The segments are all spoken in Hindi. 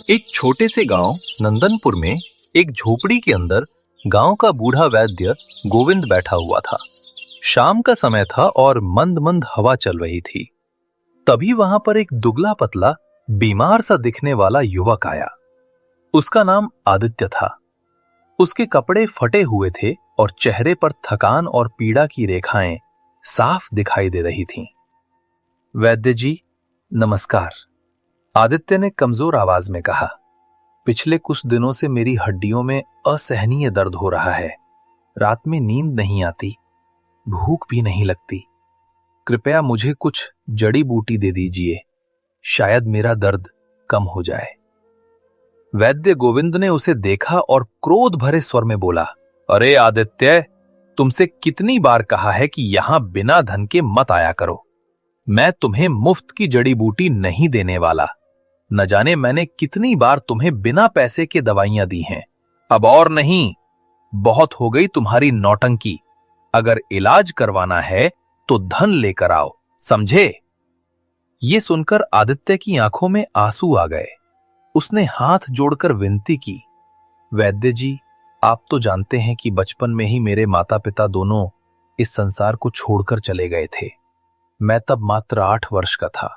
एक छोटे से गांव नंदनपुर में एक झोपड़ी के अंदर गांव का बूढ़ा वैद्य गोविंद बैठा हुआ था। शाम का समय था और मंद मंद हवा चल रही थी। तभी वहां पर एक दुबला पतला बीमार सा दिखने वाला युवक आया। उसका नाम आदित्य था। उसके कपड़े फटे हुए थे और चेहरे पर थकान और पीड़ा की रेखाएं साफ दिखाई दे रही थीं। वैद्य जी, नमस्कार, आदित्य ने कमजोर आवाज में कहा। पिछले कुछ दिनों से मेरी हड्डियों में असहनीय दर्द हो रहा है। रात में नींद नहीं आती, भूख भी नहीं लगती। कृपया मुझे कुछ जड़ी बूटी दे दीजिए, शायद मेरा दर्द कम हो जाए। वैद्य गोविंद ने उसे देखा और क्रोध भरे स्वर में बोला, अरे आदित्य, तुमसे कितनी बार कहा है कि यहां बिना धन के मत आया करो। मैं तुम्हें मुफ्त की जड़ी बूटी नहीं देने वाला। न जाने मैंने कितनी बार तुम्हें बिना पैसे के दवाइयां दी हैं। अब और नहीं, बहुत हो गई तुम्हारी नौटंकी। अगर इलाज करवाना है तो धन लेकर आओ, समझे? ये सुनकर आदित्य की आंखों में आंसू आ गए। उसने हाथ जोड़कर विनती की, वैद्य जी, आप तो जानते हैं कि बचपन में ही मेरे माता पिता दोनों इस संसार को छोड़कर चले गए थे। मैं तब मात्र 8 वर्ष का था।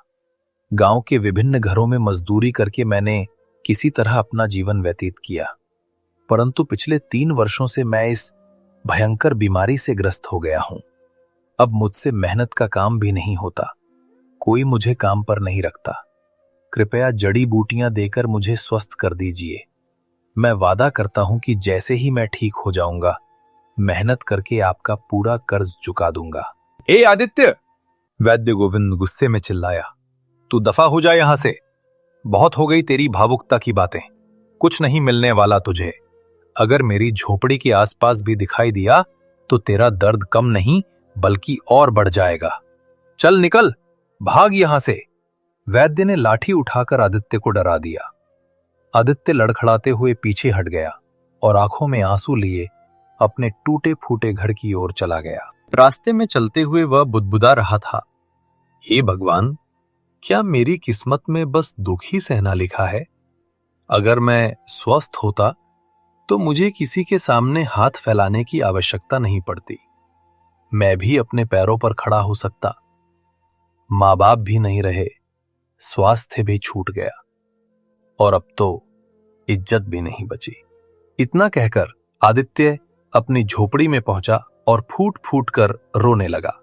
गांव के विभिन्न घरों में मजदूरी करके मैंने किसी तरह अपना जीवन व्यतीत किया, परंतु पिछले 3 वर्षों से मैं इस भयंकर बीमारी से ग्रस्त हो गया हूं। अब मुझसे मेहनत का काम भी नहीं होता, कोई मुझे काम पर नहीं रखता। कृपया जड़ी बूटियां देकर मुझे स्वस्थ कर दीजिए। मैं वादा करता हूं कि जैसे ही मैं ठीक हो जाऊंगा, मेहनत करके आपका पूरा कर्ज चुका दूंगा। ए आदित्य, वैद्य गोविंद गुस्से में चिल्लाया, तू दफा हो जा यहां से। बहुत हो गई तेरी भावुकता की बातें। कुछ नहीं मिलने वाला तुझे। अगर मेरी झोपड़ी के आसपास भी दिखाई दिया तो तेरा दर्द कम नहीं बल्कि और बढ़ जाएगा। चल निकल, भाग यहां से। वैद्य ने लाठी उठाकर आदित्य को डरा दिया। आदित्य लड़खड़ाते हुए पीछे हट गया और आंखों में आंसू लिए अपने टूटे फूटे घर की ओर चला गया। रास्ते में चलते हुए वह बुदबुदा रहा था, हे भगवान, क्या मेरी किस्मत में बस दुख ही सहना लिखा है? अगर मैं स्वस्थ होता तो मुझे किसी के सामने हाथ फैलाने की आवश्यकता नहीं पड़ती। मैं भी अपने पैरों पर खड़ा हो सकता। माँ बाप भी नहीं रहे, स्वास्थ्य भी छूट गया और अब तो इज्जत भी नहीं बची। इतना कहकर आदित्य अपनी झोपड़ी में पहुंचा और फूट फूट कर रोने लगा।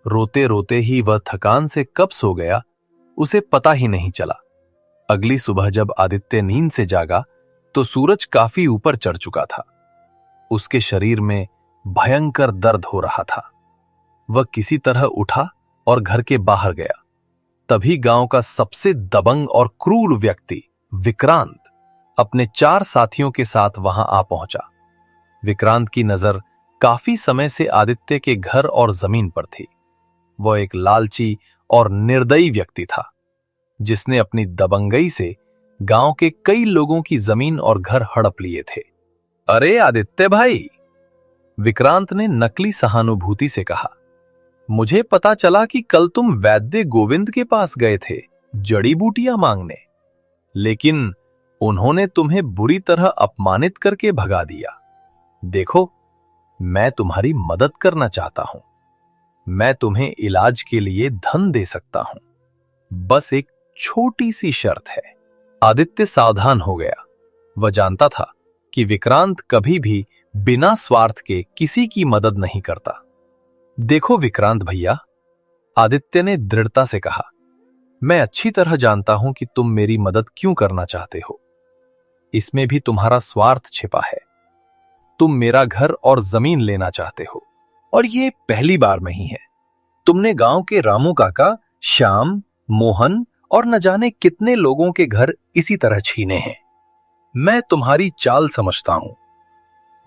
रोते रोते ही वह थकान से कब सो गया उसे पता ही नहीं चला। अगली सुबह जब आदित्य नींद से जागा तो सूरज काफी ऊपर चढ़ चुका था। उसके शरीर में भयंकर दर्द हो रहा था। वह किसी तरह उठा और घर के बाहर गया। तभी गांव का सबसे दबंग और क्रूर व्यक्ति विक्रांत अपने 4 साथियों के साथ वहां आ पहुंचा। विक्रांत की नजर काफी समय से आदित्य के घर और जमीन पर थी। वह एक लालची और निर्दयी व्यक्ति था, जिसने अपनी दबंगई से गांव के कई लोगों की जमीन और घर हड़प लिए थे। अरे आदित्य भाई, विक्रांत ने नकली सहानुभूति से कहा, मुझे पता चला कि कल तुम वैद्य गोविंद के पास गए थे जड़ी बूटियां मांगने, लेकिन उन्होंने तुम्हें बुरी तरह अपमानित करके भगा दिया। देखो, मैं तुम्हारी मदद करना चाहता हूं। मैं तुम्हें इलाज के लिए धन दे सकता हूं, बस एक छोटी सी शर्त है। आदित्य सावधान हो गया। वह जानता था कि विक्रांत कभी भी बिना स्वार्थ के किसी की मदद नहीं करता। देखो विक्रांत भैया, आदित्य ने दृढ़ता से कहा, मैं अच्छी तरह जानता हूं कि तुम मेरी मदद क्यों करना चाहते हो। इसमें भी तुम्हारा स्वार्थ छिपा है। तुम मेरा घर और जमीन लेना चाहते हो, और ये पहली बार नहीं है। तुमने गांव के रामू काका, श्याम, मोहन और न जाने कितने लोगों के घर इसी तरह छीने हैं। मैं तुम्हारी चाल समझता हूं।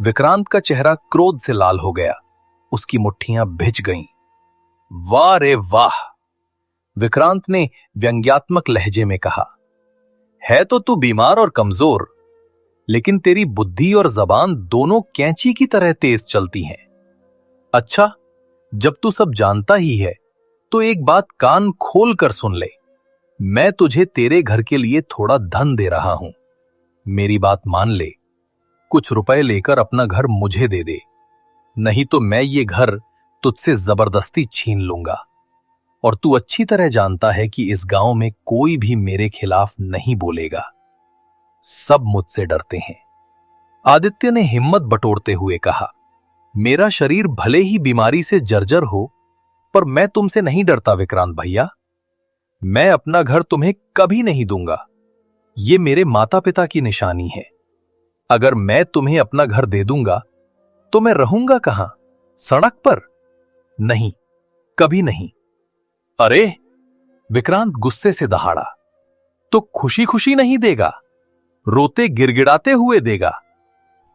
विक्रांत का चेहरा क्रोध से लाल हो गया। उसकी मुट्ठियां भिज गईं। वाह रे वाह, विक्रांत ने व्यंग्यात्मक लहजे में कहा, है तो तू बीमार और कमजोर, लेकिन तेरी बुद्धि और जबान दोनों कैंची की तरह तेज चलती हैं। अच्छा, जब तू सब जानता ही है तो एक बात कान खोल कर सुन ले। मैं तुझे तेरे घर के लिए थोड़ा धन दे रहा हूं। मेरी बात मान ले, कुछ रुपए लेकर अपना घर मुझे दे दे, नहीं तो मैं ये घर तुझसे जबरदस्ती छीन लूंगा। और तू अच्छी तरह जानता है कि इस गांव में कोई भी मेरे खिलाफ नहीं बोलेगा, सब मुझसे डरते हैं। आदित्य ने हिम्मत बटोरते हुए कहा, मेरा शरीर भले ही बीमारी से जर्जर हो, पर मैं तुमसे नहीं डरता विक्रांत भैया। मैं अपना घर तुम्हें कभी नहीं दूंगा, ये मेरे माता पिता की निशानी है। अगर मैं तुम्हें अपना घर दे दूंगा तो मैं रहूंगा कहां? सड़क पर? नहीं, कभी नहीं। अरे, विक्रांत गुस्से से दहाड़ा, तो खुशी खुशी नहीं देगा, रोते गिड़गिड़ाते हुए देगा?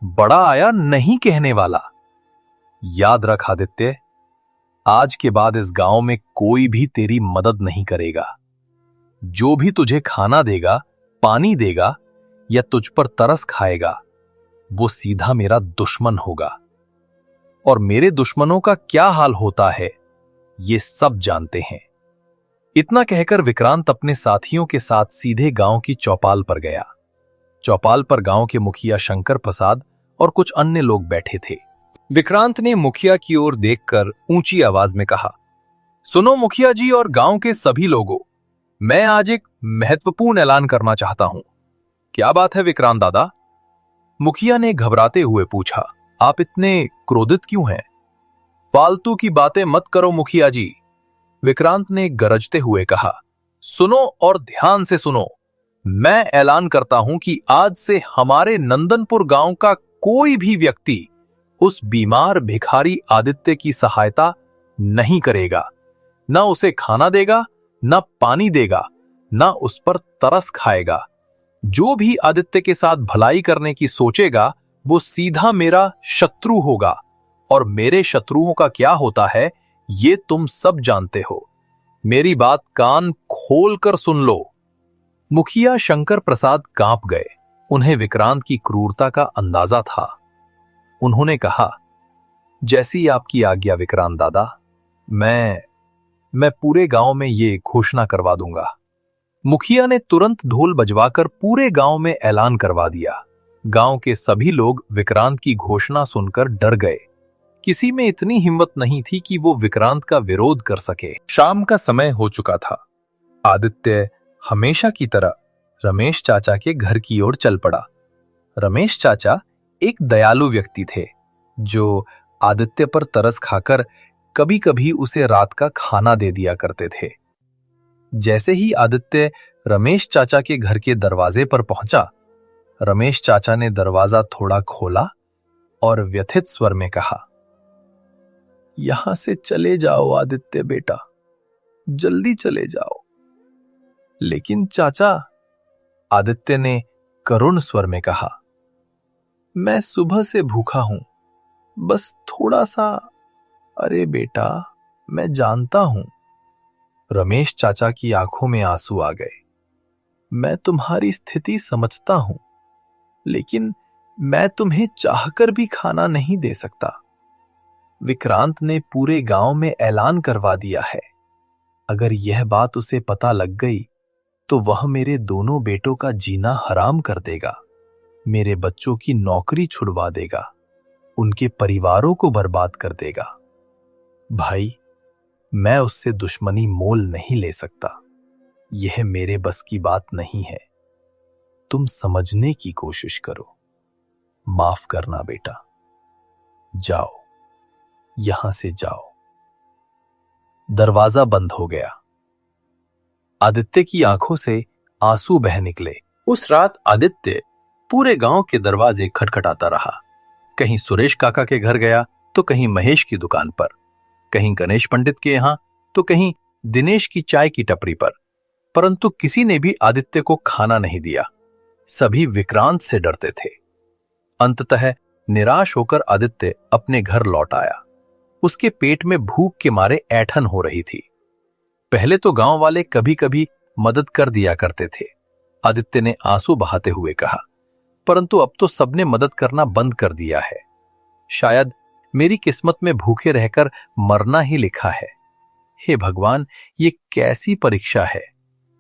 बड़ा आया नहीं कहने वाला। याद रख आदित्य, आज के बाद इस गांव में कोई भी तेरी मदद नहीं करेगा। जो भी तुझे खाना देगा, पानी देगा या तुझ पर तरस खाएगा, वो सीधा मेरा दुश्मन होगा। और मेरे दुश्मनों का क्या हाल होता है ये सब जानते हैं। इतना कहकर विक्रांत अपने साथियों के साथ सीधे गांव की चौपाल पर गया। चौपाल पर गांव के मुखिया शंकर प्रसाद और कुछ अन्य लोग बैठे थे। विक्रांत ने मुखिया की ओर देखकर ऊंची आवाज में कहा, सुनो मुखिया जी और गांव के सभी लोगों, मैं आज एक महत्वपूर्ण ऐलान करना चाहता हूं। क्या बात है विक्रांत दादा? मुखिया ने घबराते हुए पूछा, आप इतने क्रोधित क्यों हैं? फालतू की बातें मत करो मुखिया जी, विक्रांत ने गरजते हुए कहा। सुनो और ध्यान से सुनो, मैं ऐलान करता हूं कि आज से हमारे नंदनपुर गांव का कोई भी व्यक्ति उस बीमार भिखारी आदित्य की सहायता नहीं करेगा। ना उसे खाना देगा, ना पानी देगा, ना उस पर तरस खाएगा। जो भी आदित्य के साथ भलाई करने की सोचेगा वो सीधा मेरा शत्रु होगा। और मेरे शत्रुओं का क्या होता है ये तुम सब जानते हो। मेरी बात कान खोल कर सुन लो। मुखिया शंकर प्रसाद कांप गए। उन्हें विक्रांत की क्रूरता का अंदाजा था। उन्होंने कहा, जैसी आपकी आज्ञा विक्रांत दादा, मैं पूरे गांव में ये घोषणा करवा दूंगा। मुखिया ने तुरंत ढोल बजवाकर पूरे गांव में ऐलान करवा दिया। गांव के सभी लोग विक्रांत की घोषणा सुनकर डर गए। किसी में इतनी हिम्मत नहीं थी कि वो विक्रांत का विरोध कर सके। शाम का समय हो चुका था। आदित्य हमेशा की तरह रमेश चाचा के घर की ओर चल पड़ा। रमेश चाचा एक दयालु व्यक्ति थे जो आदित्य पर तरस खाकर कभी कभी उसे रात का खाना दे दिया करते थे। जैसे ही आदित्य रमेश चाचा के घर के दरवाजे पर पहुंचा, रमेश चाचा ने दरवाजा थोड़ा खोला और व्यथित स्वर में कहा, यहां से चले जाओ आदित्य बेटा, जल्दी चले जाओ। लेकिन चाचा, आदित्य ने करुण स्वर में कहा, मैं सुबह से भूखा हूं, बस थोड़ा सा। अरे बेटा, मैं जानता हूं। रमेश चाचा की आंखों में आंसू आ गए। मैं तुम्हारी स्थिति समझता हूं, लेकिन मैं तुम्हें चाहकर भी खाना नहीं दे सकता। विक्रांत ने पूरे गांव में ऐलान करवा दिया है। अगर यह बात उसे पता लग गई तो वह मेरे दोनों बेटों का जीना हराम कर देगा, मेरे बच्चों की नौकरी छुड़वा देगा, उनके परिवारों को बर्बाद कर देगा। भाई, मैं उससे दुश्मनी मोल नहीं ले सकता। यह मेरे बस की बात नहीं है। तुम समझने की कोशिश करो। माफ करना बेटा। जाओ, यहां से जाओ। दरवाजा बंद हो गया। आदित्य की आंखों से आंसू बह निकले। उस रात आदित्य पूरे गांव के दरवाजे खटखटाता रहा। कहीं सुरेश काका के घर गया तो कहीं महेश की दुकान पर, कहीं गणेश पंडित के यहां तो कहीं दिनेश की चाय की टपरी पर, परंतु किसी ने भी आदित्य को खाना नहीं दिया। सभी विक्रांत से डरते थे। अंततः निराश होकर आदित्य अपने घर लौट आया। उसके पेट में भूख के मारे ऐंठन हो रही थी। पहले तो गांव वाले कभी कभी मदद कर दिया करते थे, आदित्य ने आंसू बहाते हुए कहा, परंतु अब तो सबने मदद करना बंद कर दिया है। शायद मेरी किस्मत में भूखे रहकर मरना ही लिखा है। हे भगवान, ये कैसी परीक्षा है।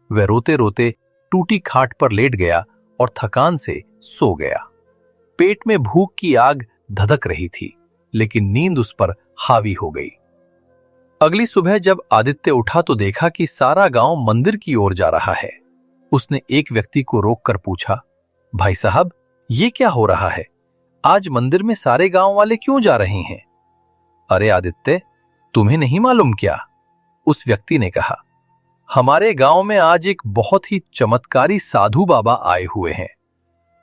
वह रोते रोते टूटी खाट पर लेट गया और थकान से सो गया। पेट में भूख की आग धधक रही थी, लेकिन नींद उस पर हावी हो गई। अगली सुबह जब आदित्य उठा तो देखा कि सारा गांव मंदिर की ओर जा रहा है। उसने एक व्यक्ति को रोककर पूछा, भाई साहब, ये क्या हो रहा है? आज मंदिर में सारे गांव वाले क्यों जा रहे हैं? अरे आदित्य, तुम्हें नहीं मालूम क्या? उस व्यक्ति ने कहा, हमारे गांव में आज एक बहुत ही चमत्कारी साधु बाबा आए हुए हैं।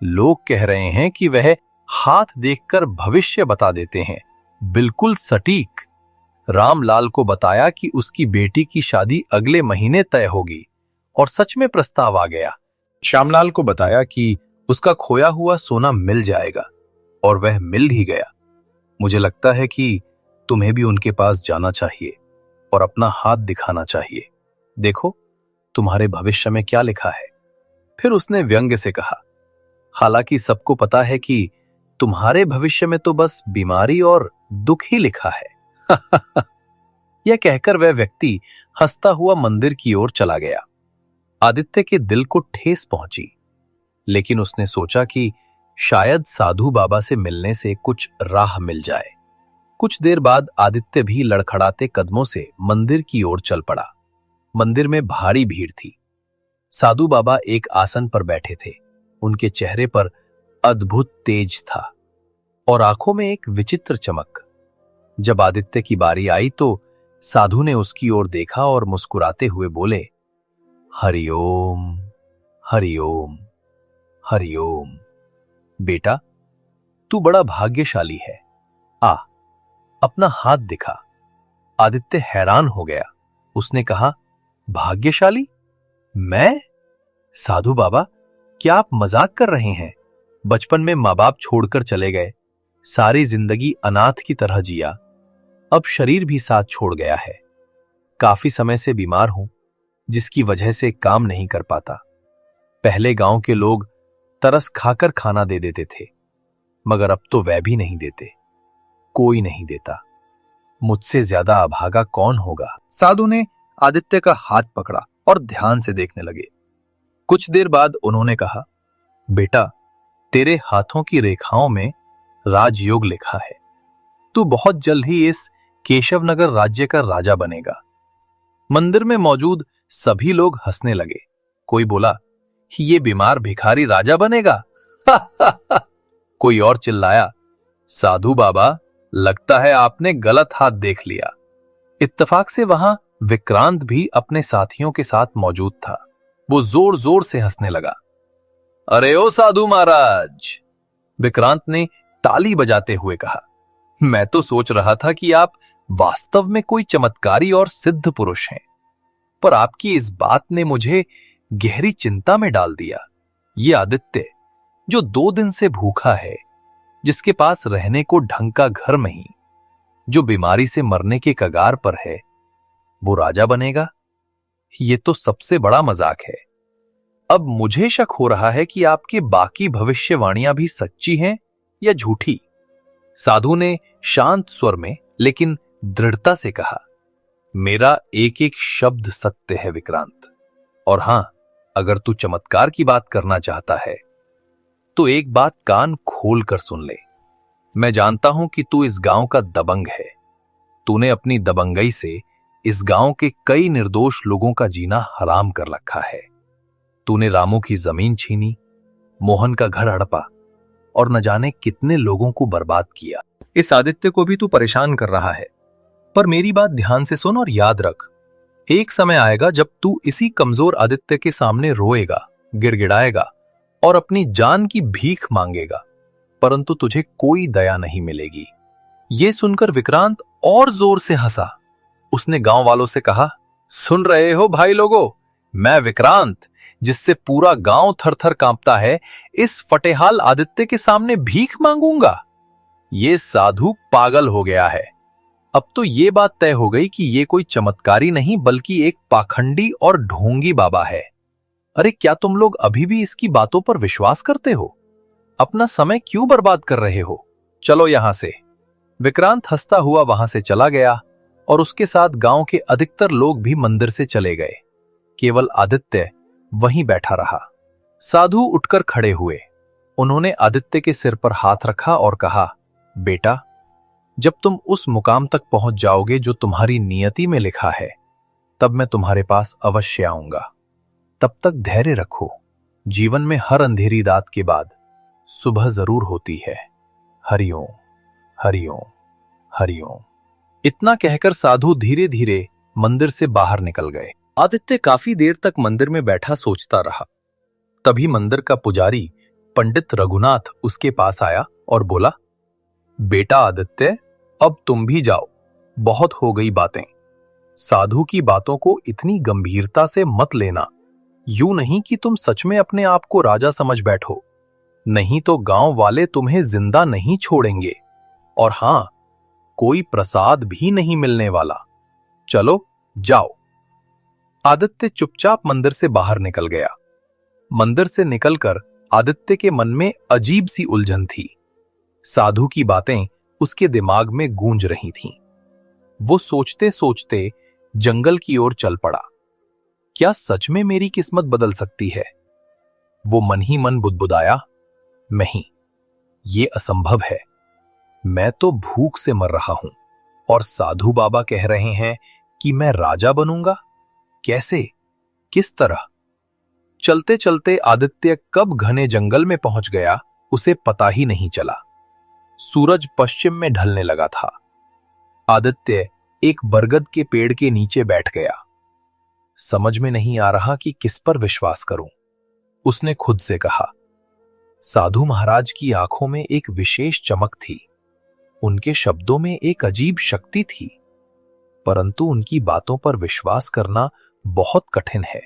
लोग कह रहे हैं कि वह हाथ देखकर भविष्य बता देते हैं, बिल्कुल सटीक। रामलाल को बताया कि उसकी बेटी की शादी अगले महीने तय होगी और सच में प्रस्ताव आ गया। श्यामलाल को बताया कि उसका खोया हुआ सोना मिल जाएगा और वह मिल ही गया। मुझे लगता है कि तुम्हें भी उनके पास जाना चाहिए और अपना हाथ दिखाना चाहिए। देखो तुम्हारे भविष्य में क्या लिखा है। फिर उसने व्यंग्य से कहा, हालांकि सबको पता है कि तुम्हारे भविष्य में तो बस बीमारी और दुख ही लिखा है। यह कहकर वह व्यक्ति हंसता हुआ मंदिर की ओर चला गया। आदित्य के दिल को ठेस पहुंची, लेकिन उसने सोचा कि शायद साधु बाबा से मिलने से कुछ राह मिल जाए। कुछ देर बाद आदित्य भी लड़खड़ाते कदमों से मंदिर की ओर चल पड़ा। मंदिर में भारी भीड़ थी। साधु बाबा एक आसन पर बैठे थे। उनके चेहरे पर अद्भुत तेज था और आंखों में एक विचित्र चमक। जब आदित्य की बारी आई तो साधु ने उसकी ओर देखा और मुस्कुराते हुए बोले, हरिओम हरिओम हरिओम। बेटा, तू बड़ा भाग्यशाली है। आ, अपना हाथ दिखा। आदित्य हैरान हो गया। उसने कहा, भाग्यशाली? मैं? साधु बाबा, क्या आप मजाक कर रहे हैं? बचपन में माँ बाप छोड़कर चले गए, सारी जिंदगी अनाथ की तरह जिया, अब शरीर भी साथ छोड़ गया है। काफी समय से बीमार हूं, जिसकी वजह से काम नहीं कर पाता। पहले गांव के लोग तरस खाकर खाना दे देते थे, मगर अब तो वह भी नहीं देते। कोई नहीं देता। मुझसे ज्यादा अभागा कौन होगा? साधु ने आदित्य का हाथ पकड़ा और ध्यान से देखने लगे। कुछ देर बाद उन्होंने कहा, बेटा, तेरे हाथों की रेखाओं में राजयोग लिखा है। तू बहुत जल्द ही इस केशवनगर राज्य का राजा बनेगा। मंदिर में मौजूद सभी लोग हंसने लगे। कोई बोला, ये बीमार भिखारी राजा बनेगा। कोई और चिल्लाया, साधु बाबा, लगता है आपने गलत हाथ देख लिया। इत्तेफाक से वहां विक्रांत भी अपने साथियों के साथ मौजूद था। वो जोर जोर से हंसने लगा। अरे ओ साधु महाराज, विक्रांत ने ताली बजाते हुए कहा, मैं तो सोच रहा था कि आप वास्तव में कोई चमत्कारी और सिद्ध पुरुष हैं, पर आपकी इस बात ने मुझे गहरी चिंता में डाल दिया। ये आदित्य, जो 2 दिन से भूखा है, जिसके पास रहने को ढंग का घर नहीं, जो बीमारी से मरने के कगार पर है, वो राजा बनेगा? ये तो सबसे बड़ा मजाक है। अब मुझे शक हो रहा है कि आपकी बाकी भविष्यवाणियां भी सच्ची हैं या झूठी। साधु ने शांत स्वर में लेकिन दृढ़ता से कहा, मेरा एक एक शब्द सत्य है विक्रांत। और हां, अगर तू चमत्कार की बात करना चाहता है तो एक बात कान खोल कर सुन ले। मैं जानता हूं कि तू इस गांव का दबंग है। तूने अपनी दबंगई से इस गांव के कई निर्दोष लोगों का जीना हराम कर रखा है। तूने रामू की जमीन छीनी, मोहन का घर हड़पा और न जाने कितने लोगों को बर्बाद किया। इस आदित्य को भी तू परेशान कर रहा है, पर मेरी बात ध्यान से सुन और याद रख, एक समय आएगा जब तू इसी कमजोर आदित्य के सामने रोएगा, गिड़गिड़ाएगा और अपनी जान की भीख मांगेगा, परंतु तुझे कोई दया नहीं मिलेगी। यह सुनकर विक्रांत और जोर से हंसा। उसने गांव वालों से कहा, सुन रहे हो भाई लोगों, मैं विक्रांत, जिससे पूरा गांव थर-थर कांपता है, इस फटेहाल आदित्य के सामने भीख मांगूंगा? ये साधु पागल हो गया है। अब तो ये बात तय हो गई कि ये कोई चमत्कारी नहीं बल्कि एक पाखंडी और ढोंगी बाबा है। अरे क्या तुम लोग अभी भी इसकी बातों पर विश्वास करते हो? अपना समय क्यों बर्बाद कर रहे हो? चलो यहां से। विक्रांत हंसता हुआ वहां से चला गया और उसके साथ गांव के अधिकतर लोग भी मंदिर से चले गए। केवल आदित्य वहीं बैठा रहा। साधु उठकर खड़े हुए। उन्होंने आदित्य के सिर पर हाथ रखा और कहा, बेटा, जब तुम उस मुकाम तक पहुंच जाओगे जो तुम्हारी नियति में लिखा है, तब मैं तुम्हारे पास अवश्य आऊंगा। तब तक धैर्य रखो। जीवन में हर अंधेरी रात के बाद सुबह जरूर होती है। हरिओम, हरिओम, हरिओम। इतना कहकर साधु धीरे धीरे मंदिर से बाहर निकल गए। आदित्य काफी देर तक मंदिर में बैठा सोचता रहा। तभी मंदिर का पुजारी पंडित रघुनाथ उसके पास आया और बोला, बेटा आदित्य, अब तुम भी जाओ, बहुत हो गई बातें। साधु की बातों को इतनी गंभीरता से मत लेना। यूं नहीं कि तुम सच में अपने आप को राजा समझ बैठो, नहीं तो गांव वाले तुम्हें जिंदा नहीं छोड़ेंगे। और हां, कोई प्रसाद भी नहीं मिलने वाला। चलो जाओ। आदित्य चुपचाप मंदिर से बाहर निकल गया। मंदिर से निकलकर आदित्य के मन में अजीब सी उलझन थी। साधु की बातें उसके दिमाग में गूंज रही थीं। वो सोचते सोचते जंगल की ओर चल पड़ा। क्या सच में मेरी किस्मत बदल सकती है? वो मन ही मन बुदबुदाया, नहीं, ये असंभव है। मैं तो भूख से मर रहा हूं और साधु बाबा कह रहे हैं कि मैं राजा बनूंगा। कैसे? किस तरह? चलते चलते आदित्य कब घने जंगल में पहुंच गया, उसे पता ही नहीं चला। सूरज पश्चिम में ढलने लगा था। आदित्य एक बरगद के पेड़ के नीचे बैठ गया। समझ में नहीं आ रहा कि किस पर विश्वास करूं। उसने खुद से कहा। साधु महाराज की आंखों में एक विशेष चमक थी। उनके शब्दों में एक अजीब शक्ति थी, परंतु उनकी बातों पर विश्वास करना बहुत कठिन है।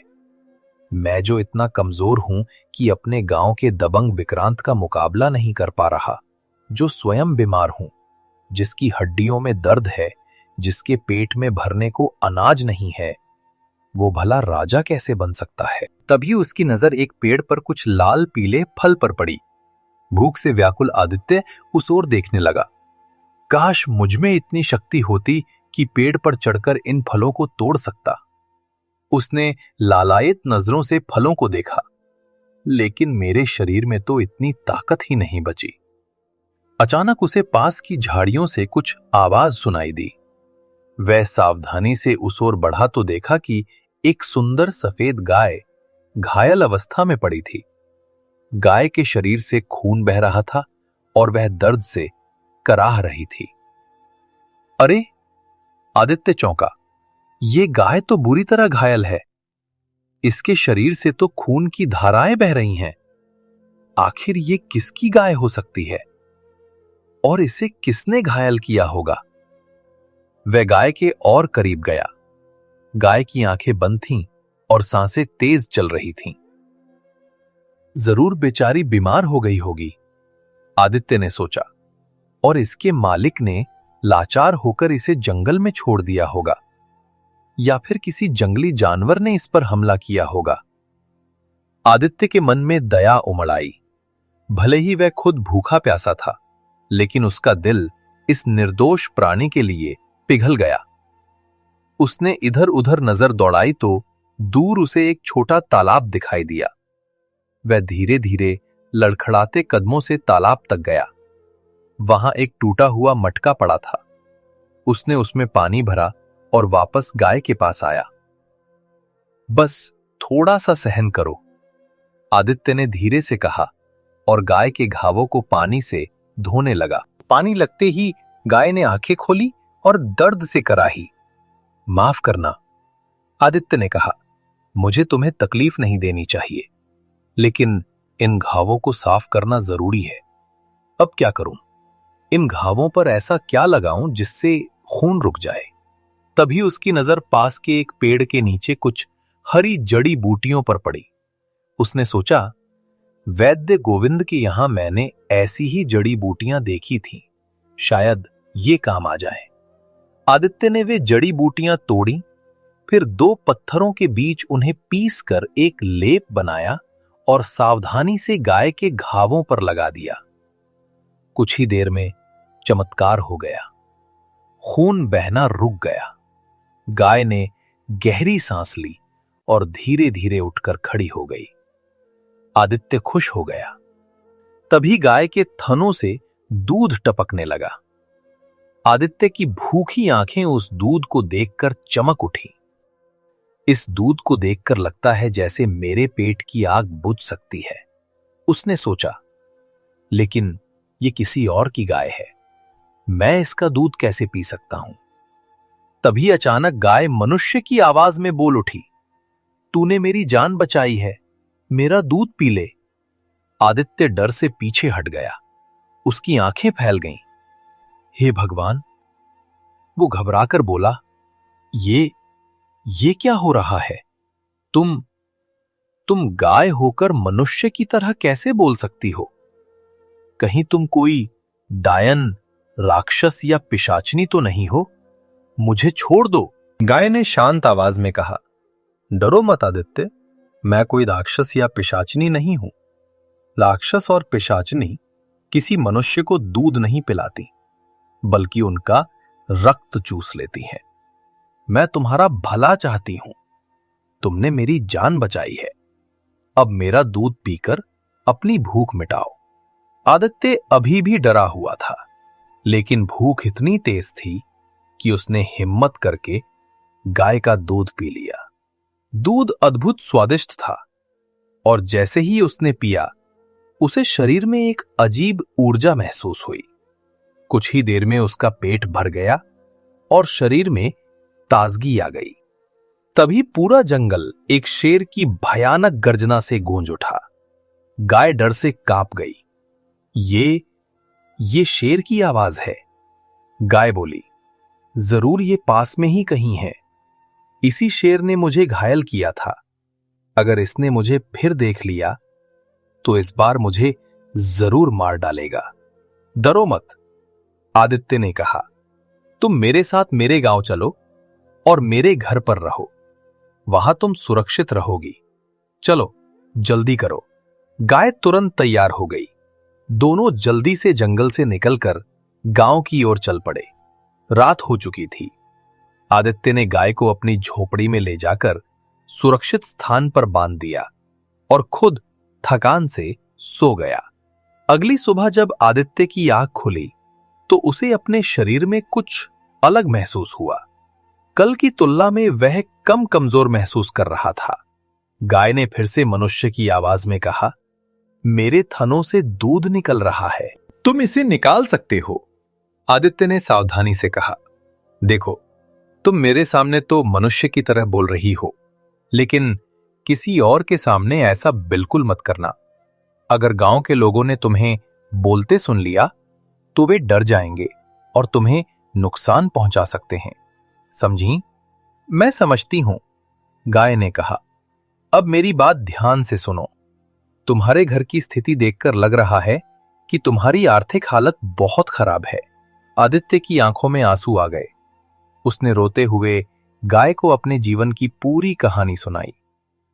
मैं जो इतना कमजोर हूं कि अपने गांव के दबंग विक्रांत का मुकाबला नहीं कर पा रहा, जो स्वयं बीमार हूं, जिसकी हड्डियों में दर्द है, जिसके पेट में भरने को अनाज नहीं है, वो भला राजा कैसे बन सकता है? तभी उसकी नजर एक पेड़ पर कुछ लाल पीले फल पर पड़ी। भूख से व्याकुल आदित्य उस ओर देखने लगा। काश मुझ में इतनी शक्ति होती कि पेड़ पर चढ़कर इन फलों को तोड़ सकता। उसने लालायित नजरों से फलों को देखा, लेकिन मेरे शरीर में तो इतनी ताकत ही नहीं बची। अचानक उसे पास की झाड़ियों से कुछ आवाज सुनाई दी। वह सावधानी से उस ओर बढ़ा तो देखा कि एक सुंदर सफेद गाय घायल अवस्था में पड़ी थी। गाय के शरीर से खून बह रहा था और वह दर्द से कराह रही थी। अरे! आदित्य चौंका। ये गाय तो बुरी तरह घायल है। इसके शरीर से तो खून की धाराएं बह रही हैं। आखिर ये किसकी गाय हो सकती है और इसे किसने घायल किया होगा? वह गाय के और करीब गया। गाय की आंखें बंद थीं और सांसें तेज चल रही थीं। जरूर बेचारी बीमार हो गई होगी, आदित्य ने सोचा, और इसके मालिक ने लाचार होकर इसे जंगल में छोड़ दिया होगा, या फिर किसी जंगली जानवर ने इस पर हमला किया होगा। आदित्य के मन में दया उमड़ आई। भले ही वह खुद भूखा प्यासा था, लेकिन उसका दिल इस निर्दोष प्राणी के लिए पिघल गया। उसने इधर उधर नजर दौड़ाई तो दूर उसे एक छोटा तालाब दिखाई दिया। वह धीरे धीरे लड़खड़ाते कदमों से तालाब तक गया। वहां एक टूटा हुआ मटका पड़ा था। उसने उसमें पानी भरा और वापस गाय के पास आया। बस थोड़ा सा सहन करो, आदित्य ने धीरे से कहा और गाय के घावों को पानी से धोने लगा। पानी लगते ही गाय ने आंखें खोली और दर्द से कराही। माफ करना, आदित्य ने कहा, मुझे तुम्हें तकलीफ नहीं देनी चाहिए, लेकिन इन घावों को साफ करना जरूरी है। अब क्या करूं? इन घावों पर ऐसा क्या लगाऊं जिससे खून रुक जाए? तभी उसकी नजर पास के एक पेड़ के नीचे कुछ हरी जड़ी बूटियों पर पड़ी। उसने सोचा, वैद्य गोविंद के यहां मैंने ऐसी ही जड़ी बूटियां देखी थीं, शायद ये काम आ जाए। आदित्य ने वे जड़ी बूटियां तोड़ी, फिर दो पत्थरों के बीच उन्हें पीसकर एक लेप बनाया और सावधानी से गाय के घावों पर लगा दिया। कुछ ही देर में चमत्कार हो गया। खून बहना रुक गया। गाय ने गहरी सांस ली और धीरे धीरे उठकर खड़ी हो गई। आदित्य खुश हो गया। तभी गाय के थनों से दूध टपकने लगा। आदित्य की भूखी आंखें उस दूध को देखकर चमक उठी। इस दूध को देखकर लगता है जैसे मेरे पेट की आग बुझ सकती है, उसने सोचा। लेकिन ये किसी और की गाय है, मैं इसका दूध कैसे पी सकता हूं? तभी अचानक गाय मनुष्य की आवाज में बोल उठी, तूने मेरी जान बचाई है, मेरा दूध पी ले। आदित्य डर से पीछे हट गया। उसकी आंखें फैल गईं। हे भगवान, वो घबराकर बोला, ये क्या हो रहा है? तुम गाय होकर मनुष्य की तरह कैसे बोल सकती हो? कहीं तुम कोई डायन, राक्षस या पिशाचनी तो नहीं हो? मुझे छोड़ दो। गाय ने शांत आवाज में कहा, डरो मत आदित्य, मैं कोई राक्षस या पिशाचनी नहीं हूं। राक्षस और पिशाचनी किसी मनुष्य को दूध नहीं पिलाती, बल्कि उनका रक्त चूस लेती हैं। मैं तुम्हारा भला चाहती हूं। तुमने मेरी जान बचाई है, अब मेरा दूध पीकर अपनी भूख मिटाओ। आदित्य अभी भी डरा हुआ था, लेकिन भूख इतनी तेज थी कि उसने हिम्मत करके गाय का दूध पी लिया। दूध अद्भुत स्वादिष्ट था और जैसे ही उसने पिया, उसे शरीर में एक अजीब ऊर्जा महसूस हुई। कुछ ही देर में उसका पेट भर गया और शरीर में ताजगी आ गई। तभी पूरा जंगल एक शेर की भयानक गर्जना से गूंज उठा। गाय डर से कांप गई। ये शेर की आवाज है, गाय बोली। जरूर ये पास में ही कहीं है। इसी शेर ने मुझे घायल किया था। अगर इसने मुझे फिर देख लिया तो इस बार मुझे जरूर मार डालेगा। डरो मत, आदित्य ने कहा। तुम मेरे साथ मेरे गांव चलो और मेरे घर पर रहो, वहां तुम सुरक्षित रहोगी। चलो जल्दी करो। गाय तुरंत तैयार हो गई। दोनों जल्दी से जंगल से निकलकर गांव की ओर चल पड़े। रात हो चुकी थी। आदित्य ने गाय को अपनी झोपड़ी में ले जाकर सुरक्षित स्थान पर बांध दिया और खुद थकान से सो गया। अगली सुबह जब आदित्य की आंख खुली तो उसे अपने शरीर में कुछ अलग महसूस हुआ। कल की तुलना में वह कम कमजोर महसूस कर रहा था। गाय ने फिर से मनुष्य की आवाज में कहा, मेरे थनों से दूध निकल रहा है, तुम इसे निकाल सकते हो। आदित्य ने सावधानी से कहा, देखो, तुम मेरे सामने तो मनुष्य की तरह बोल रही हो, लेकिन किसी और के सामने ऐसा बिल्कुल मत करना। अगर गांव के लोगों ने तुम्हें बोलते सुन लिया तो वे डर जाएंगे और तुम्हें नुकसान पहुंचा सकते हैं, समझी? मैं समझती हूं, गाय ने कहा। अब मेरी बात ध्यान से सुनो। तुम्हारे घर की स्थिति देखकर लग रहा है कि तुम्हारी आर्थिक हालत बहुत खराब है। आदित्य की आंखों में आंसू आ गए। उसने रोते हुए गाय को अपने जीवन की पूरी कहानी सुनाई।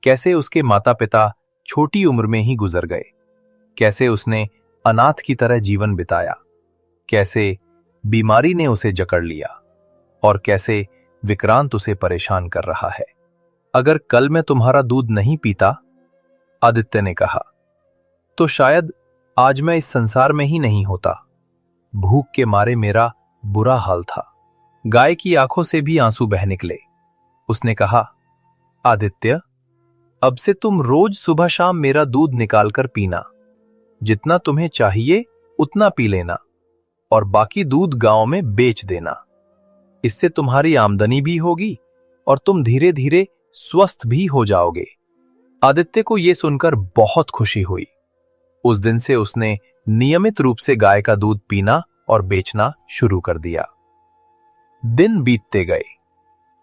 कैसे उसके माता पिता छोटी उम्र में ही गुजर गए, कैसे उसने अनाथ की तरह जीवन बिताया, कैसे बीमारी ने उसे जकड़ लिया और कैसे विक्रांत उसे परेशान कर रहा है। अगर कल मैं तुम्हारा दूध नहीं पीता, आदित्य ने कहा, तो शायद आज मैं इस संसार में ही नहीं होता। भूख के मारे मेरा बुरा हाल था। गाय की आंखों से भी आंसू बह निकले। उसने कहा, आदित्य, अब से तुम रोज सुबह शाम मेरा दूध निकालकर पीना। जितना तुम्हें चाहिए उतना पी लेना और बाकी दूध गांव में बेच देना। इससे तुम्हारी आमदनी भी होगी और तुम धीरे धीरे स्वस्थ भी हो जाओगे। आदित्य को यह सुनकर बहुत खुशी हुई। उस दिन से उसने नियमित रूप से गाय का दूध पीना और बेचना शुरू कर दिया। दिन बीतते गए।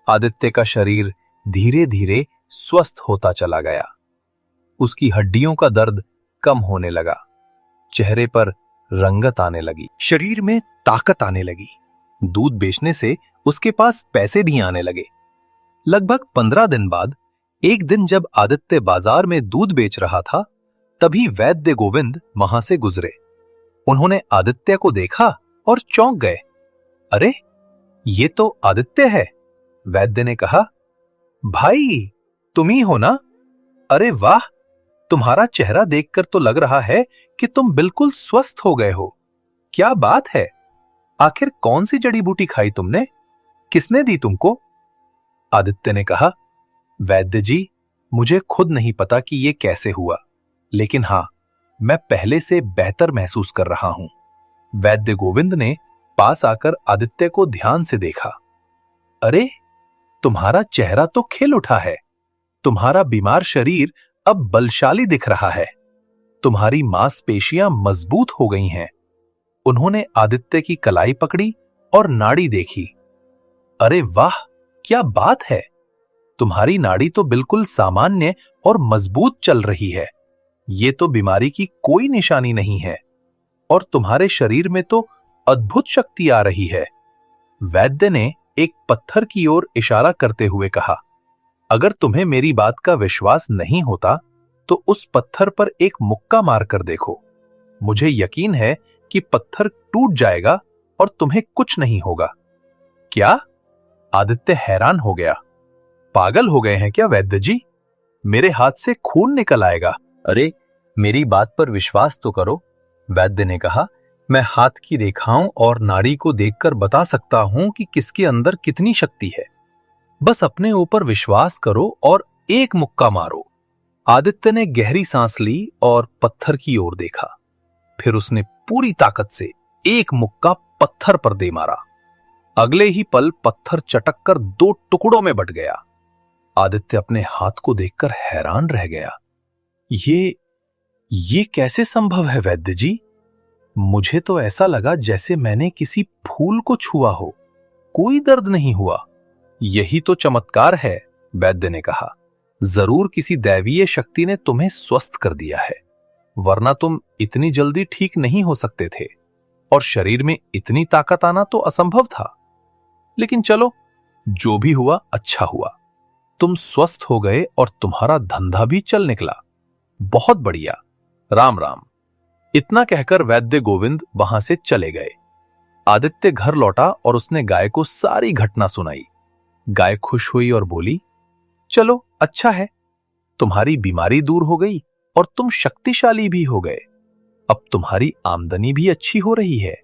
आदित्य का शरीर धीरे धीरे स्वस्थ होता चला गया। उसकी हड्डियों का दर्द कम होने लगा, चेहरे पर रंगत आने लगी, शरीर में ताकत आने लगी। दूध बेचने से उसके पास पैसे भी आने लगे। लगभग 15 दिन बाद एक दिन जब आदित्य बाजार में दूध बेच रहा था, तभी वैद्य गोविंद वहां से गुजरे। उन्होंने आदित्य को देखा और चौंक गए। अरे, ये तो आदित्य है। वैद्य ने कहा, भाई, तुम ही हो ना? अरे वाह, तुम्हारा चेहरा देखकर तो लग रहा है कि तुम बिल्कुल स्वस्थ हो गए हो। क्या बात है? आखिर कौन सी जड़ी बूटी खाई तुमने? किसने दी तुमको? आदित्य ने कहा, वैद्य जी, मुझे खुद नहीं पता कि यह कैसे हुआ, लेकिन हां, मैं पहले से बेहतर महसूस कर रहा हूं। वैद्य गोविंद ने पास आकर आदित्य को ध्यान से देखा। अरे, तुम्हारा चेहरा तो खिल उठा है। तुम्हारा बीमार शरीर अब बलशाली दिख रहा है। तुम्हारी मांसपेशियां मजबूत हो गई हैं। उन्होंने आदित्य की कलाई पकड़ी और नाड़ी देखी। अरे वाह, क्या बात है! तुम्हारी नाड़ी तो बिल्कुल सामान्य और मजबूत चल रही है। ये तो बीमारी की कोई निशानी नहीं है और तुम्हारे शरीर में तो अद्भुत शक्ति आ रही है। वैद्य ने एक पत्थर की ओर इशारा करते हुए कहा, अगर तुम्हें मेरी बात का विश्वास नहीं होता तो उस पत्थर पर एक मुक्का मारकर देखो। मुझे यकीन है कि पत्थर टूट जाएगा और तुम्हें कुछ नहीं होगा। क्या? आदित्य हैरान हो गया। पागल हो गए हैं क्या वैद्य जी? मेरे हाथ से खून निकल आएगा। अरे, मेरी बात पर विश्वास तो करो, वैद्य ने कहा। मैं हाथ की रेखाओं और नाड़ी को देखकर बता सकता हूं कि किसके अंदर कितनी शक्ति है। बस अपने ऊपर विश्वास करो और एक मुक्का मारो। आदित्य ने गहरी सांस ली और पत्थर की ओर देखा। फिर उसने पूरी ताकत से एक मुक्का पत्थर पर दे मारा। अगले ही पल पत्थर चटक कर दो टुकड़ों में बट गया। आदित्य अपने हाथ को देखकर हैरान रह गया। ये कैसे संभव है वैद्य जी? मुझे तो ऐसा लगा जैसे मैंने किसी फूल को छुआ हो। कोई दर्द नहीं हुआ। यही तो चमत्कार है, वैद्य ने कहा। जरूर किसी दैवीय शक्ति ने तुम्हें स्वस्थ कर दिया है, वरना तुम इतनी जल्दी ठीक नहीं हो सकते थे और शरीर में इतनी ताकत आना तो असंभव था। लेकिन चलो, जो भी हुआ अच्छा हुआ। तुम स्वस्थ हो गए और तुम्हारा धंधा भी चल निकला। बहुत बढ़िया। राम राम। इतना कहकर वैद्य गोविंद वहां से चले गए। आदित्य घर लौटा और उसने गाय को सारी घटना सुनाई। गाय खुश हुई और बोली, चलो अच्छा है, तुम्हारी बीमारी दूर हो गई और तुम शक्तिशाली भी हो गए। अब तुम्हारी आमदनी भी अच्छी हो रही है।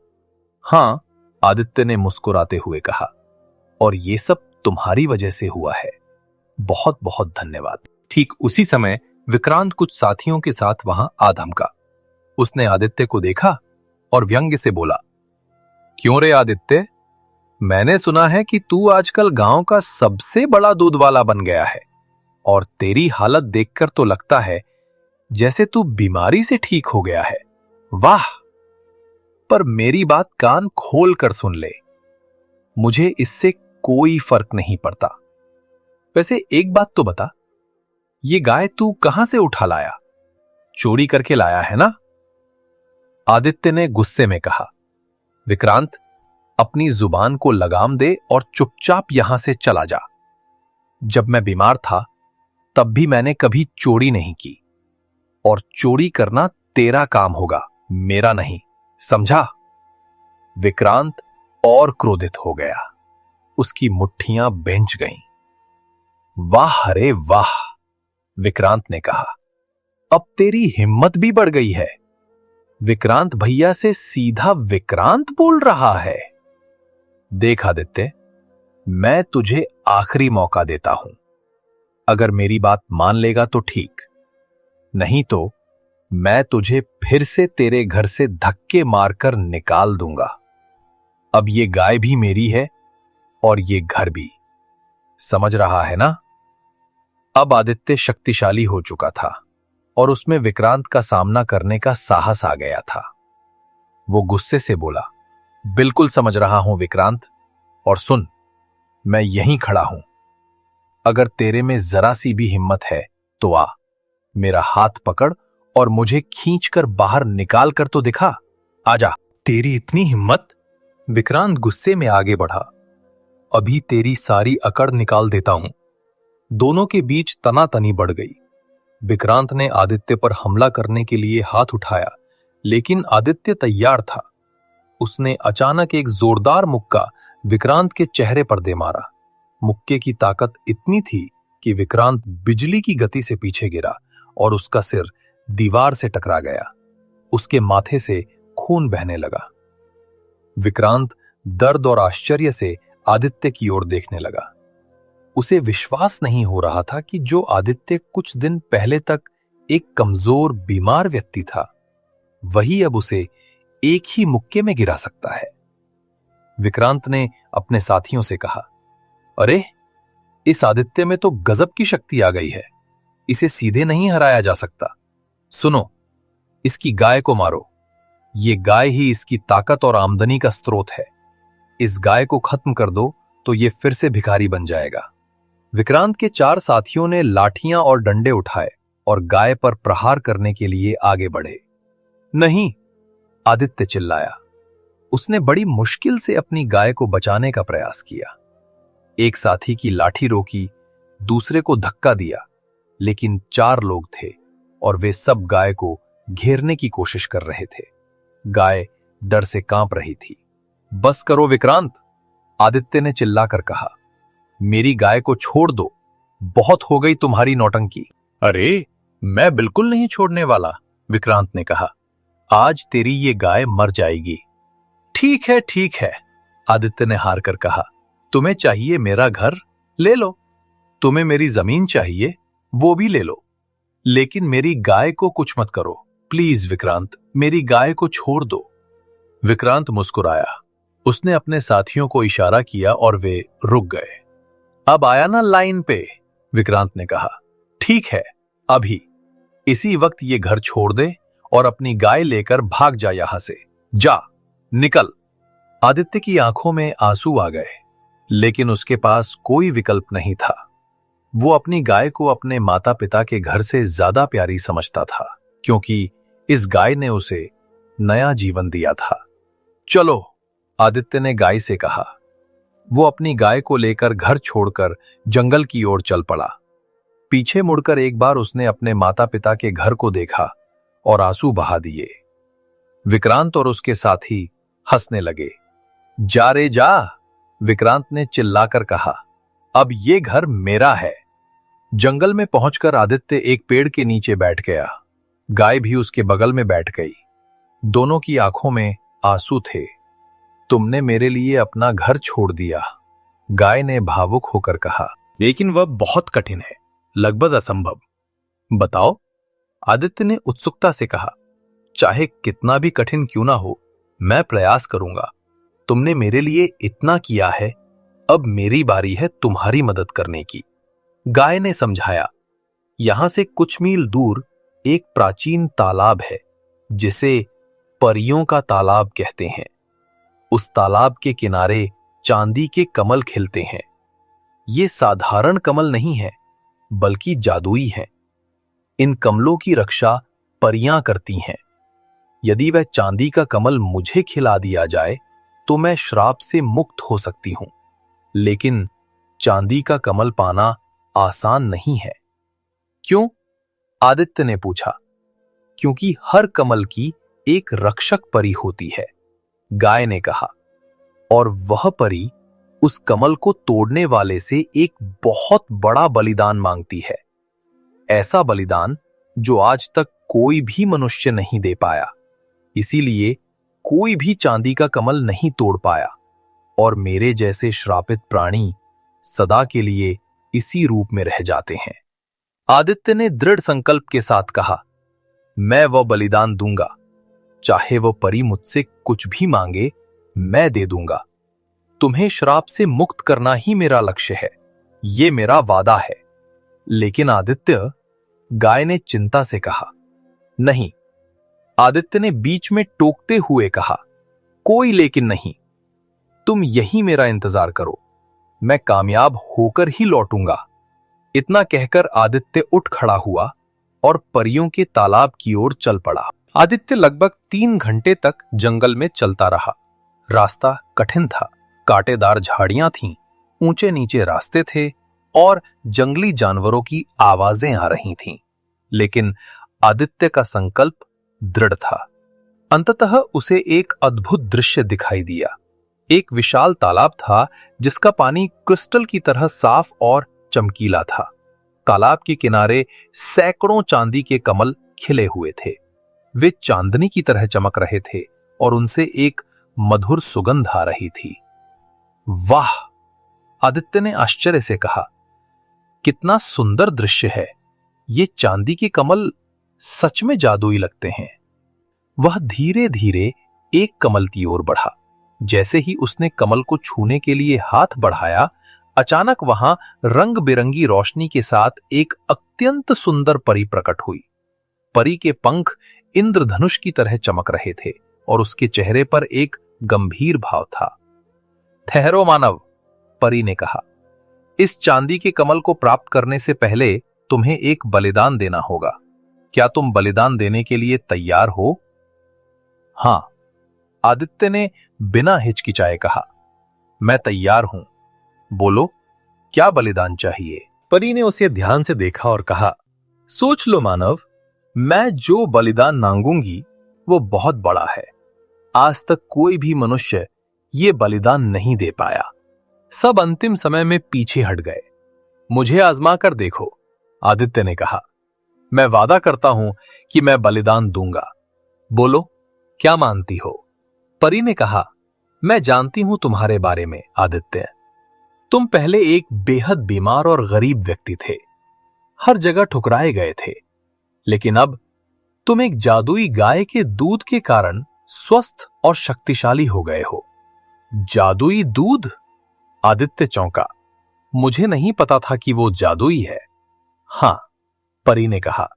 हां, आदित्य ने मुस्कुराते हुए कहा, और ये सब तुम्हारी वजह से हुआ है। बहुत बहुत धन्यवाद। ठीक उसी समय विक्रांत कुछ साथियों के साथ वहां आ धमका। उसने आदित्य को देखा और व्यंग्य से बोला, क्यों रे आदित्य, मैंने सुना है कि तू आजकल गांव का सबसे बड़ा दूध वाला बन गया है और तेरी हालत देखकर तो लगता है जैसे तू बीमारी से ठीक हो गया है। वाह! पर मेरी बात कान खोल कर सुन ले, मुझे इससे कोई फर्क नहीं पड़ता। वैसे एक बात तो बता, ये गाय तू कहां से उठा लाया? चोरी करके लाया है ना? आदित्य ने गुस्से में कहा, विक्रांत, अपनी जुबान को लगाम दे और चुपचाप यहां से चला जा। जब मैं बीमार था तब भी मैंने कभी चोरी नहीं की और चोरी करना तेरा काम होगा, मेरा नहीं, समझा? विक्रांत और क्रोधित हो गया। उसकी मुट्ठियां बेंच गईं। वाह रे वाह, विक्रांत ने कहा, अब तेरी हिम्मत भी बढ़ गई है। विक्रांत भैया से सीधा विक्रांत बोल रहा है। देख आदित्य, मैं तुझे आखिरी मौका देता हूं। अगर मेरी बात मान लेगा तो ठीक, नहीं तो मैं तुझे फिर से तेरे घर से धक्के मारकर निकाल दूंगा। अब ये गाय भी मेरी है और ये घर भी, समझ रहा है ना? अब आदित्य शक्तिशाली हो चुका था और उसमें विक्रांत का सामना करने का साहस आ गया था। वो गुस्से से बोला, बिल्कुल समझ रहा हूं विक्रांत, और सुन, मैं यहीं खड़ा हूं। अगर तेरे में जरा सी भी हिम्मत है तो आ, मेरा हाथ पकड़ और मुझे खींचकर बाहर निकाल कर तो दिखा। आजा। तेरी इतनी हिम्मत? विक्रांत गुस्से में आगे बढ़ा। अभी तेरी सारी अकड़ निकाल देता हूं। दोनों के बीच तनातनी बढ़ गई। विक्रांत ने आदित्य पर हमला करने के लिए हाथ उठाया, लेकिन आदित्य तैयार था। उसने अचानक एक जोरदार मुक्का विक्रांत के चेहरे पर दे मारा। मुक्के की ताकत इतनी थी कि विक्रांत बिजली की गति से पीछे गिरा और उसका सिर दीवार से टकरा गया। उसके माथे से खून बहने लगा। विक्रांत दर्द और आश्चर्य से आदित्य की ओर देखने लगा। उसे विश्वास नहीं हो रहा था कि जो आदित्य कुछ दिन पहले तक एक कमजोर बीमार व्यक्ति था, वही अब उसे एक ही मुक्के में गिरा सकता है। विक्रांत ने अपने साथियों से कहा, अरे, इस आदित्य में तो गजब की शक्ति आ गई है। इसे सीधे नहीं हराया जा सकता। सुनो, इसकी गाय को मारो। ये गाय ही इसकी ताकत और आमदनी का स्रोत है। इस गाय को खत्म कर दो तो ये फिर से भिखारी बन जाएगा। विक्रांत के 4 साथियों ने लाठियां और डंडे उठाए और गाय पर प्रहार करने के लिए आगे बढ़े। नहीं, आदित्य चिल्लाया। उसने बड़ी मुश्किल से अपनी गाय को बचाने का प्रयास किया। एक साथी की लाठी रोकी, दूसरे को धक्का दिया, लेकिन 4 लोग थे और वे सब गाय को घेरने की कोशिश कर रहे थे। गाय डर से कांप रही थी। बस करो विक्रांत, आदित्य ने चिल्लाकर कहा। मेरी गाय को छोड़ दो। बहुत हो गई तुम्हारी नौटंकी। अरे, मैं बिल्कुल नहीं छोड़ने वाला, विक्रांत ने कहा। आज तेरी ये गाय मर जाएगी। ठीक है, आदित्य ने हार कर कहा। तुम्हें चाहिए मेरा घर, ले लो। तुम्हें मेरी जमीन चाहिए, वो भी ले लो। लेकिन मेरी गाय को कुछ मत करो। प्लीज विक्रांत, मेरी गाय को छोड़ दो। विक्रांत मुस्कुराया। उसने अपने साथियों को इशारा किया और वे रुक गए। अब आया ना लाइन पे, विक्रांत ने कहा। ठीक है, अभी इसी वक्त ये घर छोड़ दे और अपनी गाय लेकर भाग जा यहां से। जा, निकल। आदित्य की आंखों में आंसू आ गए, लेकिन उसके पास कोई विकल्प नहीं था। वो अपनी गाय को अपने माता पिता के घर से ज्यादा प्यारी समझता था, क्योंकि इस गाय ने उसे नया जीवन दिया था। चलो, आदित्य ने गाय से कहा। वो अपनी गाय को लेकर घर छोड़कर जंगल की ओर चल पड़ा। पीछे मुड़कर एक बार उसने अपने माता पिता के घर को देखा और आंसू बहा दिए। विक्रांत और उसके साथी हंसने लगे। जा रे जा, विक्रांत ने चिल्लाकर कहा। अब ये घर मेरा है। जंगल में पहुंचकर आदित्य एक पेड़ के नीचे बैठ गया। गाय भी उसके बगल में बैठ गई। दोनों की आंखों में आंसू थे। तुमने मेरे लिए अपना घर छोड़ दिया, गाय ने भावुक होकर कहा। लेकिन वह बहुत कठिन है, लगभग असंभव। बताओ, आदित्य ने उत्सुकता से कहा। चाहे कितना भी कठिन क्यों ना हो, मैं प्रयास करूंगा। तुमने मेरे लिए इतना किया है, अब मेरी बारी है तुम्हारी मदद करने की, गाय ने समझाया। यहां से कुछ मील दूर एक प्राचीन तालाब है, जिसे परियों का तालाब कहते हैं। उस तालाब के किनारे चांदी के कमल खिलते हैं। ये साधारण कमल नहीं है, बल्कि जादुई हैं। इन कमलों की रक्षा परियां करती हैं। यदि वह चांदी का कमल मुझे खिला दिया जाए तो मैं श्राप से मुक्त हो सकती हूं, लेकिन चांदी का कमल पाना आसान नहीं है। क्यों? आदित्य ने पूछा। क्योंकि हर कमल की एक रक्षक परी होती है, गाय ने कहा, और वह परी उस कमल को तोड़ने वाले से एक बहुत बड़ा बलिदान मांगती है। ऐसा बलिदान जो आज तक कोई भी मनुष्य नहीं दे पाया। इसीलिए कोई भी चांदी का कमल नहीं तोड़ पाया, और मेरे जैसे श्रापित प्राणी सदा के लिए इसी रूप में रह जाते हैं। आदित्य ने दृढ़ संकल्प के साथ कहा, मैं वह बलिदान दूंगा। चाहे वह परी मुझसे कुछ भी मांगे, मैं दे दूंगा। तुम्हें श्राप से मुक्त करना ही मेरा लक्ष्य है, यह मेरा वादा है। लेकिन आदित्य, गाय ने चिंता से कहा। नहीं, आदित्य ने बीच में टोकते हुए कहा। कोई लेकिन नहीं, तुम यही मेरा इंतजार करो, मैं कामयाब होकर ही लौटूंगा। इतना कहकर आदित्य उठ खड़ा हुआ और परियों के तालाब की ओर चल पड़ा। आदित्य लगभग 3 घंटे तक जंगल में चलता रहा। रास्ता कठिन था, कांटेदार झाड़ियां थीं, ऊंचे नीचे रास्ते थे और जंगली जानवरों की आवाजें आ रही थीं। लेकिन आदित्य का संकल्प दृढ़ था। अंततः उसे एक अद्भुत दृश्य दिखाई दिया। एक विशाल तालाब था, जिसका पानी क्रिस्टल की तरह साफ और चमकीला था। तालाब के किनारे सैकड़ों चांदी के कमल खिले हुए थे। वे चांदनी की तरह चमक रहे थे और उनसे एक मधुर सुगंध आ रही थी। वाह! आदित्य ने आश्चर्य से कहा, कितना सुंदर दृश्य है। ये चांदी के कमल सच में जादुई लगते हैं। वह धीरे धीरे एक कमल की ओर बढ़ा। जैसे ही उसने कमल को छूने के लिए हाथ बढ़ाया, अचानक वहां रंग बिरंगी रोशनी के साथ एक अत्यंत सुंदर परी प्रकट हुई। परी के पंख इंद्रधनुष की तरह चमक रहे थे और उसके चेहरे पर एक गंभीर भाव था। ठहरो मानव, परी ने कहा, इस चांदी के कमल को प्राप्त करने से पहले तुम्हें एक बलिदान देना होगा। क्या तुम बलिदान देने के लिए तैयार हो? हां, आदित्य ने बिना हिचकिचाए कहा, मैं तैयार हूं। बोलो, क्या बलिदान चाहिए? परी ने उसे ध्यान से देखा और कहा, सोच लो मानव, मैं जो बलिदान मांगूंगी वो बहुत बड़ा है। आज तक कोई भी मनुष्य ये बलिदान नहीं दे पाया। सब अंतिम समय में पीछे हट गए। मुझे आजमा कर देखो, आदित्य ने कहा। मैं वादा करता हूं कि मैं बलिदान दूंगा। बोलो, क्या मानती हो? परी ने कहा, मैं जानती हूं तुम्हारे बारे में आदित्य। तुम पहले एक बेहद बीमार और गरीब व्यक्ति थे। हर जगह ठुकराए गए थे। लेकिन अब तुम एक जादुई गाय के दूध के कारण स्वस्थ और शक्तिशाली हो गए हो। जादुई दूध? आदित्य चौंका। मुझे नहीं पता था कि वो जादुई है। हां, परी ने कहा,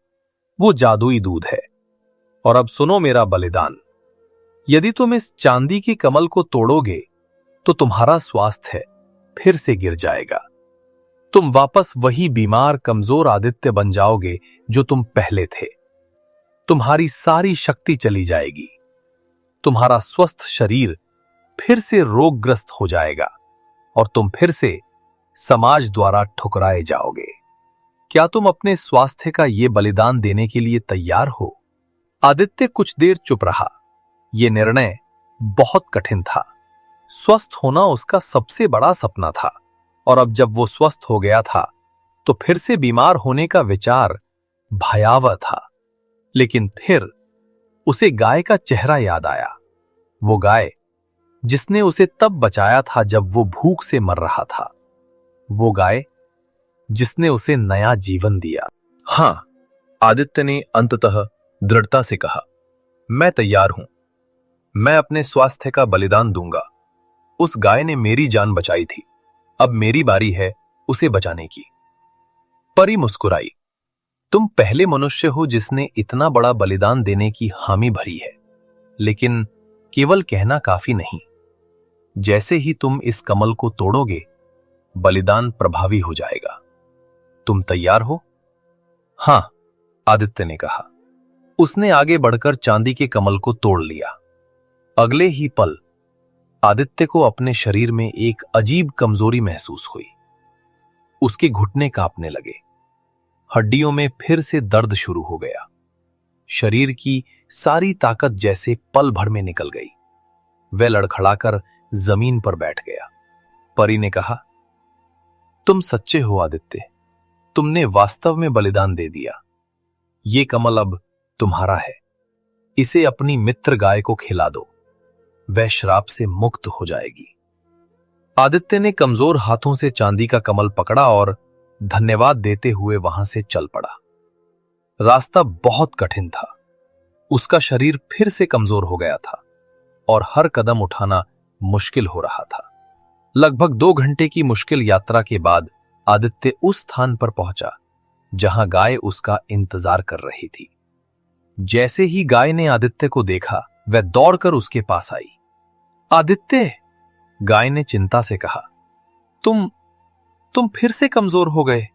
वो जादुई दूध है। और अब सुनो मेरा बलिदान। यदि तुम इस चांदी के कमल को तोड़ोगे तो तुम्हारा स्वास्थ्य फिर से गिर जाएगा। तुम वापस वही बीमार कमजोर आदित्य बन जाओगे जो तुम पहले थे। तुम्हारी सारी शक्ति चली जाएगी। तुम्हारा स्वस्थ शरीर फिर से रोगग्रस्त हो जाएगा और तुम फिर से समाज द्वारा ठुकराए जाओगे। क्या तुम अपने स्वास्थ्य का यह बलिदान देने के लिए तैयार हो? आदित्य कुछ देर चुप रहा। यह निर्णय बहुत कठिन था। स्वस्थ होना उसका सबसे बड़ा सपना था और अब जब वो स्वस्थ हो गया था तो फिर से बीमार होने का विचार भयावह था। लेकिन फिर उसे गाय का चेहरा याद आया। वो गाय जिसने उसे तब बचाया था जब वो भूख से मर रहा था। वो गाय जिसने उसे नया जीवन दिया। हां, आदित्य ने अंततः दृढ़ता से कहा, मैं तैयार हूं। मैं अपने स्वास्थ्य का बलिदान दूंगा। उस गाय ने मेरी जान बचाई थी। अब मेरी बारी है उसे बचाने की। परी मुस्कुराई। तुम पहले मनुष्य हो जिसने इतना बड़ा बलिदान देने की हामी भरी है। लेकिन केवल कहना काफी नहीं। जैसे ही तुम इस कमल को तोड़ोगे, बलिदान प्रभावी हो जाएगा। तुम तैयार हो? हां, आदित्य ने कहा। उसने आगे बढ़कर चांदी के कमल को तोड़ लिया। अगले ही पल आदित्य को अपने शरीर में एक अजीब कमजोरी महसूस हुई। उसके घुटने कांपने लगे। हड्डियों में फिर से दर्द शुरू हो गया। शरीर की सारी ताकत जैसे पल भर में निकल गई। वह लड़खड़ाकर जमीन पर बैठ गया। परी ने कहा, तुम सच्चे हो आदित्य। तुमने वास्तव में बलिदान दे दिया। ये कमल अब तुम्हारा है। इसे अपनी मित्र गाय को खिला दो। वह श्राप से मुक्त हो जाएगी। आदित्य ने कमजोर हाथों से चांदी का कमल पकड़ा और धन्यवाद देते हुए वहां से चल पड़ा। रास्ता बहुत कठिन था। उसका शरीर फिर से कमजोर हो गया था और हर कदम उठाना मुश्किल हो रहा था। लगभग 2 घंटे की मुश्किल यात्रा के बाद आदित्य उस स्थान पर पहुंचा जहां गाय उसका इंतजार कर रही थी। जैसे ही गाय ने आदित्य को देखा, वह दौड़कर उसके पास आई। आदित्य, गाय ने चिंता से कहा, तुम फिर से कमजोर हो गए।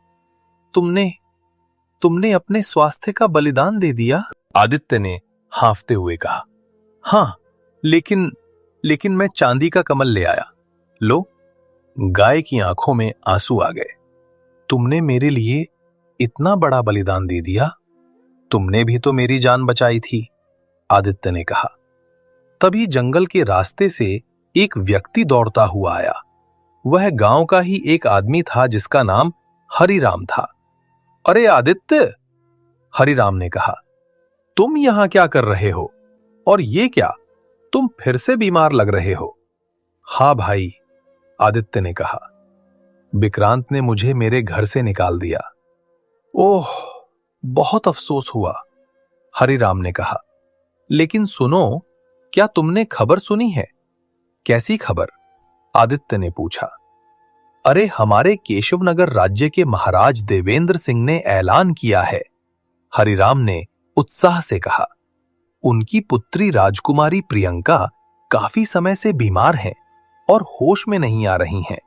तुमने अपने स्वास्थ्य का बलिदान दे दिया? आदित्य ने हांफते हुए कहा, हां, लेकिन मैं चांदी का कमल ले आया। लो। गाय की आंखों में आंसू आ गए। तुमने मेरे लिए इतना बड़ा बलिदान दे दिया। तुमने भी तो मेरी जान बचाई थी, आदित्य ने कहा। तभी जंगल के रास्ते से एक व्यक्ति दौड़ता हुआ आया। वह गांव का ही एक आदमी था जिसका नाम हरिराम था। अरे आदित्य, हरिराम ने कहा, तुम यहां क्या कर रहे हो? और ये क्या, तुम फिर से बीमार लग रहे हो? हाँ भाई, आदित्य ने कहा, विक्रांत ने मुझे मेरे घर से निकाल दिया। ओह, बहुत अफसोस हुआ, हरिराम ने कहा। लेकिन सुनो, क्या तुमने खबर सुनी है? कैसी खबर? आदित्य ने पूछा। अरे, हमारे केशवनगर राज्य के महाराज देवेंद्र सिंह ने ऐलान किया है, हरिराम ने उत्साह से कहा। उनकी पुत्री राजकुमारी प्रियंका काफी समय से बीमार हैं और होश में नहीं आ रही हैं।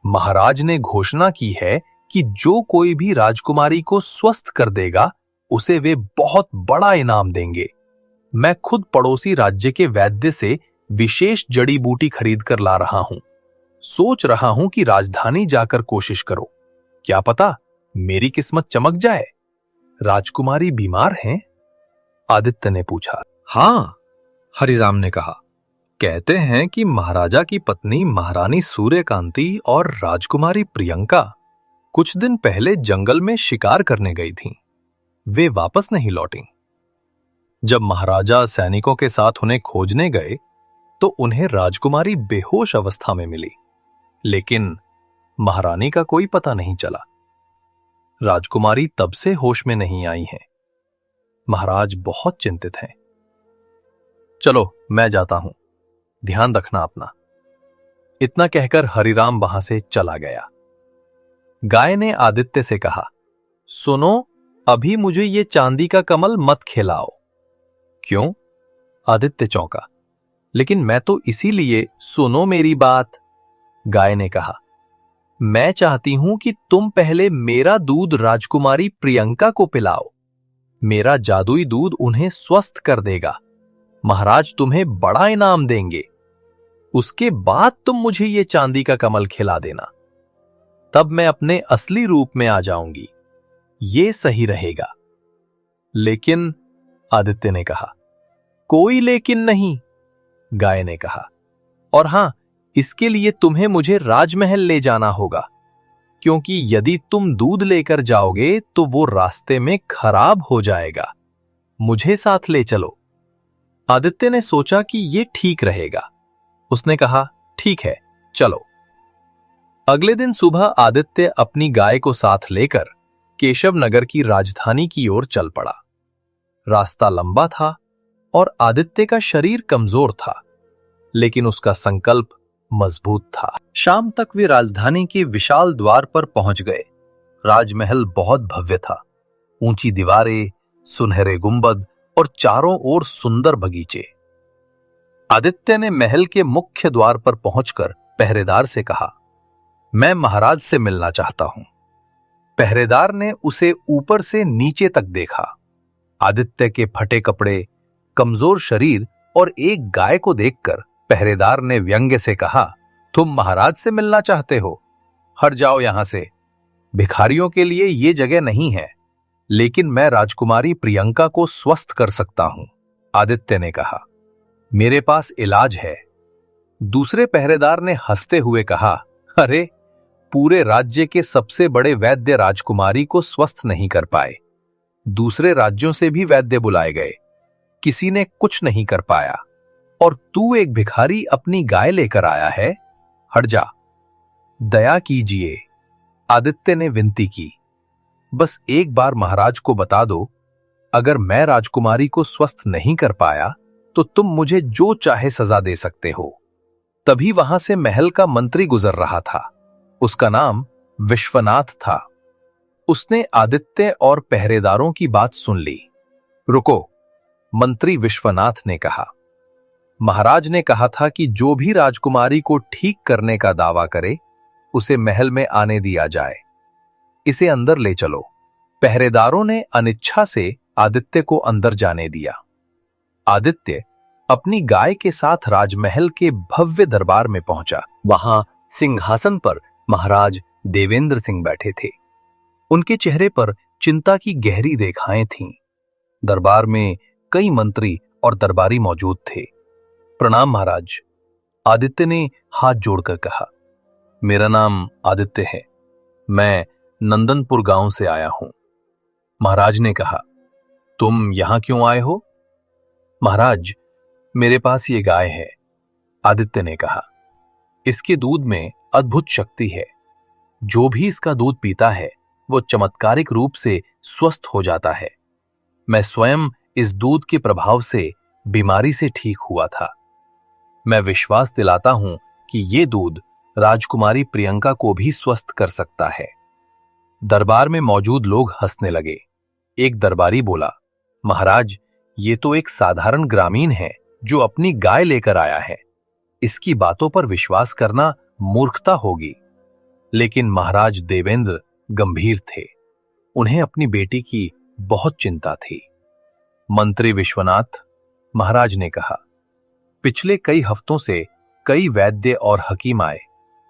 महाराज ने घोषणा की है कि जो कोई भी राजकुमारी को स्वस्थ कर देगा, उसे वे बहुत बड़ा इनाम देंगे। मैं खुद पड़ोसी राज्य के वैद्य से विशेष जड़ी बूटी खरीद कर ला रहा हूं। सोच रहा हूं कि राजधानी जाकर कोशिश करो, क्या पता मेरी किस्मत चमक जाए। राजकुमारी बीमार हैं? आदित्य ने पूछा। हाँ, हरिराम ने कहा, कहते हैं कि महाराजा की पत्नी महारानी सूर्यकांति और राजकुमारी प्रियंका कुछ दिन पहले जंगल में शिकार करने गई थीं। वे वापस नहीं लौटीं। जब महाराजा सैनिकों के साथ उन्हें खोजने गए तो उन्हें राजकुमारी बेहोश अवस्था में मिली, लेकिन महारानी का कोई पता नहीं चला। राजकुमारी तब से होश में नहीं आई हैं। महाराज बहुत चिंतित हैं। चलो, मैं जाता हूं, ध्यान रखना अपना। इतना कहकर हरिराम वहां से चला गया। गाय ने आदित्य से कहा, सुनो, अभी मुझे ये चांदी का कमल मत खिलाओ। क्यों? आदित्य चौंका। लेकिन मैं तो इसीलिए, सुनो मेरी बात, गाय ने कहा, मैं चाहती हूं कि तुम पहले मेरा दूध राजकुमारी प्रियंका को पिलाओ। मेरा जादुई दूध उन्हें स्वस्थ कर देगा। महाराज तुम्हें बड़ा इनाम देंगे। उसके बाद तुम मुझे ये चांदी का कमल खिला देना। तब मैं अपने असली रूप में आ जाऊंगी। ये सही रहेगा। लेकिन, आदित्य ने कहा। कोई लेकिन नहीं, गाय ने कहा। और हां, इसके लिए तुम्हें मुझे राजमहल ले जाना होगा, क्योंकि यदि तुम दूध लेकर जाओगे तो वो रास्ते में खराब हो जाएगा। मुझे साथ ले चलो। आदित्य ने सोचा कि ये ठीक रहेगा। उसने कहा, ठीक है, चलो। अगले दिन सुबह आदित्य अपनी गाय को साथ लेकर केशवनगर की राजधानी की ओर चल पड़ा। रास्ता लंबा था और आदित्य का शरीर कमजोर था, लेकिन उसका संकल्प मजबूत था। शाम तक वे राजधानी के विशाल द्वार पर पहुंच गए। राजमहल बहुत भव्य था। ऊंची दीवारें, सुनहरे गुंबद और चारों ओर सुंदर बगीचे। आदित्य ने महल के मुख्य द्वार पर पहुंचकर पहरेदार से कहा, मैं महाराज से मिलना चाहता हूं। पहरेदार ने उसे ऊपर से नीचे तक देखा। आदित्य के फटे कपड़े, कमजोर शरीर और एक गाय को देखकर पहरेदार ने व्यंग्य से कहा, तुम महाराज से मिलना चाहते हो? हट जाओ यहां से। भिखारियों के लिए यह जगह नहीं है। लेकिन मैं राजकुमारी प्रियंका को स्वस्थ कर सकता हूं, आदित्य ने कहा। मेरे पास इलाज है। दूसरे पहरेदार ने हंसते हुए कहा, अरे, पूरे राज्य के सबसे बड़े वैद्य राजकुमारी को स्वस्थ नहीं कर पाए। दूसरे राज्यों से भी वैद्य बुलाए गए, किसी ने कुछ नहीं कर पाया, और तू एक भिखारी अपनी गाय लेकर आया है? हट जा। दया कीजिए, आदित्य ने विनती की। बस एक बार महाराज को बता दो, अगर मैं राजकुमारी को स्वस्थ नहीं कर पाया तो तुम मुझे जो चाहे सजा दे सकते हो। तभी वहां से महल का मंत्री गुजर रहा था। उसका नाम विश्वनाथ था। उसने आदित्य और पहरेदारों की बात सुन ली। रुको, मंत्री विश्वनाथ ने कहा। महाराज ने कहा था कि जो भी राजकुमारी को ठीक करने का दावा करे, उसे महल में आने दिया जाए। इसे अंदर ले चलो। पहरेदारों ने अनिच्छा से आदित्य को अंदर जाने दिया। आदित्य अपनी गाय के साथ राजमहल के भव्य दरबार में पहुंचा। वहां सिंहासन पर महाराज देवेंद्र सिंह बैठे थे। उनके चेहरे पर चिंता की गहरी रेखाएं थीं। दरबार में कई मंत्री और दरबारी मौजूद थे। प्रणाम महाराज, आदित्य ने हाथ जोड़कर कहा। मेरा नाम आदित्य है। मैं नंदनपुर गांव से आया हूं। महाराज ने कहा, तुम यहां क्यों आए हो? महाराज, मेरे पास ये गाय है, आदित्य ने कहा। इसके दूध में अद्भुत शक्ति है। जो भी इसका दूध पीता है वो चमत्कारिक रूप से स्वस्थ हो जाता है। मैं स्वयं इस दूध के प्रभाव से बीमारी से ठीक हुआ था। मैं विश्वास दिलाता हूं कि ये दूध राजकुमारी प्रियंका को भी स्वस्थ कर सकता है। दरबार में मौजूद लोग हंसने लगे। एक दरबारी बोला, महाराज, ये तो एक साधारण ग्रामीण है जो अपनी गाय लेकर आया है। इसकी बातों पर विश्वास करना मूर्खता होगी। लेकिन महाराज देवेंद्र गंभीर थे। उन्हें अपनी बेटी की बहुत चिंता थी। मंत्री विश्वनाथ, महाराज ने कहा, पिछले कई हफ्तों से कई वैद्य और हकीम आए,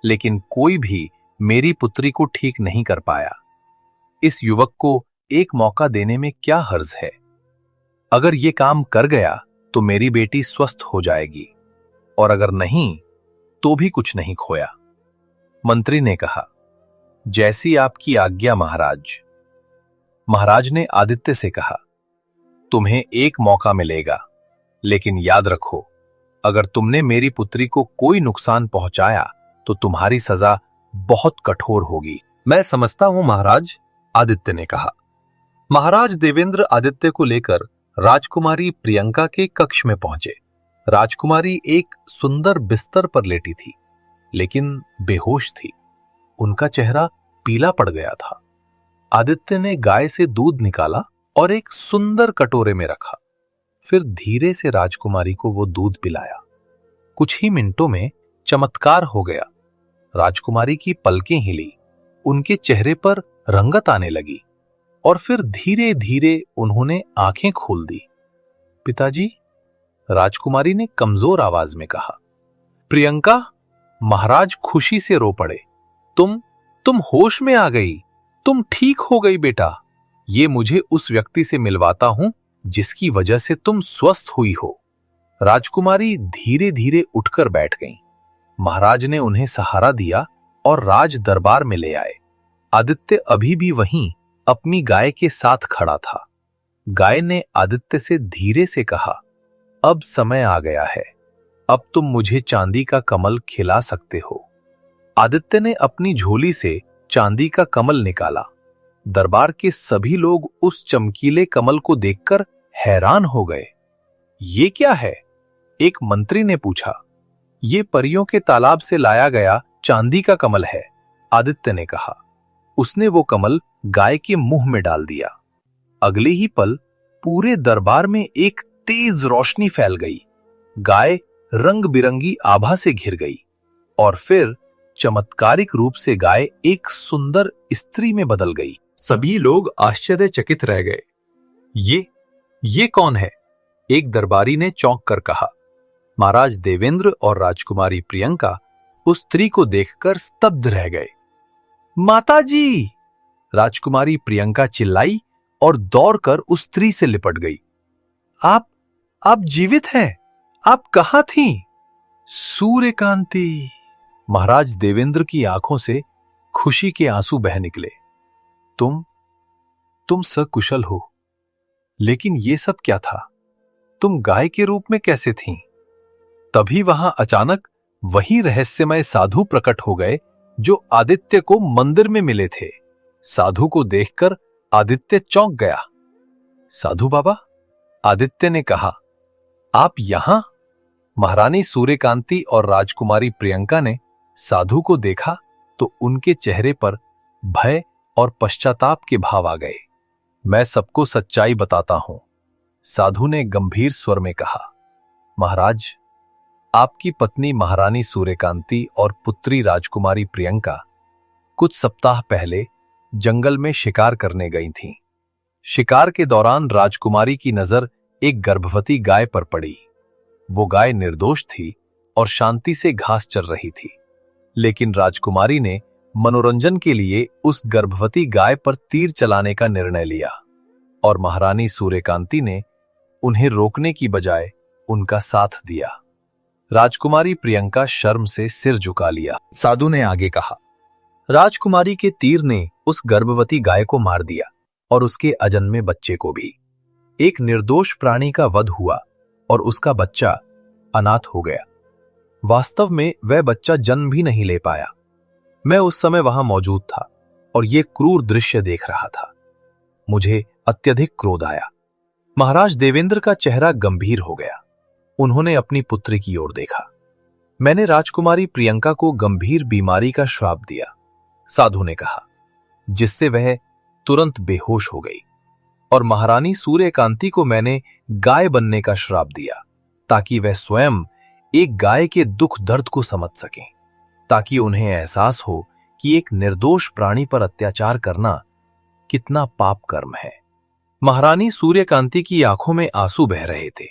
लेकिन कोई भी मेरी पुत्री को ठीक नहीं कर पाया। इस युवक को एक मौका देने में क्या हर्ज है? अगर ये काम कर गया तो मेरी बेटी स्वस्थ हो जाएगी, और अगर नहीं तो भी कुछ नहीं खोया। मंत्री ने कहा, जैसी आपकी आज्ञा महाराज। महाराज ने आदित्य से कहा, तुम्हें एक मौका मिलेगा, लेकिन याद रखो, अगर तुमने मेरी पुत्री को कोई नुकसान पहुंचाया तो तुम्हारी सजा बहुत कठोर होगी। मैं समझता हूं महाराज, आदित्य ने कहा। महाराज देवेंद्र आदित्य को लेकर राजकुमारी प्रियंका के कक्ष में पहुंचे। राजकुमारी एक सुंदर बिस्तर पर लेटी थी, लेकिन बेहोश थी। उनका चेहरा पीला पड़ गया था। आदित्य ने गाय से दूध निकाला और एक सुंदर कटोरे में रखा। फिर धीरे से राजकुमारी को वो दूध पिलाया। कुछ ही मिनटों में चमत्कार हो गया। राजकुमारी की पलकें हिली, उनके चेहरे पर रंगत आने लगी, और फिर धीरे धीरे उन्होंने आंखें खोल दी। पिताजी, राजकुमारी ने कमजोर आवाज में कहा। प्रियंका, महाराज खुशी से रो पड़े। तुम होश में आ गई, तुम ठीक हो गई बेटा। ये मुझे उस व्यक्ति से मिलवाता हूं जिसकी वजह से तुम स्वस्थ हुई हो। राजकुमारी धीरे धीरे उठकर बैठ गईं। महाराज ने उन्हें सहारा दिया और राज दरबार में ले आए। आदित्य अभी भी वहीं अपनी गाय के साथ खड़ा था। गाय ने आदित्य से धीरे से कहा, अब समय आ गया है, अब तुम मुझे चांदी का कमल खिला सकते हो। आदित्य ने अपनी झोली से चांदी का कमल निकाला। दरबार के सभी लोग उस चमकीले कमल को देखकर हैरान हो गए। ये क्या है? एक मंत्री ने पूछा। ये परियों के तालाब से लाया गया चांदी का कमल है, आदित्य ने कहा। उसने वो कमल गाय के मुंह में डाल दिया। अगले ही पल पूरे दरबार में एक तेज रोशनी फैल गई। गाय रंग बिरंगी आभा से घिर गई, और फिर चमत्कारिक रूप से गाय एक सुंदर स्त्री में बदल गई। सभी लोग आश्चर्यचकित रह गए। ये कौन है? एक दरबारी ने चौंक कर कहा। महाराज देवेंद्र और राजकुमारी प्रियंका उस स्त्री को देखकर स्तब्ध रह गए। माताजी! राजकुमारी प्रियंका चिल्लाई और दौड़कर उस स्त्री से लिपट गई। आप जीवित हैं? आप कहां थीं? सूर्यकांति! महाराज देवेंद्र की आंखों से खुशी के आंसू बह निकले। तुम सकुशल हो, लेकिन ये सब क्या था? तुम गाय के रूप में कैसे थीं? तभी वहां अचानक वही रहस्यमय साधु प्रकट हो गए जो आदित्य को मंदिर में मिले थे। साधु को देखकर आदित्य चौंक गया। साधु बाबा, आदित्य ने कहा, आप यहां? महारानी सूर्यकांति और राजकुमारी प्रियंका ने साधु को देखा तो उनके चेहरे पर भय और पश्चाताप के भाव आ गए। मैं सबको सच्चाई बताता हूं, साधु ने गंभीर स्वर में कहा। महाराज, आपकी पत्नी महारानी सूर्यकांति और पुत्री राजकुमारी प्रियंका कुछ सप्ताह पहले जंगल में शिकार करने गई थीं। शिकार के दौरान राजकुमारी की नजर एक गर्भवती गाय पर पड़ी। वो गाय निर्दोष थी और शांति से घास चर रही थी, लेकिन राजकुमारी ने मनोरंजन के लिए उस गर्भवती गाय पर तीर चलाने का निर्णय लिया, और महारानी सूर्यकांति ने उन्हें रोकने की बजाय उनका साथ दिया। राजकुमारी प्रियंका शर्म से सिर झुका लिया। साधु ने आगे कहा, राजकुमारी के तीर ने उस गर्भवती गाय को मार दिया और उसके अजन्मे बच्चे को भी। एक निर्दोष प्राणी का वध हुआ और उसका बच्चा अनाथ हो गया। वास्तव में वह बच्चा जन्म भी नहीं ले पाया। मैं उस समय वहां मौजूद था और यह क्रूर दृश्य देख रहा था। मुझे अत्यधिक क्रोध आया। महाराज देवेंद्र का चेहरा गंभीर हो गया। उन्होंने अपनी पुत्री की ओर देखा। मैंने राजकुमारी प्रियंका को गंभीर बीमारी का श्राप दिया, साधु ने कहा, जिससे वह तुरंत बेहोश हो गई। और महारानी सूर्यकांति को मैंने गाय बनने का श्राप दिया, ताकि वह स्वयं एक गाय के दुख दर्द को समझ सकें, ताकि उन्हें एहसास हो कि एक निर्दोष प्राणी पर अत्याचार करना कितना पाप कर्म है। महारानी सूर्यकांति की आंखों में आंसू बह रहे थे।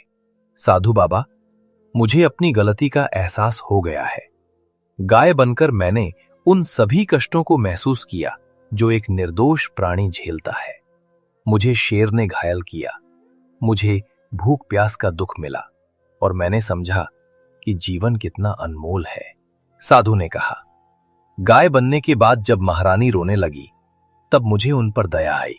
साधु बाबा, मुझे अपनी गलती का एहसास हो गया है। गाय बनकर मैंने उन सभी कष्टों को महसूस किया जो एक निर्दोष प्राणी झेलता है। मुझे शेर ने घायल किया, मुझे भूख प्यास का दुख मिला और मैंने समझा कि जीवन कितना अनमोल है। साधु ने कहा, गाय बनने के बाद जब महारानी रोने लगी तब मुझे उन पर दया आई।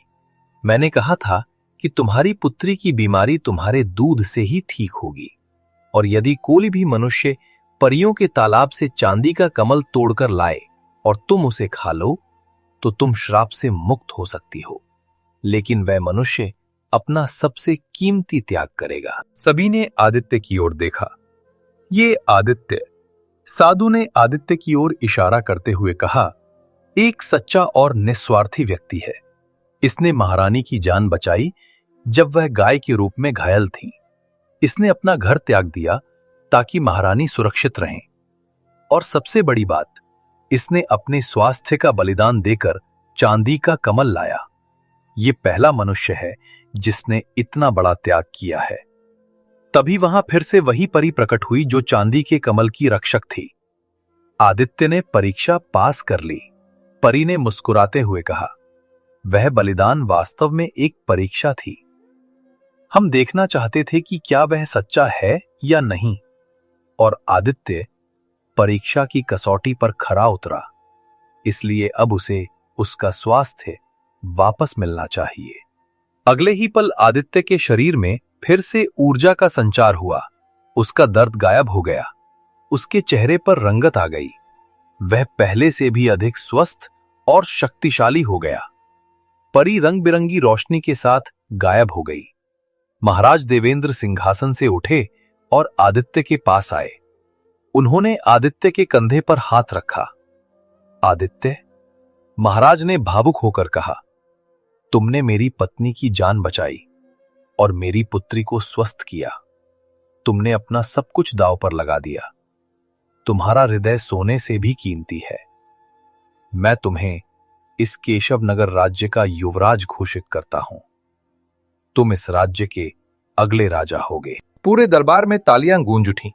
मैंने कहा था कि तुम्हारी पुत्री की बीमारी तुम्हारे दूध से ही ठीक होगी, और यदि कोई भी मनुष्य परियों के तालाब से चांदी का कमल तोड़कर लाए और तुम उसे खा लो तो तुम श्राप से मुक्त हो सकती हो। लेकिन वह मनुष्य अपना सबसे कीमती त्याग करेगा। सभी ने आदित्य की ओर देखा। ये आदित्य, साधु ने आदित्य की ओर इशारा करते हुए कहा, एक सच्चा और निस्वार्थी व्यक्ति है। इसने महारानी की जान बचाई जब वह गाय के रूप में घायल थी। इसने अपना घर त्याग दिया ताकि महारानी सुरक्षित रहें। और सबसे बड़ी बात, इसने अपने स्वास्थ्य का बलिदान देकर चांदी का कमल लाया। ये पहला मनुष्य है जिसने इतना बड़ा त्याग किया है। तभी वहां फिर से वही परी प्रकट हुई जो चांदी के कमल की रक्षक थी। आदित्य ने परीक्षा पास कर ली। परी ने मुस्कुराते हुए कहा, वह बलिदान वास्तव में एक परीक्षा थी। हम देखना चाहते थे कि क्या वह सच्चा है या नहीं, और आदित्य परीक्षा की कसौटी पर खरा उतरा। इसलिए अब उसे उसका स्वास्थ्य वापस मिलना चाहिए। अगले ही पल आदित्य के शरीर में फिर से ऊर्जा का संचार हुआ। उसका दर्द गायब हो गया। उसके चेहरे पर रंगत आ गई। वह पहले से भी अधिक स्वस्थ और शक्तिशाली हो गया। परी रंग बिरंगी रोशनी के साथ गायब हो गई। महाराज देवेंद्र सिंहासन से उठे और आदित्य के पास आए। उन्होंने आदित्य के कंधे पर हाथ रखा। आदित्य, महाराज ने भावुक होकर कहा, तुमने मेरी पत्नी की जान बचाई और मेरी पुत्री को स्वस्थ किया। तुमने अपना सब कुछ दांव पर लगा दिया। तुम्हारा हृदय सोने से भी कीमती है। मैं तुम्हें इस केशव नगर राज्य का युवराज घोषित करता हूं। तुम इस राज्य के अगले राजा होगे। पूरे दरबार में तालियां गूंज उठी।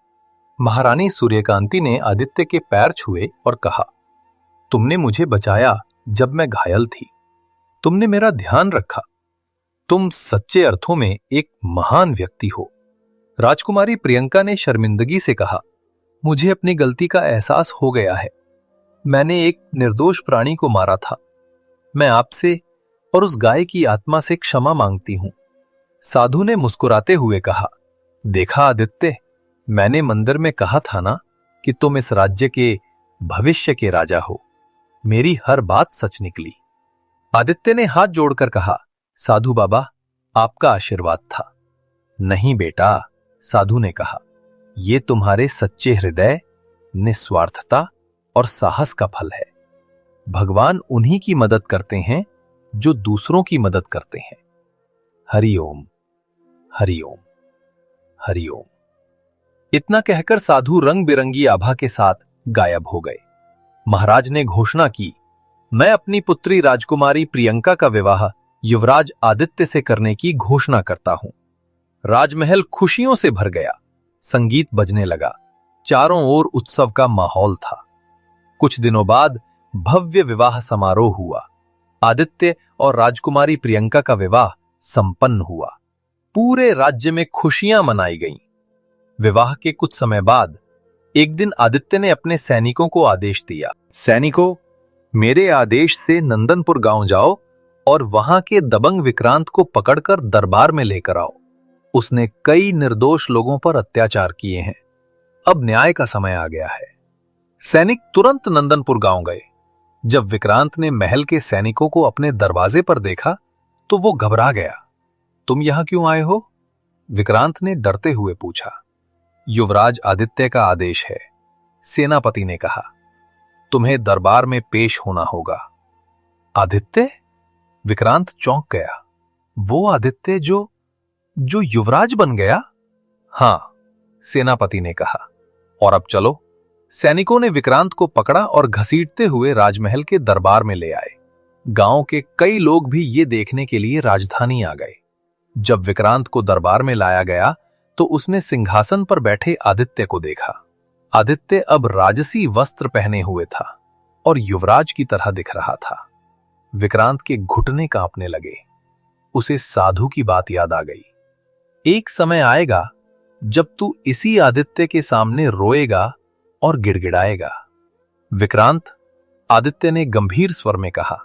महारानी सूर्यकांति ने आदित्य के पैर छुए और कहा, तुमने मुझे बचाया जब मैं घायल थी। तुमने मेरा ध्यान रखा। तुम सच्चे अर्थों में एक महान व्यक्ति हो। राजकुमारी प्रियंका ने शर्मिंदगी से कहा, मुझे अपनी गलती का एहसास हो गया है। मैंने एक निर्दोष प्राणी को मारा था। मैं आपसे और उस गाय की आत्मा से क्षमा मांगती हूं। साधु ने मुस्कुराते हुए कहा, देखा आदित्य, मैंने मंदिर में कहा था ना कि तुम इस राज्य के भविष्य के राजा हो। मेरी हर बात सच निकली। आदित्य ने हाथ जोड़कर कहा, साधु बाबा, आपका आशीर्वाद था। नहीं बेटा, साधु ने कहा, यह तुम्हारे सच्चे हृदय, निस्वार्थता और साहस का फल है। भगवान उन्हीं की मदद करते हैं जो दूसरों की मदद करते हैं। हरिओम, हरिओम, हरिओम। इतना कहकर साधु रंग बिरंगी आभा के साथ गायब हो गए। महाराज ने घोषणा की, मैं अपनी पुत्री राजकुमारी प्रियंका का विवाह युवराज आदित्य से करने की घोषणा करता हूं। राजमहल खुशियों से भर गया। संगीत बजने लगा। चारों ओर उत्सव का माहौल था। कुछ दिनों बाद भव्य विवाह समारोह हुआ। आदित्य और राजकुमारी प्रियंका का विवाह संपन्न हुआ। पूरे राज्य में खुशियां मनाई गईं। विवाह के कुछ समय बाद एक दिन आदित्य ने अपने सैनिकों को आदेश दिया, सैनिकों, मेरे आदेश से नंदनपुर गांव जाओ और वहां के दबंग विक्रांत को पकड़कर दरबार में लेकर आओ। उसने कई निर्दोष लोगों पर अत्याचार किए हैं। अब न्याय का समय आ गया है। सैनिक तुरंत नंदनपुर गांव गए। जब विक्रांत ने महल के सैनिकों को अपने दरवाजे पर देखा तो वो घबरा गया। तुम यहां क्यों आए हो? विक्रांत ने डरते हुए पूछा। युवराज आदित्य का आदेश है, सेनापति ने कहा। तुम्हें दरबार में पेश होना होगा। आदित्य? विक्रांत चौंक गया। वो आदित्य जो युवराज बन गया? हां, सेनापति ने कहा। और अब चलो। सैनिकों ने विक्रांत को पकड़ा और घसीटते हुए राजमहल के दरबार में ले आए। गांव के कई लोग भी ये देखने के लिए राजधानी आ गए। जब विक्रांत को दरबार में लाया गया तो उसने सिंहासन पर बैठे आदित्य को देखा। आदित्य अब राजसी वस्त्र पहने हुए था और युवराज की तरह दिख रहा था। विक्रांत के घुटने कांपने लगे। उसे साधु की बात याद आ गई। एक समय आएगा जब तू इसी आदित्य के सामने रोएगा और गिड़गिड़ाएगा। विक्रांत, आदित्य ने गंभीर स्वर में कहा,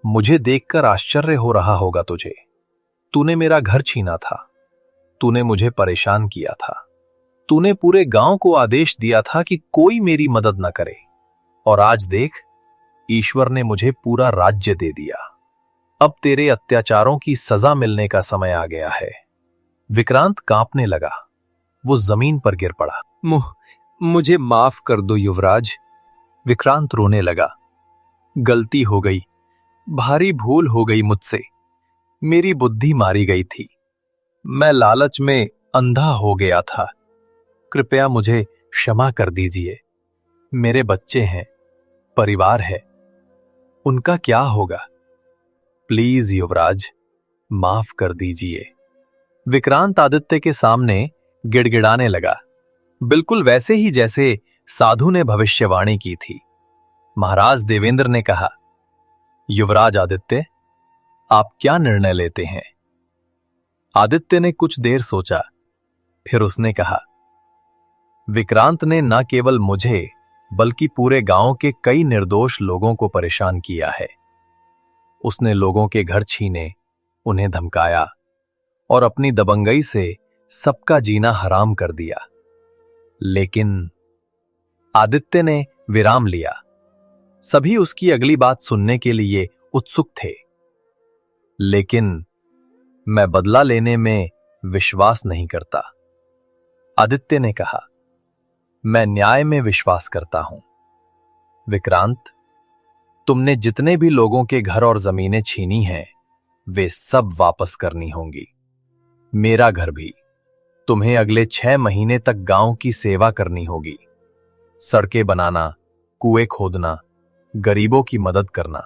मुझे देखकर आश्चर्य हो रहा होगा तुझे। तूने मेरा घर छीना था, तूने मुझे परेशान किया था, तूने पूरे गांव को आदेश दिया था कि कोई मेरी मदद न करे, और आज देख, ईश्वर ने मुझे पूरा राज्य दे दिया। अब तेरे अत्याचारों की सजा मिलने का समय आ गया है। विक्रांत कांपने लगा। वो जमीन पर गिर पड़ा। मुझे माफ कर दो युवराज। विक्रांत रोने लगा। गलती हो गई, भारी भूल हो गई मुझसे। मेरी बुद्धि मारी गई थी। मैं लालच में अंधा हो गया था। कृपया मुझे क्षमा कर दीजिए। मेरे बच्चे हैं, परिवार है, उनका क्या होगा? प्लीज युवराज, माफ कर दीजिए। विक्रांत आदित्य के सामने गिड़गिड़ाने लगा, बिल्कुल वैसे ही जैसे साधु ने भविष्यवाणी की थी। महाराज देवेंद्र ने कहा, युवराज आदित्य, आप क्या निर्णय लेते हैं? आदित्य ने कुछ देर सोचा, फिर उसने कहा, विक्रांत ने न केवल मुझे बल्कि पूरे गांव के कई निर्दोष लोगों को परेशान किया है। उसने लोगों के घर छीने, उन्हें धमकाया और अपनी दबंगई से सबका जीना हराम कर दिया। लेकिन आदित्य ने विराम लिया। सभी उसकी अगली बात सुनने के लिए उत्सुक थे। लेकिन मैं बदला लेने में विश्वास नहीं करता। आदित्य ने कहा, मैं न्याय में विश्वास करता हूं। विक्रांत, तुमने जितने भी लोगों के घर और जमीनें छीनी हैं, वे सब वापस करनी होंगी। मेरा घर भी। तुम्हें अगले 6 महीने तक गांव की सेवा करनी होगी। सड़कें बनाना, कुएं खोदना, गरीबों की मदद करना,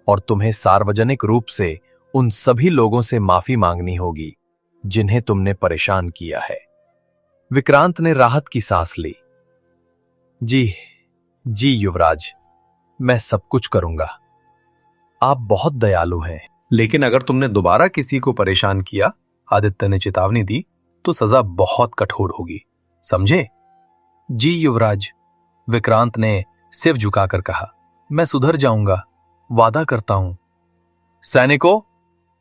और तुम्हें सार्वजनिक रूप से उन सभी लोगों से माफी मांगनी होगी जिन्हें तुमने परेशान किया है। विक्रांत ने राहत की सांस ली। जी युवराज, मैं सब कुछ करूंगा। आप बहुत दयालु हैं। लेकिन अगर तुमने दोबारा किसी को परेशान किया, आदित्य ने चेतावनी दी, तो सजा बहुत कठोर होगी, समझे? जी युवराज, विक्रांत ने सिर झुकाकर कहा, मैं सुधर जाऊंगा, वादा करता हूं। सैनिकों,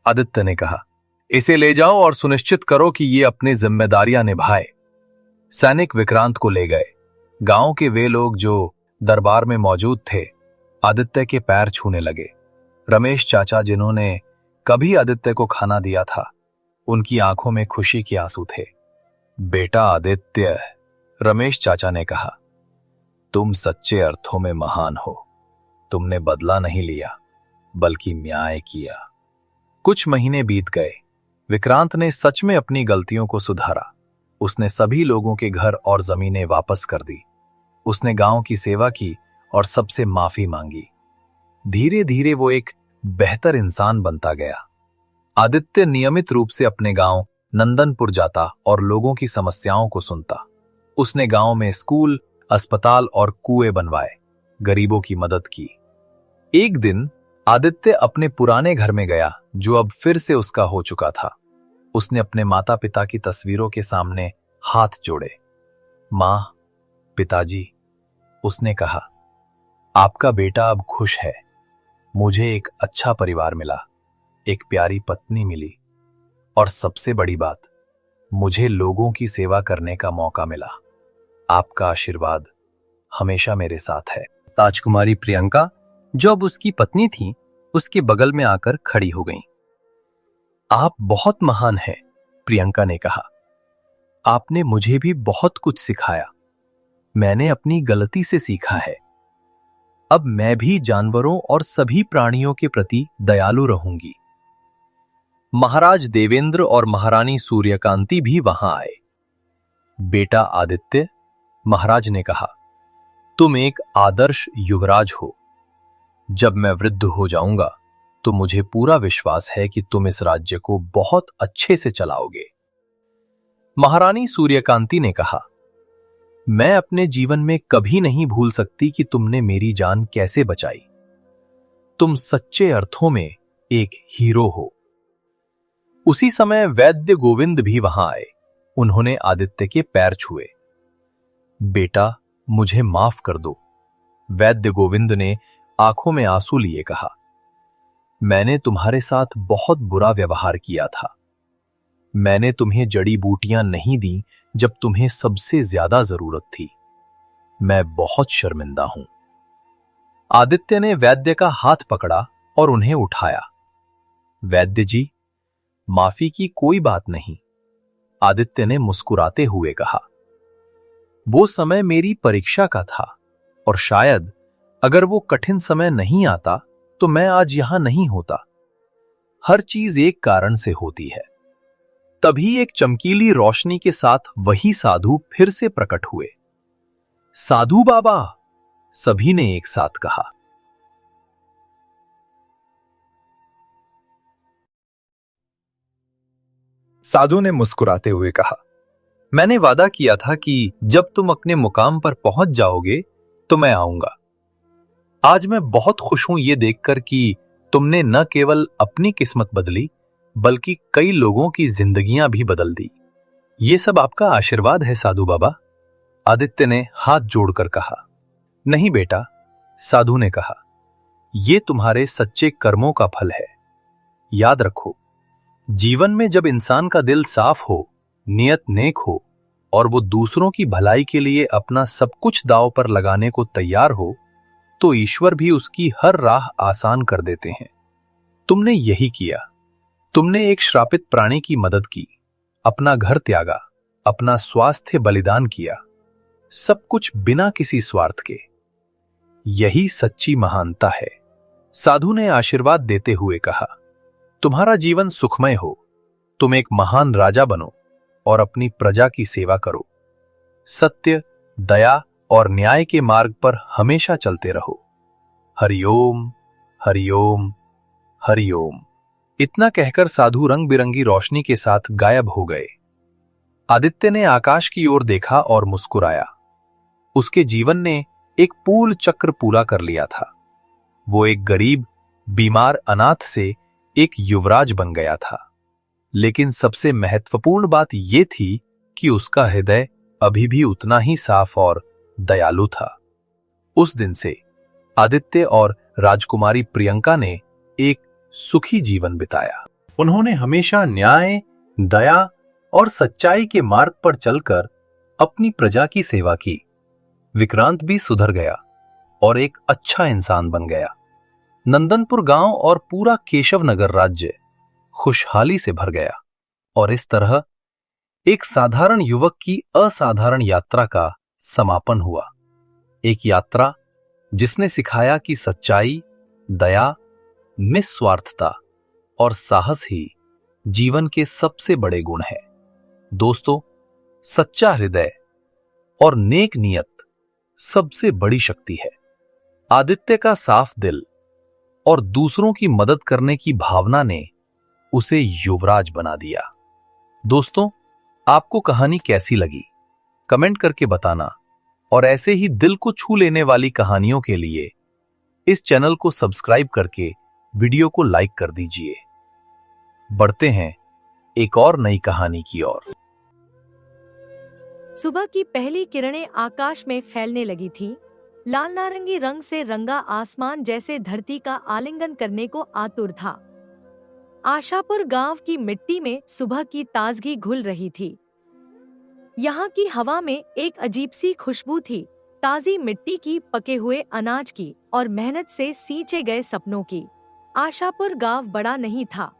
आदित्य ने कहा, इसे ले जाओ और सुनिश्चित करो कि ये अपनी जिम्मेदारियां निभाए। सैनिक विक्रांत को ले गए। गांव के वे लोग जो दरबार में मौजूद थे, आदित्य के पैर छूने लगे। रमेश चाचा, जिन्होंने कभी आदित्य को खाना दिया था, उनकी आंखों में खुशी के आंसू थे। बेटा आदित्य, रमेश चाचा ने कहा, तुम सच्चे अर्थों में महान हो। तुमने बदला नहीं लिया, बल्कि न्याय किया। कुछ महीने बीत गए। विक्रांत ने सच में अपनी गलतियों को सुधारा। उसने सभी लोगों के घर और जमीनें वापस कर दी। उसने गांव की सेवा की और सबसे माफी मांगी। धीरे धीरे वो एक बेहतर इंसान बनता गया। आदित्य नियमित रूप से अपने गांव नंदनपुर जाता और लोगों की समस्याओं को सुनता। उसने गांव में स्कूल, अस्पताल और कुएं बनवाए, गरीबों की मदद की। एक दिन आदित्य अपने पुराने घर में गया, जो अब फिर से उसका हो चुका था। उसने अपने माता पिता की तस्वीरों के सामने हाथ जोड़े। मां, पिताजी, उसने कहा, आपका बेटा अब खुश है। मुझे एक अच्छा परिवार मिला, एक प्यारी पत्नी मिली और सबसे बड़ी बात, मुझे लोगों की सेवा करने का मौका मिला। आपका आशीर्वाद हमेशा मेरे साथ है। राजकुमारी प्रियंका, जो अब उसकी पत्नी थी, उसके बगल में आकर खड़ी हो गईं। आप बहुत महान हैं, प्रियंका ने कहा। आपने मुझे भी बहुत कुछ सिखाया। मैंने अपनी गलती से सीखा है। अब मैं भी जानवरों और सभी प्राणियों के प्रति दयालु रहूंगी। महाराज देवेंद्र और महारानी सूर्यकांति भी वहां आए। बेटा आदित्य, महाराज ने कहा, तुम एक आदर्श युवराज हो। जब मैं वृद्ध हो जाऊंगा तो मुझे पूरा विश्वास है कि तुम इस राज्य को बहुत अच्छे से चलाओगे। महारानी सूर्यकांति ने कहा, मैं अपने जीवन में कभी नहीं भूल सकती कि तुमने मेरी जान कैसे बचाई। तुम सच्चे अर्थों में एक हीरो हो। उसी समय वैद्य गोविंद भी वहां आए। उन्होंने आदित्य के पैर छुए। बेटा, मुझे माफ कर दो, वैद्य गोविंद ने आंखों में आंसू लिए कहा। मैंने तुम्हारे साथ बहुत बुरा व्यवहार किया था। मैंने तुम्हें जड़ी बूटियां नहीं दी जब तुम्हें सबसे ज्यादा जरूरत थी। मैं बहुत शर्मिंदा हूं। आदित्य ने वैद्य का हाथ पकड़ा और उन्हें उठाया। वैद्य जी, माफी की कोई बात नहीं, आदित्य ने मुस्कुराते हुए कहा। वो समय मेरी परीक्षा का था और शायद अगर वो कठिन समय नहीं आता तो मैं आज यहां नहीं होता। हर चीज एक कारण से होती है। तभी एक चमकीली रोशनी के साथ वही साधु फिर से प्रकट हुए। साधु बाबा, सभी ने एक साथ कहा। साधु ने मुस्कुराते हुए कहा, मैंने वादा किया था कि जब तुम अपने मुकाम पर पहुंच जाओगे तो मैं आऊंगा। आज मैं बहुत खुश हूं ये देखकर कि तुमने न केवल अपनी किस्मत बदली बल्कि कई लोगों की जिंदगियां भी बदल दी। ये सब आपका आशीर्वाद है साधु बाबा, आदित्य ने हाथ जोड़कर कहा। नहीं बेटा, साधु ने कहा, ये तुम्हारे सच्चे कर्मों का फल है। याद रखो, जीवन में जब इंसान का दिल साफ हो, नियत नेक हो और वो दूसरों की भलाई के लिए अपना सब कुछ दांव पर लगाने को तैयार हो, तो ईश्वर भी उसकी हर राह आसान कर देते हैं। तुमने यही किया। तुमने एक श्रापित प्राणी की मदद की, अपना घर त्यागा, अपना स्वास्थ्य बलिदान किया, सब कुछ बिना किसी स्वार्थ के। यही सच्ची महानता है। साधु ने आशीर्वाद देते हुए कहा, तुम्हारा जीवन सुखमय हो, तुम एक महान राजा बनो और अपनी प्रजा की सेवा करो। सत्य, दया और न्याय के मार्ग पर हमेशा चलते रहो। हरिओम, हरिओम, हरिओम। इतना कहकर साधु रंग बिरंगी रोशनी के साथ गायब हो गए। आदित्य ने आकाश की ओर देखा और मुस्कुराया। उसके जीवन ने एक पूर्ण चक्र पूरा कर लिया था। वो एक गरीब, बीमार अनाथ से एक युवराज बन गया था। लेकिन सबसे महत्वपूर्ण बात यह थी कि उसका हृदय अभी भी उतना ही साफ और दयालु था। उस दिन से आदित्य और राजकुमारी प्रियंका ने एक सुखी जीवन बिताया। उन्होंने हमेशा न्याय, दया और सच्चाई के मार्ग पर चलकर अपनी प्रजा की सेवा की। विक्रांत भी सुधर गया और एक अच्छा इंसान बन गया। नंदनपुर गांव और पूरा केशवनगर राज्य खुशहाली से भर गया और इस तरह एक साधारण युवक की असाधारण यात्रा का समापन हुआ। एक यात्रा जिसने सिखाया कि सच्चाई, दया, निस्वार्थता और साहस ही जीवन के सबसे बड़े गुण हैं। दोस्तों, सच्चा हृदय और नेक नियत सबसे बड़ी शक्ति है। आदित्य का साफ दिल और दूसरों की मदद करने की भावना ने उसे युवराज बना दिया। दोस्तों, आपको कहानी कैसी लगी? कमेंट करके बताना और ऐसे ही दिल को छू लेने वाली कहानियों के लिए इस चैनल को सब्सक्राइब करके वीडियो को लाइक कर दीजिए। बढ़ते हैं एक और नई कहानी की ओर। सुबह की पहली किरणें आकाश में फैलने लगी थी लाल नारंगी रंग से रंगा आसमान जैसे धरती का आलिंगन करने को आतुर था। आशापुर गांव की मिट्टी में सुबह की ताजगी घुल रही थी। यहाँ की हवा में एक अजीब सी खुशबू थी, ताजी मिट्टी की, पके हुए अनाज की और मेहनत से सींचे गए सपनों की। आशापुर गांव बड़ा नहीं था।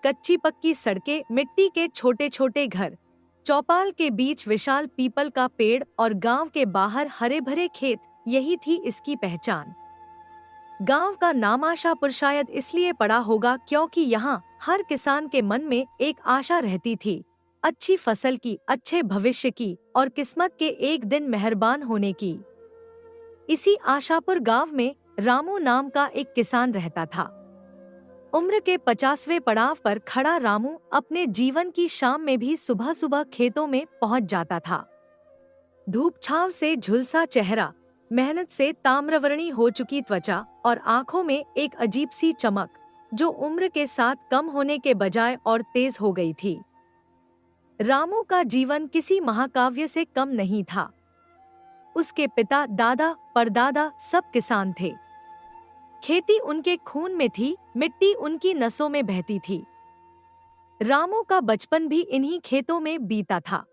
कच्ची पक्की सड़कें, मिट्टी के छोटे छोटे घर, चौपाल के बीच विशाल पीपल का पेड़ और गांव के बाहर हरे भरे खेत, यही थी इसकी पहचान। गांव का नाम आशापुर शायद इसलिए पड़ा होगा क्योंकि यहाँ हर किसान के मन में एक आशा रहती थी, अच्छी फसल की, अच्छे भविष्य की और किस्मत के एक दिन मेहरबान होने की। इसी आशापुर गांव में रामू नाम का एक किसान रहता था। उम्र के 50वें पड़ाव पर खड़ा रामू अपने जीवन की शाम में भी सुबह सुबह खेतों में पहुंच जाता था। धूप छांव से झुलसा चेहरा, मेहनत से ताम्रवर्णी हो चुकी त्वचा और आंखों में एक अजीब सी चमक जो उम्र के साथ कम होने के बजाय और तेज हो गई थी। रामू का जीवन किसी महाकाव्य से कम नहीं था। उसके पिता, दादा, परदादा सब किसान थे। खेती उनके खून में थी, मिट्टी उनकी नसों में बहती थी। रामू का बचपन भी इन्हीं खेतों में बीता था।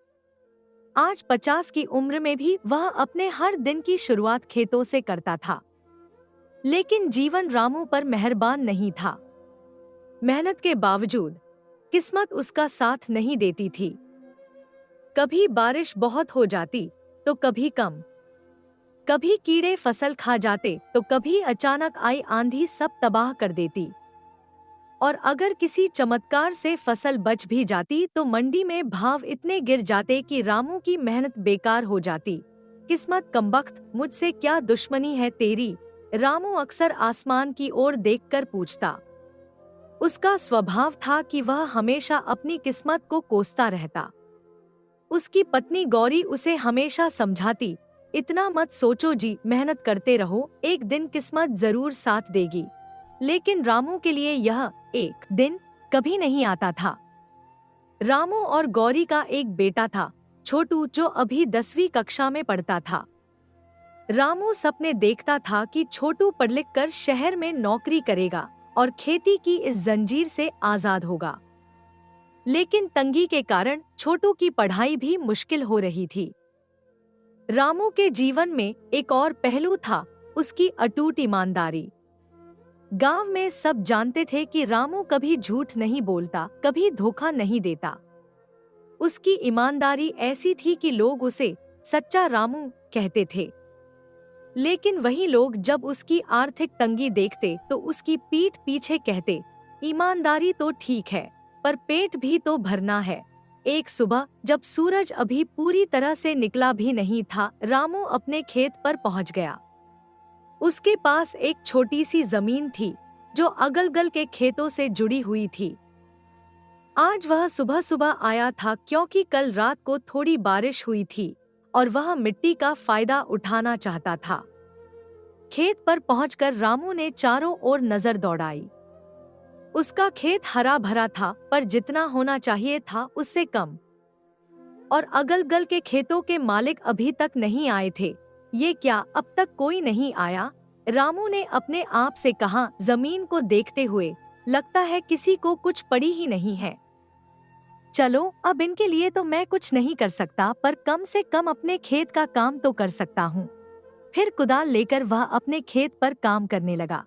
आज 50 की उम्र में भी वह अपने हर दिन की शुरुआत खेतों से करता था। लेकिन जीवन रामू पर मेहरबान नहीं था। मेहनत के बावजूद किस्मत उसका साथ नहीं देती थी। कभी बारिश बहुत हो जाती तो कभी कम, कभी कीड़े फसल खा जाते तो कभी अचानक आई आंधी सब तबाह कर देती। और अगर किसी चमत्कार से फसल बच भी जाती तो मंडी में भाव इतने गिर जाते कि रामू की मेहनत बेकार हो जाती। किस्मत कमबख्त, मुझसे क्या दुश्मनी है तेरी? रामू अक्सर आसमान की ओर देखकर पूछता। उसका स्वभाव था कि वह हमेशा अपनी किस्मत को कोसता रहता। उसकी पत्नी गौरी उसे हमेशा समझाती, इतना मत सोचो जी, मेहनत करते रहो, एक दिन किस्मत जरूर साथ देगी। लेकिन रामू के लिए यह एक दिन कभी नहीं आता था। रामू और गौरी का एक बेटा था, छोटू, जो अभी 10वीं कक्षा में पढ़ता था। रामू सपने देखता था कि छोटू पढ़ लिख कर शहर में नौकरी करेगा और खेती की इस जंजीर से आजाद होगा। लेकिन तंगी के कारण छोटू की पढ़ाई भी मुश्किल हो रही थी। रामू के जीवन में एक और पहलू था, उसकी अटूट ईमानदारी। गांव में सब जानते थे कि रामू कभी झूठ नहीं बोलता, कभी धोखा नहीं देता। उसकी ईमानदारी ऐसी थी कि लोग उसे सच्चा रामू कहते थे। लेकिन वही लोग जब उसकी आर्थिक तंगी देखते तो उसकी पीठ पीछे कहते, ईमानदारी तो ठीक है पर पेट भी तो भरना है। एक सुबह जब सूरज अभी पूरी तरह से निकला भी नहीं था, रामू अपने खेत पर पहुंच गया। उसके पास एक छोटी सी जमीन थी जो अगल-बगल के खेतों से जुड़ी हुई थी। आज वह सुबह सुबह आया था क्योंकि कल रात को थोड़ी बारिश हुई थी और वह मिट्टी का फायदा उठाना चाहता था। खेत पर पहुंचकर रामू ने चारों ओर नजर दौड़ाई। उसका खेत हरा भरा था पर जितना होना चाहिए था उससे कम। और अगल-बगल के खेतों के मालिक अभी तक नहीं आए थे। ये क्या, अब तक कोई नहीं आया? रामू ने अपने आप से कहा, जमीन को देखते हुए, लगता है किसी को कुछ पड़ी ही नहीं है। चलो, अब इनके लिए तो मैं कुछ नहीं कर सकता, पर कम से कम अपने खेत का काम तो कर सकता हूँ। फिर कुदाल लेकर वह अपने खेत पर काम करने लगा।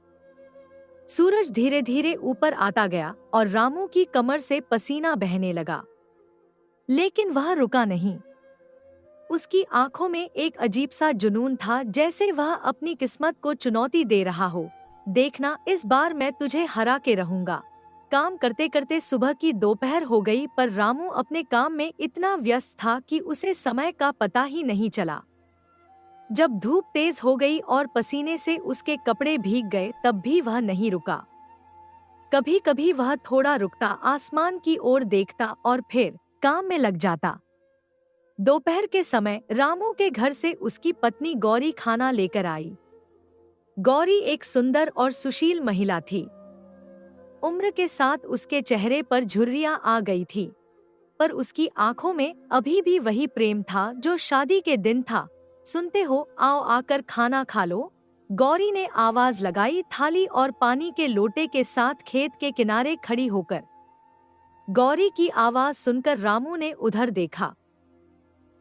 सूरज धीरे धीरे ऊपर आता गया और रामू की कमर से पसीना बहने लगा। लेकिन वह रुका नहीं। उसकी आंखों में एक अजीब सा जुनून था, जैसे वह अपनी किस्मत को चुनौती दे रहा हो। देखना, इस बार मैं तुझे हरा के रहूंगा। काम करते करते सुबह की दोपहर हो गई, पर रामू अपने काम में इतना व्यस्त था कि उसे समय का पता ही नहीं चला। जब धूप तेज हो गई और पसीने से उसके कपड़े भीग गए, तब भी वह नहीं रुका। कभी कभी वह थोड़ा रुकता, आसमान की ओर देखता और फिर काम में लग जाता। दोपहर के समय रामू के घर से उसकी पत्नी गौरी खाना लेकर आई। गौरी एक सुंदर और सुशील महिला थी। उम्र के साथ उसके चेहरे पर झुर्रियां आ गई थी, पर उसकी आंखों में अभी भी वही प्रेम था जो शादी के दिन था। सुनते हो, आओ आकर खाना खा लो। गौरी ने आवाज लगाई, थाली और पानी के लोटे के साथ खेत के किनारे खड़ी होकर। गौरी की आवाज सुनकर रामू ने उधर देखा।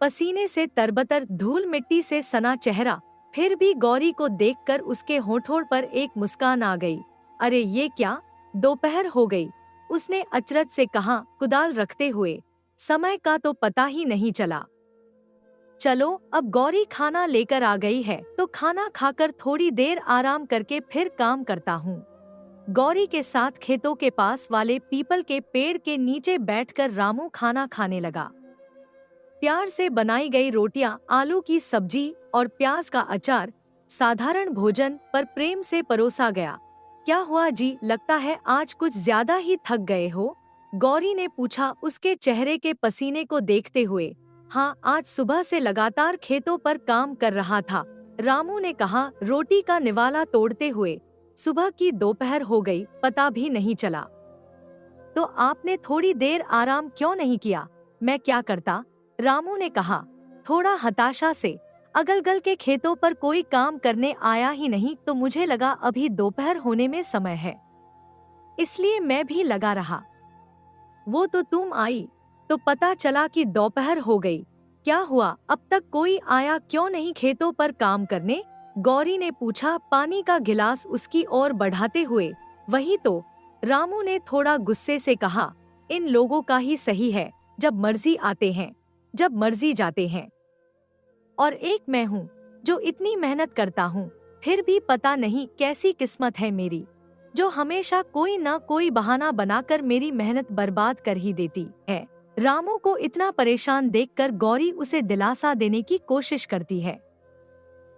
पसीने से तरबतर, धूल मिट्टी से सना चेहरा, फिर भी गौरी को देखकर उसके होठों पर एक मुस्कान आ गई। अरे ये क्या, दोपहर हो गई, उसने अचरज से कहा, कुदाल रखते हुए। समय का तो पता ही नहीं चला। चलो, अब गौरी खाना लेकर आ गई है तो खाना खाकर थोड़ी देर आराम करके फिर काम करता हूँ। गौरी के साथ खेतों के पास वाले पीपल के पेड़ के नीचे बैठकर रामू खाना खाने लगा। प्यार से बनाई गई रोटियां, आलू की सब्जी और प्याज का अचार, साधारण भोजन पर प्रेम से परोसा गया। क्या हुआ जी, लगता है आज कुछ ज्यादा ही थक गए हो? गौरी ने पूछा उसके चेहरे के पसीने को देखते हुए। हाँ, आज सुबह से लगातार खेतों पर काम कर रहा था, रामू ने कहा रोटी का निवाला तोड़ते हुए। सुबह की दोपहर हो गई, पता भी नहीं चला। तो आपने थोड़ी देर आराम क्यों नहीं किया? मैं क्या करता, रामू ने कहा थोड़ा हताशा से। अगल-गल के खेतों पर कोई काम करने आया ही नहीं तो मुझे लगा अभी दोपहर होने में समय है, इसलिए मैं भी लगा रहा। वो तो तुम आई तो पता चला कि दोपहर हो गई। क्या हुआ, अब तक कोई आया क्यों नहीं खेतों पर काम करने? गौरी ने पूछा, पानी का गिलास उसकी ओर बढ़ाते हुए। वही तो, रामू ने थोड़ा गुस्से से कहा, इन लोगों का ही सही है, जब मर्जी आते हैं, जब मर्जी जाते हैं। और एक मैं हूँ जो इतनी मेहनत करता हूँ, फिर भी पता नहीं कैसी किस्मत है मेरी, जो हमेशा कोई न कोई बहाना बनाकर मेरी मेहनत बर्बाद कर ही देती है। रामू को इतना परेशान देखकर गौरी उसे दिलासा देने की कोशिश करती है।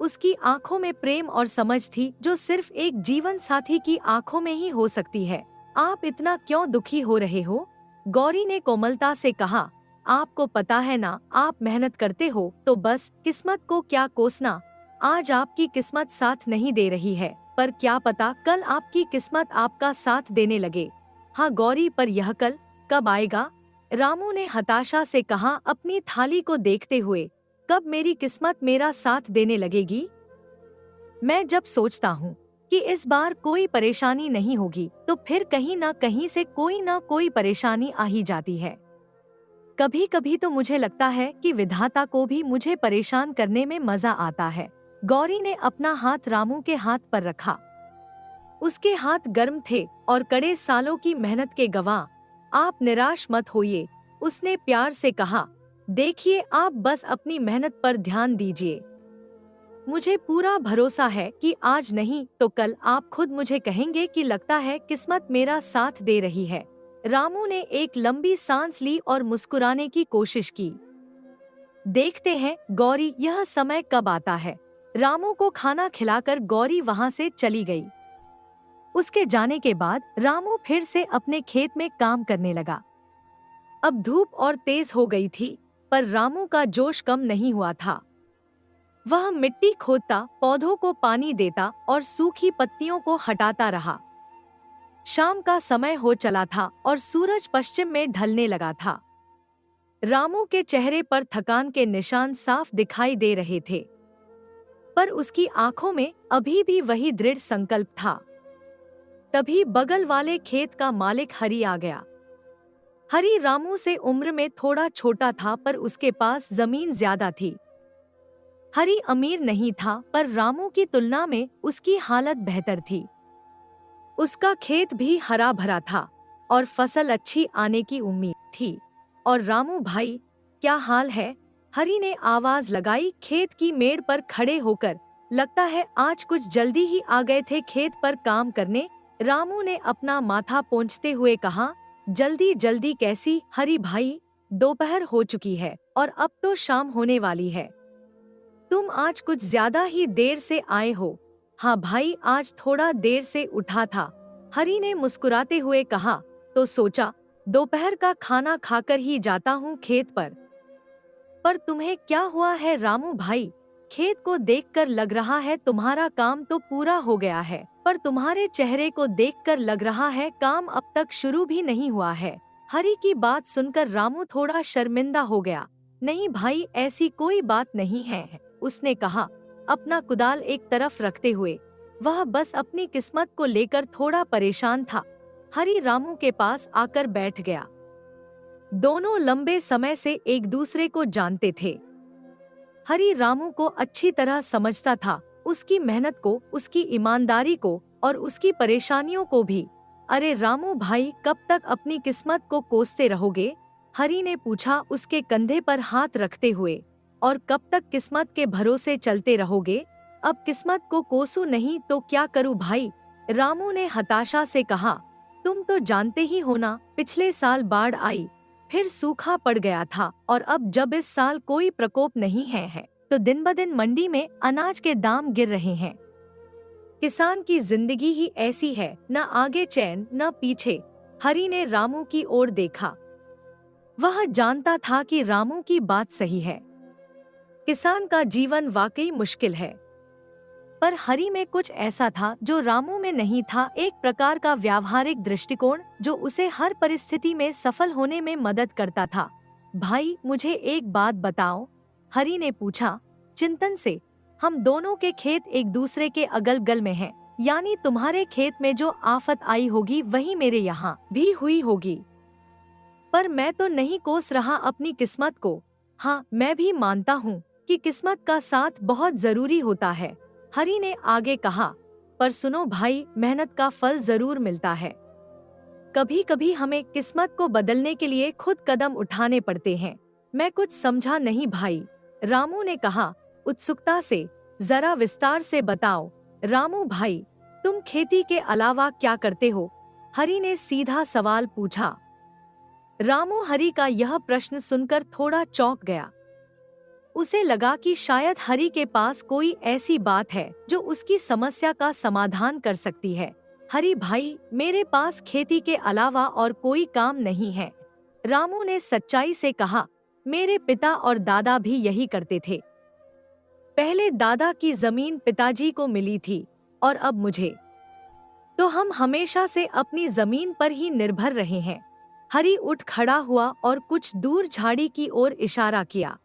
उसकी आंखों में प्रेम और समझ थी जो सिर्फ एक जीवन साथी की आंखों में ही हो सकती है। आप इतना क्यों दुखी हो रहे हो? गौरी ने कोमलता से कहा, आपको पता है ना, आप मेहनत करते हो तो बस, किस्मत को क्या कोसना। आज आपकी किस्मत साथ नहीं दे रही है, पर क्या पता कल आपकी किस्मत आपका साथ देने लगे। हाँ गौरी, पर यह कल कब आएगा? रामू ने हताशा से कहा अपनी थाली को देखते हुए। कब मेरी किस्मत मेरा साथ देने लगेगी? मैं जब सोचता हूँ कि इस बार कोई परेशानी नहीं होगी तो फिर कहीं ना कहीं से कोई ना कोई परेशानी आ ही जाती है। कभी कभी तो मुझे लगता है कि विधाता को भी मुझे परेशान करने में मजा आता है। गौरी ने अपना हाथ रामू के हाथ पर रखा। उसके हाथ गर्म थे और कड़े सालों की मेहनत के गवाह। आप निराश मत होइए, उसने प्यार से कहा। देखिए, आप बस अपनी मेहनत पर ध्यान दीजिए। मुझे पूरा भरोसा है कि आज नहीं तो कल आप खुद मुझे कहेंगे कि लगता है किस्मत मेरा साथ दे रही है। रामू ने एक लंबी सांस ली और मुस्कुराने की कोशिश की। देखते हैं गौरी, यह समय कब आता है। रामू को खाना खिलाकर गौरी वहां से चली गई। उसके जाने के बाद रामू फिर से अपने खेत में काम करने लगा। अब धूप और तेज हो गई थी, पर रामू का जोश कम नहीं हुआ था। वह मिट्टी खोदता, पौधों को पानी देता और सूखी पत्तियों को हटाता रहा। शाम का समय हो चला था और सूरज पश्चिम में ढलने लगा था। रामू के चेहरे पर थकान के निशान साफ दिखाई दे रहे थे, पर उसकी आंखों में अभी भी वही दृढ़ संकल्प था। तभी बगल वाले खेत का मालिक हरी आ गया। हरी रामू से उम्र में थोड़ा छोटा था, पर उसके पास जमीन ज्यादा थी। हरी अमीर नहीं था, पर रामू की तुलना में उसकी हालत बेहतर थी। उसका खेत भी हरा भरा था और फसल अच्छी आने की उम्मीद थी। और रामू भाई, क्या हाल है? हरी ने आवाज लगाई खेत की मेड़ पर खड़े होकर। लगता है आज कुछ जल्दी ही आ गए थे खेत पर काम करने। रामू ने अपना माथा पोंछते हुए कहा। जल्दी जल्दी कैसी हरी भाई, दोपहर हो चुकी है और अब तो शाम होने वाली है। तुम आज कुछ ज्यादा ही देर से आए हो। हाँ भाई, आज थोड़ा देर से उठा था, हरी ने मुस्कुराते हुए कहा। तो सोचा दोपहर का खाना खाकर ही जाता हूँ खेत पर। पर तुम्हें क्या हुआ है रामू भाई? खेत को देखकर लग रहा है तुम्हारा काम तो पूरा हो गया है, पर तुम्हारे चेहरे को देखकर लग रहा है काम अब तक शुरू भी नहीं हुआ है। हरी की बात सुनकर रामू थोड़ा शर्मिंदा हो गया। नहीं भाई, ऐसी कोई बात नहीं है। उसने कहा, अपना कुदाल एक तरफ रखते हुए। वह बस अपनी किस्मत को लेकर थोड़ा परेशान था। हरी रामू के पास आकर बैठ गया। दोनों लंबे समय से एक दूसरे को जानते थे। हरी रामू को अच्छी तरह समझता था, उसकी मेहनत को, उसकी ईमानदारी को और उसकी परेशानियों को भी। अरे रामू भाई, कब तक अपनी किस्मत को कोसते रहोगे? हरी ने पूछा उसके कंधे पर हाथ रखते हुए। और कब तक किस्मत के भरोसे चलते रहोगे? अब किस्मत को कोसू नहीं तो क्या करूं भाई? रामू ने हताशा से कहा, तुम तो जानते ही हो ना, पिछले साल बाढ़ आई, फिर सूखा पड़ गया था, और अब जब इस साल कोई प्रकोप नहीं है तो दिन ब दिन मंडी में अनाज के दाम गिर रहे हैं। किसान की जिंदगी ही ऐसी है, न आगे चैन न पीछे। हरी ने रामू की ओर देखा। वह जानता था कि रामू की बात सही है। किसान का जीवन वाकई मुश्किल है। पर हरी में कुछ ऐसा था जो रामू में नहीं था, एक प्रकार का व्यावहारिक दृष्टिकोण जो उसे हर परिस्थिति में सफल होने में मदद करता था। भाई, मुझे एक बात बताओ, हरी ने पूछा चिंतन से। हम दोनों के खेत एक दूसरे के अगल बगल में हैं, यानी तुम्हारे खेत में जो आफत आई होगी वही मेरे यहाँ भी हुई होगी। पर मैं तो नहीं कोस रहा अपनी किस्मत को। हाँ, मैं भी मानता हूँ कि किस्मत का साथ बहुत जरूरी होता है, हरी ने आगे कहा। पर सुनो भाई, मेहनत का फल जरूर मिलता है। कभी कभी हमें किस्मत को बदलने के लिए खुद कदम उठाने पड़ते हैं। मैं कुछ समझा नहीं भाई, रामू ने कहा उत्सुकता से। जरा विस्तार से बताओ रामू भाई, तुम खेती के अलावा क्या करते हो? हरी ने सीधा सवाल पूछा। रामू हरी का यह प्रश्न सुनकर थोड़ा चौंक गया। उसे लगा कि शायद हरी के पास कोई ऐसी बात है जो उसकी समस्या का समाधान कर सकती है। हरी भाई, मेरे पास खेती के अलावा और कोई काम नहीं है, रामू ने सच्चाई से कहा। मेरे पिता और दादा भी यही करते थे। पहले दादा की जमीन पिताजी को मिली थी और अब मुझे, तो हम हमेशा से अपनी जमीन पर ही निर्भर रहे हैं। हरी उठ खड़ा हुआ और कुछ दूर झाड़ी की ओर इशारा किया।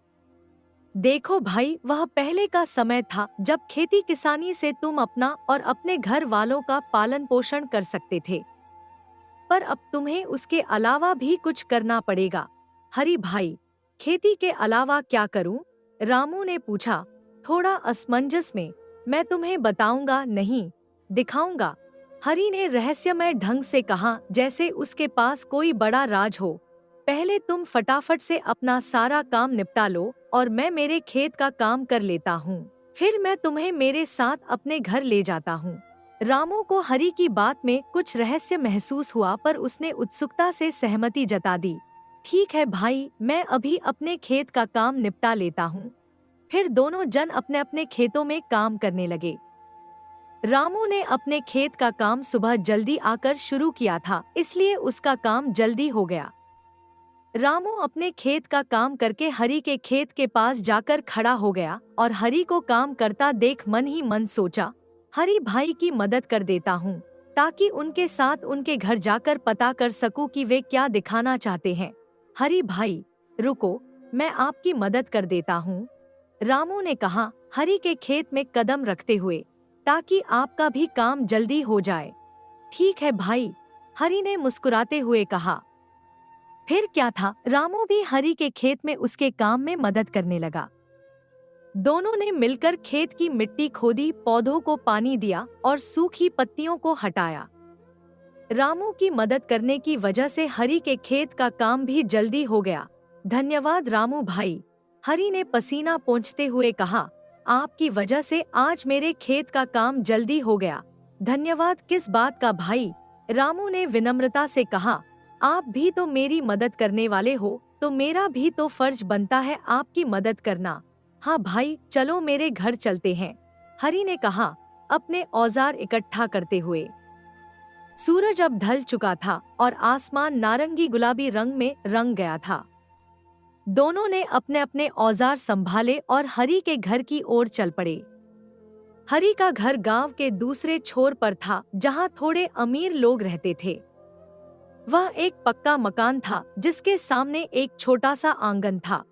देखो भाई, वह पहले का समय था जब खेती किसानी से तुम अपना और अपने घर वालों का पालन पोषण कर सकते थे, पर अब तुम्हें उसके अलावा भी कुछ करना पड़ेगा। हरी भाई, खेती के अलावा क्या करूं? रामू ने पूछा थोड़ा असमंजस में। मैं तुम्हें बताऊंगा नहीं, दिखाऊंगा, हरी ने रहस्यमय ढंग से कहा, जैसे उसके पास कोई बड़ा राज हो। पहले तुम फटाफट से अपना सारा काम निपटा लो और मैं मेरे खेत का काम कर लेता हूँ। फिर मैं तुम्हें मेरे साथ अपने घर ले जाता हूँ। रामू को हरी की बात में कुछ रहस्य महसूस हुआ, पर उसने उत्सुकता से सहमति जता दी। ठीक है भाई, मैं अभी अपने खेत का काम निपटा लेता हूँ। फिर दोनों जन अपने अपने खेतों में काम करने लगे। रामू ने अपने खेत का काम सुबह जल्दी आकर शुरू किया था, इसलिए उसका काम जल्दी हो गया। रामू अपने खेत का काम करके हरी के खेत के पास जाकर खड़ा हो गया और हरी को काम करता देख मन ही मन सोचा, हरी भाई की मदद कर देता हूँ ताकि उनके साथ उनके घर जाकर पता कर सकूं कि वे क्या दिखाना चाहते हैं। हरी भाई रुको, मैं आपकी मदद कर देता हूँ, रामू ने कहा हरी के खेत में कदम रखते हुए, ताकि आपका भी काम जल्दी हो जाए। ठीक है भाई, हरी ने मुस्कुराते हुए कहा। फिर क्या था, रामू भी हरी के खेत में उसके काम में मदद करने लगा। दोनों ने मिलकर खेत की मिट्टी खोदी, पौधों को पानी दिया और सूखी पत्तियों को हटाया। रामू की मदद करने की वजह से हरी के खेत का काम भी जल्दी हो गया। धन्यवाद रामू भाई, हरी ने पसीना पोंछते हुए कहा। आपकी वजह से आज मेरे खेत का काम जल्दी हो गया। धन्यवाद किस बात का भाई, रामू ने विनम्रता से कहा। आप भी तो मेरी मदद करने वाले हो, तो मेरा भी तो फर्ज बनता है आपकी मदद करना। हाँ भाई, चलो मेरे घर चलते हैं, हरी ने कहा अपने औजार इकट्ठा करते हुए। सूरज अब ढल चुका था और आसमान नारंगी गुलाबी रंग में रंग गया था। दोनों ने अपने अपने औजार संभाले और हरी के घर की ओर चल पड़े। हरी का घर गांव के दूसरे छोर पर था, जहां थोड़े अमीर लोग रहते थे। वह एक पक्का मकान था जिसके सामने एक छोटा सा आंगन था।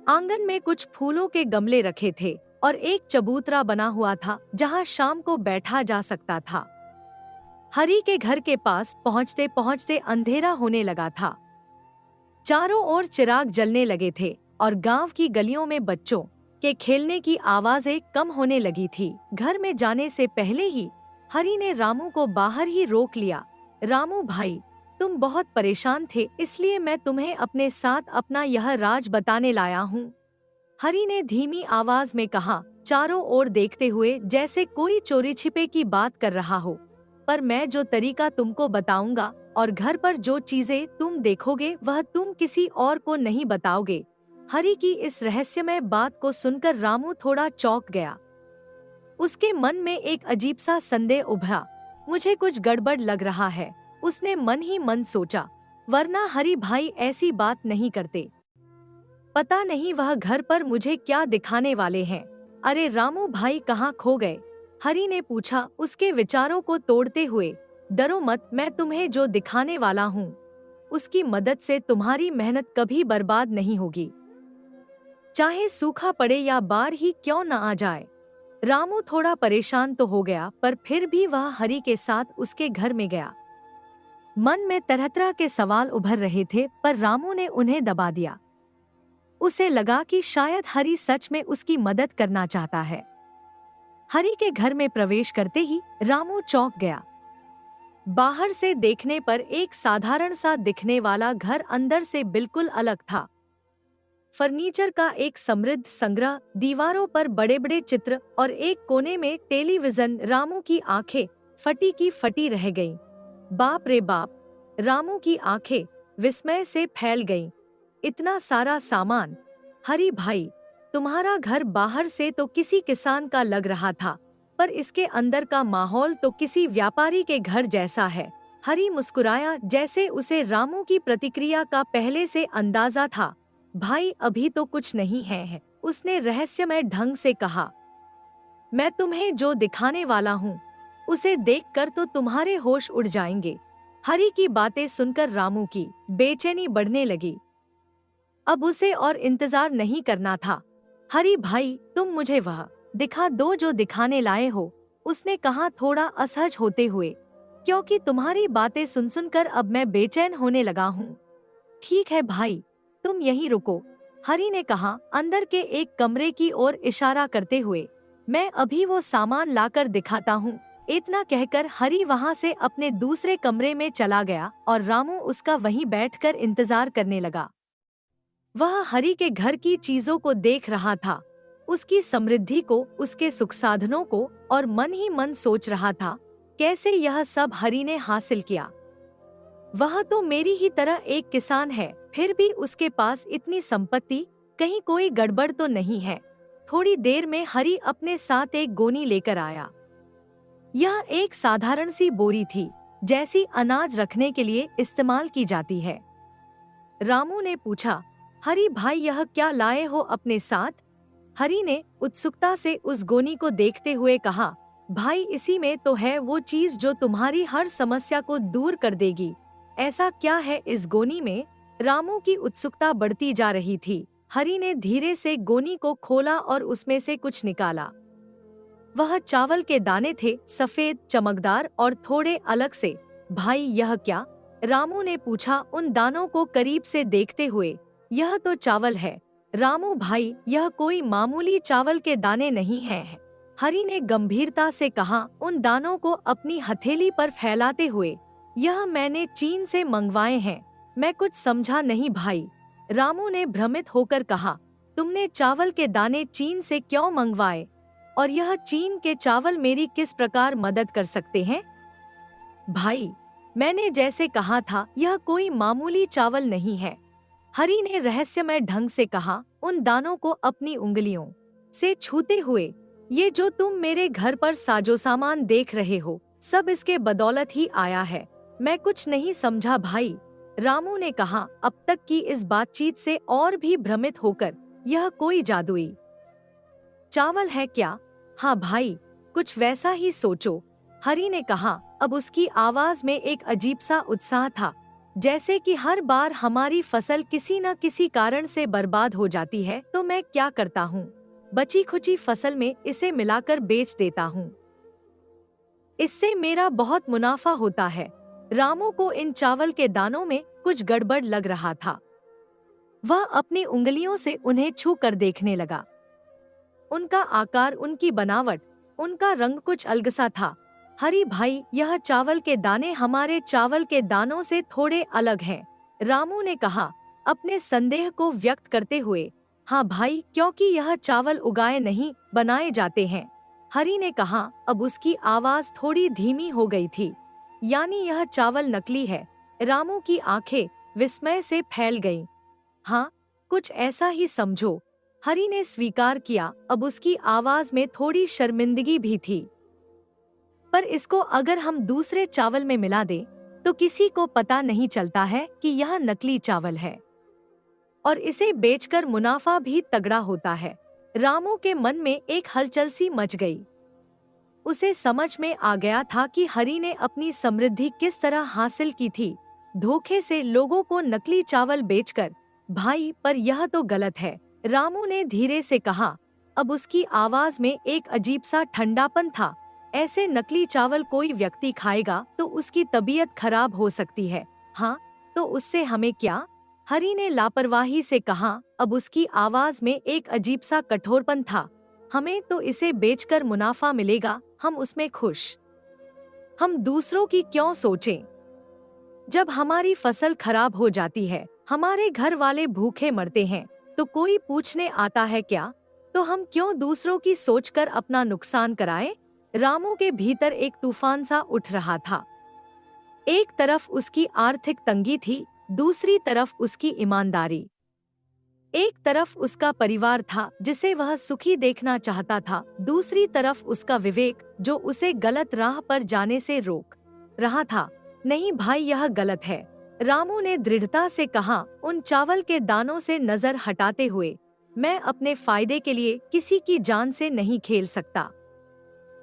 आंगन में कुछ फूलों के गमले रखे थे और एक चबूतरा बना हुआ था जहां शाम को बैठा जा सकता था। हरी के घर के पास पहुंचते पहुंचते अंधेरा होने लगा था। चारों ओर चिराग जलने लगे थे और गांव की गलियों में बच्चों के खेलने की आवाजें कम होने लगी थी। घर में जाने से पहले ही हरी ने रामू को बाहर ही रोक लिया। रामू भाई, तुम बहुत परेशान थे, इसलिए मैं तुम्हें अपने साथ अपना यह राज बताने लाया हूँ। हरी ने धीमी आवाज में कहा, चारों ओर देखते हुए जैसे कोई चोरी छिपे की बात कर रहा हो। पर मैं जो तरीका तुमको बताऊंगा और घर पर जो चीजें तुम देखोगे वह तुम किसी और को नहीं बताओगे। हरी की इस रहस्यमय बात को सुनकर रामू थोड़ा चौंक गया। उसके मन में एक अजीब सा संदेह उभरा। मुझे कुछ गड़बड़ लग रहा है, उसने मन ही मन सोचा, वरना हरी भाई ऐसी बात नहीं करते। पता नहीं वह घर पर मुझे क्या दिखाने वाले हैं। अरे रामू भाई कहाँ खो गए? हरी ने पूछा उसके विचारों को तोड़ते हुए। डरो मत, मैं तुम्हें जो दिखाने वाला हूँ उसकी मदद से तुम्हारी मेहनत कभी बर्बाद नहीं होगी, चाहे सूखा पड़े या बाढ़ ही क्यों न आ जाए। रामू थोड़ा परेशान तो हो गया, पर फिर भी वह हरी के साथ उसके घर में गया। मन में तरह तरह के सवाल उभर रहे थे, पर रामू ने उन्हें दबा दिया। उसे लगा कि शायद हरी सच में उसकी मदद करना चाहता है। हरी के घर में प्रवेश करते ही रामू चौंक गया। बाहर से देखने पर एक साधारण सा दिखने वाला घर अंदर से बिल्कुल अलग था। फर्नीचर का एक समृद्ध संग्रह, दीवारों पर बड़े बड़े चित्र और एक कोने में टेलीविजन। रामू की आंखें फटी की फटी रह गईं। बाप रे बाप! रामू की आंखें विस्मय से फैल गईं। इतना सारा सामान! हरी भाई, तुम्हारा घर बाहर से तो किसी किसान का लग रहा था, पर इसके अंदर का माहौल तो किसी व्यापारी के घर जैसा है। हरी मुस्कुराया, जैसे उसे रामू की प्रतिक्रिया का पहले से अंदाजा था। भाई अभी तो कुछ नहीं है, उसने रहस्यमय ढंग से कहा। मैं तुम्हें जो दिखाने वाला हूँ उसे देखकर तो तुम्हारे होश उड़ जाएंगे। हरी की बातें सुनकर रामू की बेचैनी बढ़ने लगी। अब उसे और इंतजार नहीं करना था। हरी भाई, तुम मुझे वह दिखा दो जो दिखाने लाए हो, उसने कहा थोड़ा असहज होते हुए, क्योंकि तुम्हारी बातें सुन सुनकर अब मैं बेचैन होने लगा हूँ। ठीक है भाई, तुम यहीं रुको, हरी ने कहा अंदर के एक कमरे की ओर इशारा करते हुए। मैं अभी वो सामान लाकर दिखाता हूँ। इतना कहकर हरी वहाँ से अपने दूसरे कमरे में चला गया और रामू उसका वहीं बैठकर इंतजार करने लगा। वह हरी के घर की चीजों को देख रहा था, उसकी समृद्धि को, उसके सुख साधनों को, और मन ही मन सोच रहा था, कैसे यह सब हरी ने हासिल किया। वह तो मेरी ही तरह एक किसान है, फिर भी उसके पास इतनी संपत्ति, कहीं कोई गड़बड़ तो नहीं है। थोड़ी देर में हरी अपने साथ एक गोनी लेकर आया। यह एक साधारण सी बोरी थी, जैसी अनाज रखने के लिए इस्तेमाल की जाती है। रामू ने पूछा, हरी भाई यह क्या लाए हो अपने साथ? हरी ने उत्सुकता से उस गोनी को देखते हुए कहा, भाई इसी में तो है वो चीज जो तुम्हारी हर समस्या को दूर कर देगी। ऐसा क्या है इस गोनी में? रामू की उत्सुकता बढ़ती जा रही थी। हरी ने धीरे से गोनी को खोला और उसमें से कुछ निकाला। वह चावल के दाने थे, सफेद, चमकदार और थोड़े अलग से। भाई यह क्या? रामू ने पूछा उन दानों को करीब से देखते हुए। यह तो चावल है रामू भाई, यह कोई मामूली चावल के दाने नहीं हैं। हरी ने गंभीरता से कहा, उन दानों को अपनी हथेली पर फैलाते हुए। यह मैंने चीन से मंगवाए हैं। मैं कुछ समझा नहीं भाई, रामू ने भ्रमित होकर कहा। तुमने चावल के दाने चीन से क्यों मंगवाए? और यह चीन के चावल मेरी किस प्रकार मदद कर सकते हैं? भाई, मैंने जैसे कहा था, यह कोई मामूली चावल नहीं है, हरी ने रहस्यमय ढंग से कहा, उन दानों को अपनी उंगलियों से छूते हुए। ये जो तुम मेरे घर पर साजो सामान देख रहे हो, सब इसके बदौलत ही आया है। मैं कुछ नहीं समझा भाई, रामू ने कहा, अब तक की इस बातचीत से और भी भ्रमित होकर। यह कोई जादुई चावल है क्या? हाँ भाई, कुछ वैसा ही सोचो, हरी ने कहा। अब उसकी आवाज में एक अजीब सा उत्साह था। जैसे कि हर बार हमारी फसल किसी न किसी कारण से बर्बाद हो जाती है तो मैं क्या करता हूँ, बची खुची फसल में इसे मिलाकर बेच देता हूँ। इससे मेरा बहुत मुनाफा होता है। रामू को इन चावल के दानों में कुछ गड़बड़ लग रहा था। वह अपनी उंगलियों से उन्हें छू कर देखने लगा। उनका आकार, उनकी बनावट, उनका रंग कुछ अलग सा था। हरी भाई, यह चावल के दाने हमारे चावल के दानों से थोड़े अलग हैं, रामू ने कहा अपने संदेह को व्यक्त करते हुए। हाँ भाई, क्योंकि यह चावल उगाए नहीं बनाए जाते हैं, हरी ने कहा। अब उसकी आवाज थोड़ी धीमी हो गई थी। यानी यह चावल नकली है? रामू की आंखें विस्मय से फैल गईं। हाँ, कुछ ऐसा ही समझो, हरी ने स्वीकार किया। अब उसकी आवाज में थोड़ी शर्मिंदगी भी थी। पर इसको अगर हम दूसरे चावल में मिला दें तो किसी को पता नहीं चलता है कि यह नकली चावल है, और इसे बेचकर मुनाफा भी तगड़ा होता है। रामू के मन में एक हलचल सी मच गई। उसे समझ में आ गया था कि हरी ने अपनी समृद्धि किस तरह हासिल की थी, धोखे से लोगों को नकली चावल बेचकर। भाई, पर यह तो गलत है, रामू ने धीरे से कहा। अब उसकी आवाज में एक अजीब सा ठंडापन था। ऐसे नकली चावल कोई व्यक्ति खाएगा तो उसकी तबीयत खराब हो सकती है। हाँ, तो उससे हमें क्या, हरी ने लापरवाही से कहा। अब उसकी आवाज में एक अजीब सा कठोरपन था। हमें तो इसे बेचकर मुनाफा मिलेगा, हम उसमें खुश। हम दूसरों की क्यों सोचें? जब हमारी फसल खराब हो जाती है, हमारे घर वाले भूखे मरते हैं, तो कोई पूछने आता है क्या? तो हम क्यों दूसरों की सोचकर अपना नुकसान कराएं? रामू के भीतर एक तूफान सा उठ रहा था। एक तरफ उसकी आर्थिक तंगी थी, दूसरी तरफ उसकी ईमानदारी। एक तरफ उसका परिवार था जिसे वह सुखी देखना चाहता था, दूसरी तरफ उसका विवेक जो उसे गलत राह पर जाने से रोक रहा था। नहीं भाई, यह गलत है, रामू ने दृढ़ता से कहा, उन चावल के दानों से नजर हटाते हुए। मैं अपने फायदे के लिए किसी की जान से नहीं खेल सकता।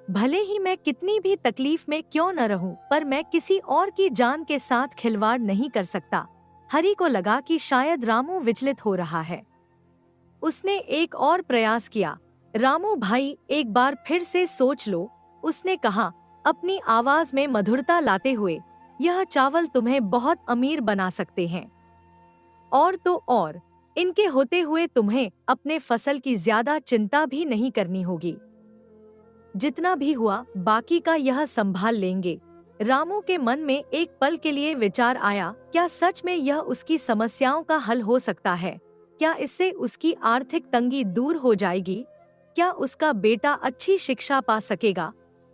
भले ही मैं कितनी भी तकलीफ में क्यों न रहूं, पर मैं किसी और की जान के साथ खिलवाड़ नहीं कर सकता। हरी को लगा कि शायद रामू विचलित हो रहा है। उसने एक और प्रयास किया। रामू भाई, एक बार फिर से सोच लो, उसने कहा अपनी आवाज में मधुरता लाते हुए। यह चावल तुम्हें बहुत अमीर बना सकते हैं, और तो और इनके होते हुए तुम्हें अपने फसल की ज्यादा चिंता भी नहीं करनी होगी। जितना भी हुआ बाकी का यह संभाल लेंगे। रामू के मन में एक पल के लिए विचार आया, क्या सच में यह उसकी समस्याओं का हल हो सकता है? क्या इससे उसकी आर्थिक तंगी दूर हो जाएगी? क्या उसका बेटा अच्छी शिक्षा पा सकेगा?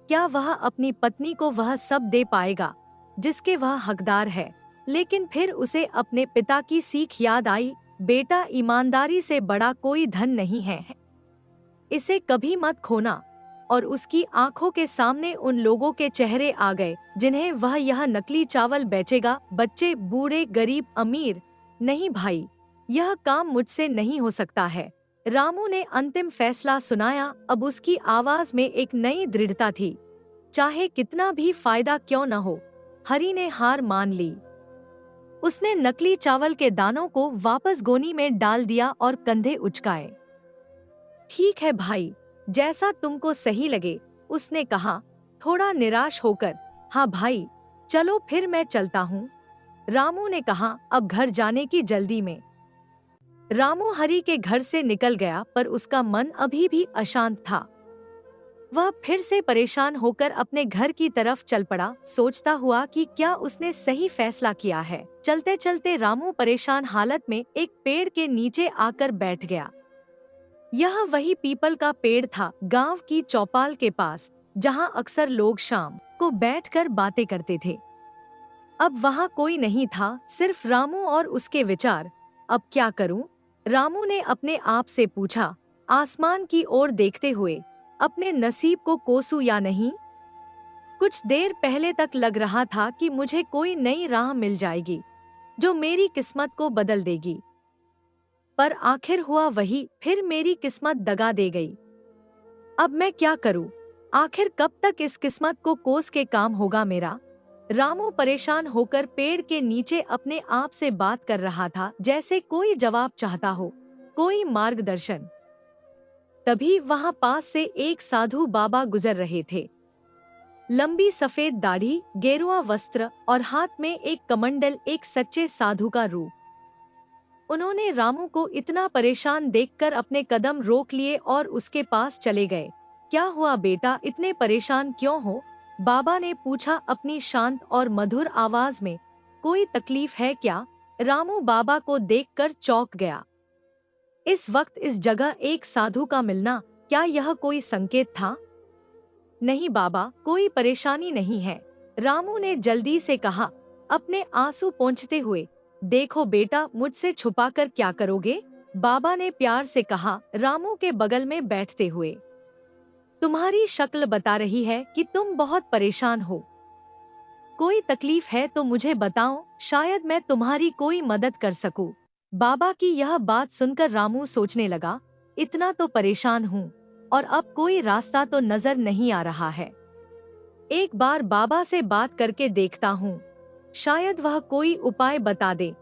क्या वह अपनी पत्नी को वह सब दे पाएगा जिसके वह हकदार है? लेकिन फिर उसे अपने पिता की सीख याद आई, बेटा, ईमानदारी से बड़ा कोई धन नहीं है, इसे कभी मत खोना। और उसकी आंखों के सामने उन लोगों के चेहरे आ गए जिन्हें वह यह नकली चावल बेचेगा। बच्चे, बूढ़े, गरीब, अमीर। नहीं भाई, यह काम मुझसे नहीं हो सकता है, रामू ने अंतिम फैसला सुनाया। अब उसकी आवाज में एक नई दृढ़ता थी। चाहे कितना भी फायदा क्यों न हो, हरी ने हार मान ली। उसने नकली चावल के दानों को वापस गोनी में डाल दिया और कंधे उचकाए। ठीक है भाई, जैसा तुमको सही लगे, उसने कहा थोड़ा निराश होकर। हाँ भाई, चलो फिर मैं चलता हूँ, रामू ने कहा अब घर जाने की जल्दी में। रामू हरी के घर से निकल गया, पर उसका मन अभी भी अशांत था। वह फिर से परेशान होकर अपने घर की तरफ चल पड़ा, सोचता हुआ कि क्या उसने सही फैसला किया है। चलते चलते रामू परेशान हालत में एक पेड़ के नीचे आकर बैठ गया। यह वही पीपल का पेड़ था, गांव की चौपाल के पास, जहां अक्सर लोग शाम को बैठकर बातें करते थे। अब वहां कोई नहीं था, सिर्फ रामू और उसके विचार। अब क्या करूं? रामू ने अपने आप से पूछा, आसमान की ओर देखते हुए। अपने नसीब को कोसूं या नहीं? कुछ देर पहले तक लग रहा था कि मुझे कोई नई राह मिल जाएगी जो मेरी किस्मत को बदल देगी, पर आखिर हुआ वही, फिर मेरी किस्मत दगा दे गई। अब मैं क्या करूं? आखिर कब तक इस किस्मत को कोस के काम होगा मेरा? रामू परेशान होकर पेड़ के नीचे अपने आप से बात कर रहा था, जैसे कोई जवाब चाहता हो, कोई मार्गदर्शन। तभी वहां पास से एक साधु बाबा गुजर रहे थे। लंबी सफेद दाढ़ी, गेरुआ वस्त्र और हाथ में एक कमंडल, एक सच्चे साधु का रूप। उन्होंने रामू को इतना परेशान देखकर अपने कदम रोक लिए और उसके पास चले गए। क्या हुआ बेटा, इतने परेशान क्यों हो? बाबा ने पूछा अपनी शांत और मधुर आवाज में। कोई तकलीफ है क्या? रामू बाबा को देखकर चौंक गया। इस वक्त इस जगह एक साधु का मिलना, क्या यह कोई संकेत था? नहीं बाबा, कोई परेशानी नहीं है, रामू ने जल्दी से कहा, अपने आंसू पोंछते हुए। देखो बेटा, मुझसे छुपाकर क्या करोगे? बाबा ने प्यार से कहा, रामू के बगल में बैठते हुए। तुम्हारी शक्ल बता रही है कि तुम बहुत परेशान हो। कोई तकलीफ है तो मुझे बताओ, शायद मैं तुम्हारी कोई मदद कर सकूं। बाबा की यह बात सुनकर रामू सोचने लगा, इतना तो परेशान हूँ और अब कोई रास्ता तो नजर नहीं आ रहा है। एक बार बाबा से बात करके देखता हूँ, शायद वह कोई उपाय बता दे।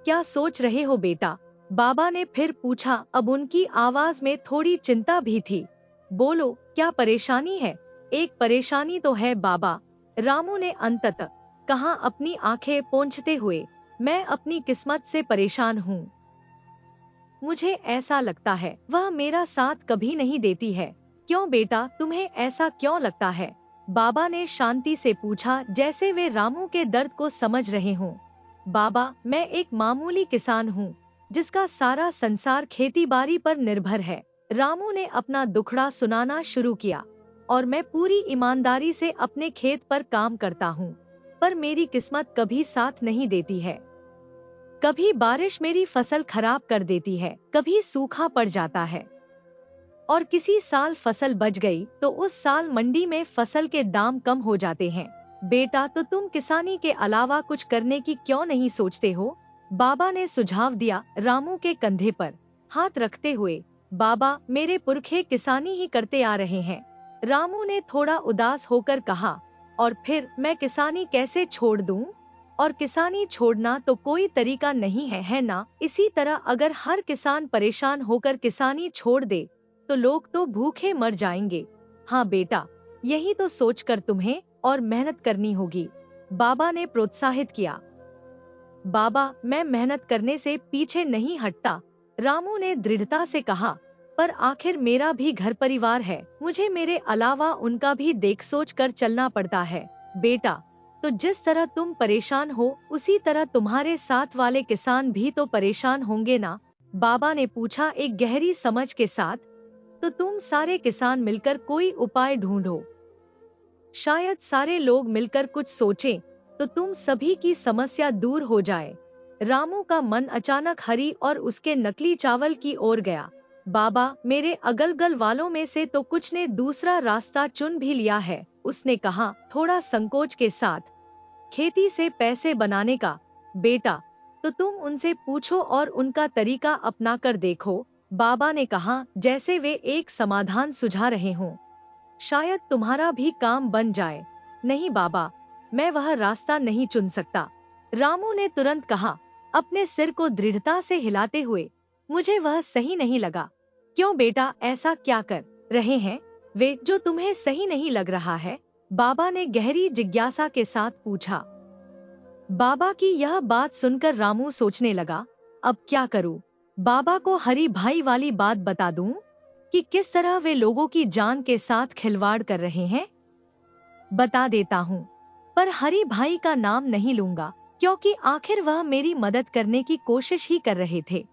क्या सोच रहे हो बेटा? बाबा ने फिर पूछा। अब उनकी आवाज में थोड़ी चिंता भी थी। बोलो, क्या परेशानी है? एक परेशानी तो है बाबा, रामू ने अंततः कहा अपनी आंखें पोंछते हुए। मैं अपनी किस्मत से परेशान हूँ। मुझे ऐसा लगता है वह मेरा साथ कभी नहीं देती है। क्यों बेटा, तुम्हें ऐसा क्यों लगता है? बाबा ने शांति से पूछा, जैसे वे रामू के दर्द को समझ रहे हों। बाबा, मैं एक मामूली किसान हूँ जिसका सारा संसार खेतीबाड़ी पर निर्भर है। रामू ने अपना दुखड़ा सुनाना शुरू किया। और मैं पूरी ईमानदारी से अपने खेत पर काम करता हूँ, पर मेरी किस्मत कभी साथ नहीं देती है। कभी बारिश मेरी फसल खराब कर देती है, कभी सूखा पड़ जाता है, और किसी साल फसल बच गई तो उस साल मंडी में फसल के दाम कम हो जाते हैं। बेटा, तो तुम किसानी के अलावा कुछ करने की क्यों नहीं सोचते हो? बाबा ने सुझाव दिया, रामू के कंधे पर हाथ रखते हुए। बाबा, मेरे पुरखे किसानी ही करते आ रहे हैं, रामू ने थोड़ा उदास होकर कहा। और फिर मैं किसानी कैसे छोड़ दूं? और किसानी छोड़ना तो कोई तरीका नहीं है, है ना? इसी तरह अगर हर किसान परेशान होकर किसानी छोड़ दे तो लोग तो भूखे मर जाएंगे। हाँ बेटा, यही तो सोचकर तुम्हें और मेहनत करनी होगी, बाबा ने प्रोत्साहित किया। बाबा, मैं मेहनत करने से पीछे नहीं हटता, रामू ने दृढ़ता से कहा। पर आखिर मेरा भी घर परिवार है, मुझे मेरे अलावा उनका भी देख सोच कर चलना पड़ता है। बेटा, तो जिस तरह तुम परेशान हो उसी तरह तुम्हारे साथ वाले किसान भी तो परेशान होंगे ना? बाबा ने पूछा एक गहरी समझ के साथ। तो तुम सारे किसान मिलकर कोई उपाय ढूंढो, शायद सारे लोग मिलकर कुछ सोचें तो तुम सभी की समस्या दूर हो जाए। रामू का मन अचानक हरी और उसके नकली चावल की ओर गया। बाबा, मेरे अगल-बगल वालों में से तो कुछ ने दूसरा रास्ता चुन भी लिया है, उसने कहा थोड़ा संकोच के साथ। खेती से पैसे बनाने का? बेटा, तो तुम उनसे पूछो और उनका तरीका अपना कर देखो, बाबा ने कहा, जैसे वे एक समाधान सुझा रहे हों। शायद तुम्हारा भी काम बन जाए। नहीं बाबा, मैं वह रास्ता नहीं चुन सकता, रामू ने तुरंत कहा, अपने सिर को दृढ़ता से हिलाते हुए। मुझे वह सही नहीं लगा। क्यों बेटा, ऐसा क्या कर रहे हैं वे जो तुम्हें सही नहीं लग रहा है? बाबा ने गहरी जिज्ञासा के साथ पूछा। बाबा की यह बात सुनकर रामू सोचने लगा, अब क्या करूं? बाबा को हरी भाई वाली बात बता दूं कि किस तरह वे लोगों की जान के साथ खिलवाड़ कर रहे हैं? बता देता हूं, पर हरी भाई का नाम नहीं लूंगा क्योंकि आखिर वह मेरी मदद करने की कोशिश ही कर रहे थे।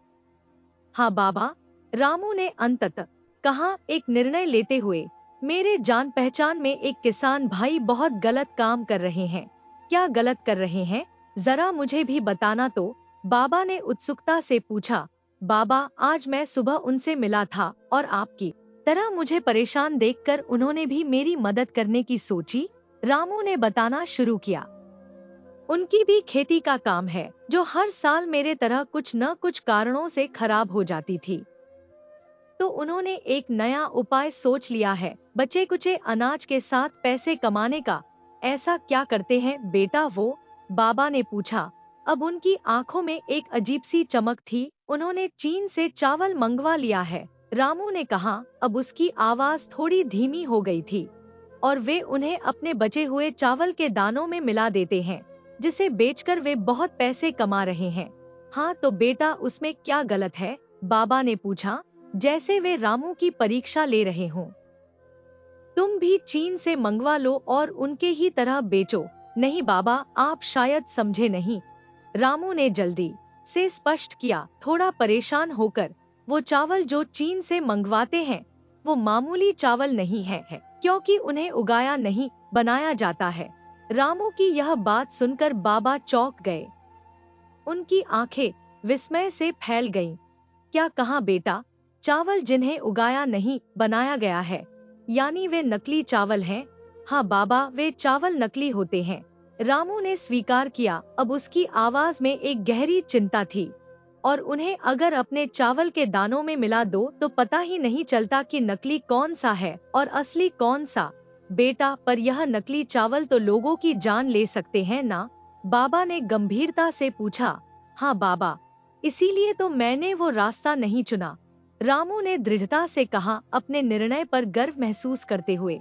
हाँ बाबा, रामू ने अंततः कहा एक निर्णय लेते हुए। मेरे जान पहचान में एक किसान भाई बहुत गलत काम कर रहे हैं। क्या गलत कर रहे हैं, जरा मुझे भी बताना तो, बाबा ने उत्सुकता से पूछा। बाबा, आज मैं सुबह उनसे मिला था और आपकी तरह मुझे परेशान देखकर उन्होंने भी मेरी मदद करने की सोची, रामू ने बताना शुरू किया। उनकी भी खेती का काम है जो हर साल मेरे तरह कुछ न कुछ कारणों से खराब हो जाती थी। तो उन्होंने एक नया उपाय सोच लिया है, बचे कुचे अनाज के साथ पैसे कमाने का। ऐसा क्या करते हैं बेटा वो? बाबा ने पूछा। अब उनकी आंखों में एक अजीब सी चमक थी। उन्होंने चीन से चावल मंगवा लिया है, रामू ने कहा। अब उसकी आवाज थोड़ी धीमी हो गई थी। और वे उन्हें अपने बचे हुए चावल के दानों में मिला देते हैं, जिसे बेचकर वे बहुत पैसे कमा रहे हैं। हाँ तो बेटा उसमें क्या गलत है? बाबा ने पूछा, जैसे वे रामू की परीक्षा ले रहे हों। तुम भी चीन से मंगवा लो और उनके ही तरह बेचो। नहीं बाबा, आप शायद समझे नहीं, रामू ने जल्दी से स्पष्ट किया, थोड़ा परेशान होकर। वो चावल जो चीन से मंगवाते हैं वो मामूली चावल नहीं है, क्योंकि उन्हें उगाया नहीं, बनाया जाता है। रामू की यह बात सुनकर बाबा चौंक गए। उनकी आंखें विस्मय से फैल गईं। क्या कहा बेटा? चावल जिन्हें उगाया नहीं, बनाया गया है, यानी वे नकली चावल हैं? हाँ बाबा, वे चावल नकली होते हैं, रामू ने स्वीकार किया। अब उसकी आवाज में एक गहरी चिंता थी। और उन्हें अगर अपने चावल के दानों में मिला दो तो पता ही नहीं चलता कि नकली कौन सा है और असली कौन सा। बेटा, पर यह नकली चावल तो लोगों की जान ले सकते हैं ना? बाबा ने गंभीरता से पूछा। हाँ बाबा, इसीलिए तो मैंने वो रास्ता नहीं चुना, रामू ने दृढ़ता से कहा, अपने निर्णय पर गर्व महसूस करते हुए।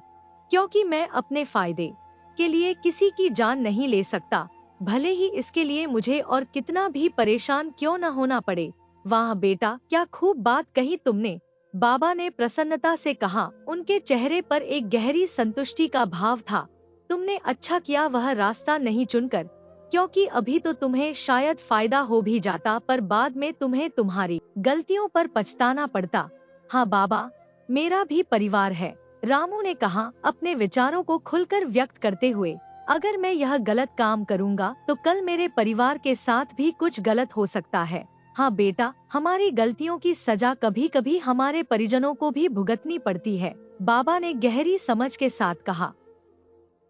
क्योंकि मैं अपने फायदे के लिए किसी की जान नहीं ले सकता, भले ही इसके लिए मुझे और कितना भी परेशान क्यों न होना पड़े। वाह बेटा, क्या खूब बात कही तुमने, बाबा ने प्रसन्नता से कहा। उनके चेहरे पर एक गहरी संतुष्टि का भाव था। तुमने अच्छा किया वह रास्ता नहीं चुनकर, क्योंकि अभी तो तुम्हें शायद फायदा हो भी जाता, पर बाद में तुम्हें तुम्हारी गलतियों पर पछताना पड़ता। हाँ बाबा, मेरा भी परिवार है, रामू ने कहा, अपने विचारों को खुलकर व्यक्त करते हुए। अगर मैं यह गलत काम करूंगा तो कल मेरे परिवार के साथ भी कुछ गलत हो सकता है। हाँ बेटा, हमारी गलतियों की सजा कभी कभी हमारे परिजनों को भी भुगतनी पड़ती है, बाबा ने गहरी समझ के साथ कहा।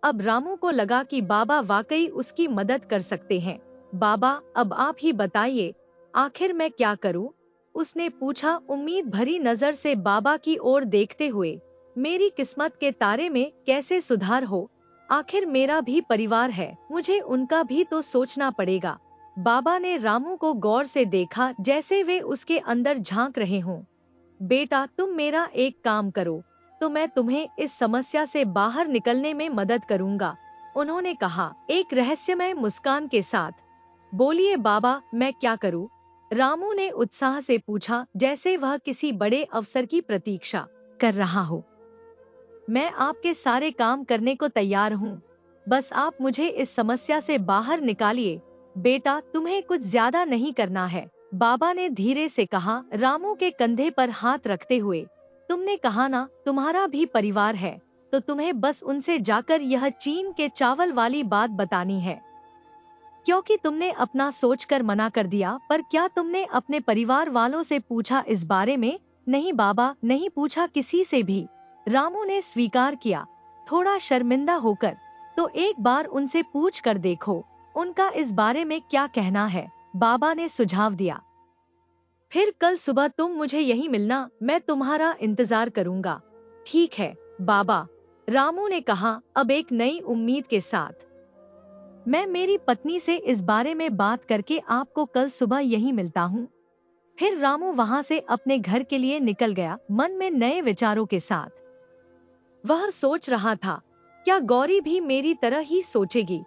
अब रामू को लगा कि बाबा वाकई उसकी मदद कर सकते हैं। बाबा, अब आप ही बताइए, आखिर मैं क्या करूं? उसने पूछा, उम्मीद भरी नजर से बाबा की ओर देखते हुए। मेरी किस्मत के तारे में कैसे सुधार हो? आखिर मेरा भी परिवार है, मुझे उनका भी तो सोचना पड़ेगा। बाबा ने रामू को गौर से देखा, जैसे वे उसके अंदर झांक रहे हों। बेटा, तुम मेरा एक काम करो तो मैं तुम्हें इस समस्या से बाहर निकलने में मदद करूंगा, उन्होंने कहा, एक रहस्यमय मुस्कान के साथ। बोलिए बाबा, मैं क्या करूं? रामू ने उत्साह से पूछा, जैसे वह किसी बड़े अवसर की प्रतीक्षा कर रहा हो। मैं आपके सारे काम करने को तैयार हूँ, बस आप मुझे इस समस्या से बाहर निकालिए। बेटा, तुम्हें कुछ ज्यादा नहीं करना है, बाबा ने धीरे से कहा, रामू के कंधे पर हाथ रखते हुए। तुमने कहा ना, तुम्हारा भी परिवार है, तो तुम्हें बस उनसे जाकर यह चीन के चावल वाली बात बतानी है। क्योंकि तुमने अपना सोचकर मना कर दिया, पर क्या तुमने अपने परिवार वालों से पूछा इस बारे में? नहीं बाबा, नहीं पूछा किसी से भी, रामू ने स्वीकार किया, थोड़ा शर्मिंदा होकर। तो एक बार उनसे पूछ कर देखो, उनका इस बारे में क्या कहना है, बाबा ने सुझाव दिया। फिर कल सुबह तुम मुझे यहीं मिलना, मैं तुम्हारा इंतजार करूंगा। ठीक है बाबा, रामू ने कहा, अब एक नई उम्मीद के साथ। मैं मेरी पत्नी से इस बारे में बात करके आपको कल सुबह यहीं मिलता हूँ। फिर रामू वहां से अपने घर के लिए निकल गया, मन में नए विचारों के साथ। वह सोच रहा था, क्या गौरी भी मेरी तरह ही सोचेगी,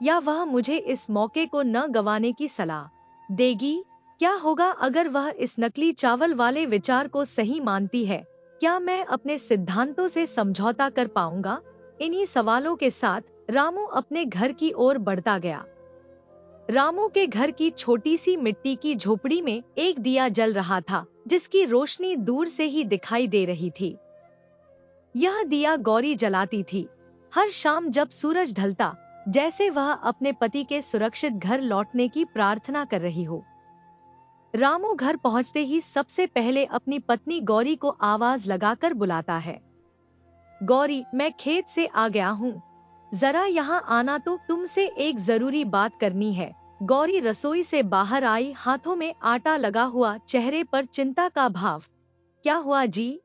या वह मुझे इस मौके को न गंवाने की सलाह देगी? क्या होगा अगर वह इस नकली चावल वाले विचार को सही मानती है? क्या मैं अपने सिद्धांतों से समझौता कर पाऊंगा? इन्हीं सवालों के साथ रामू अपने घर की ओर बढ़ता गया। रामू के घर की छोटी सी मिट्टी की झोपड़ी में एक दिया जल रहा था, जिसकी रोशनी दूर से ही दिखाई दे रही थी। यह दिया गौरी जलाती थी हर शाम जब सूरज ढलता, जैसे वह अपने पति के सुरक्षित घर लौटने की प्रार्थना कर रही हो। रामू घर पहुंचते ही सबसे पहले अपनी पत्नी गौरी को आवाज लगाकर बुलाता है। गौरी, मैं खेत से आ गया हूँ, जरा यहाँ आना, तो तुमसे एक जरूरी बात करनी है। गौरी रसोई से बाहर आई, हाथों में आटा लगा हुआ, चेहरे पर चिंता का भाव। क्या हुआ जी?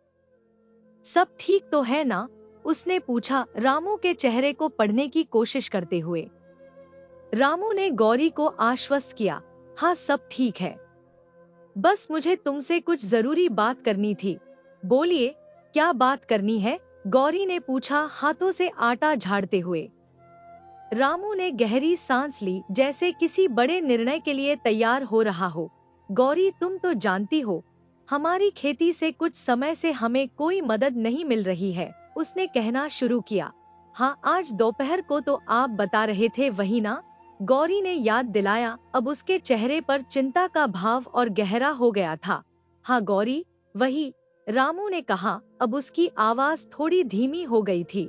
सब ठीक तो है ना? उसने पूछा, रामू के चेहरे को पढ़ने की कोशिश करते हुए। रामू ने गौरी को आश्वस्त किया, हाँ सब ठीक है, बस मुझे तुमसे कुछ जरूरी बात करनी थी। बोलिए, क्या बात करनी है? गौरी ने पूछा, हाथों से आटा झाड़ते हुए। रामू ने गहरी सांस ली, जैसे किसी बड़े निर्णय के लिए तैयार हो रहा हो। गौरी, तुम तो जानती हो, हमारी खेती से कुछ समय से हमें कोई मदद नहीं मिल रही है, उसने कहना शुरू किया। हाँ, आज दोपहर को तो आप बता रहे थे, वही ना? गौरी ने याद दिलाया। अब उसके चेहरे पर चिंता का भाव और गहरा हो गया था। हाँ गौरी, वही, रामू ने कहा। अब उसकी आवाज थोड़ी धीमी हो गई थी।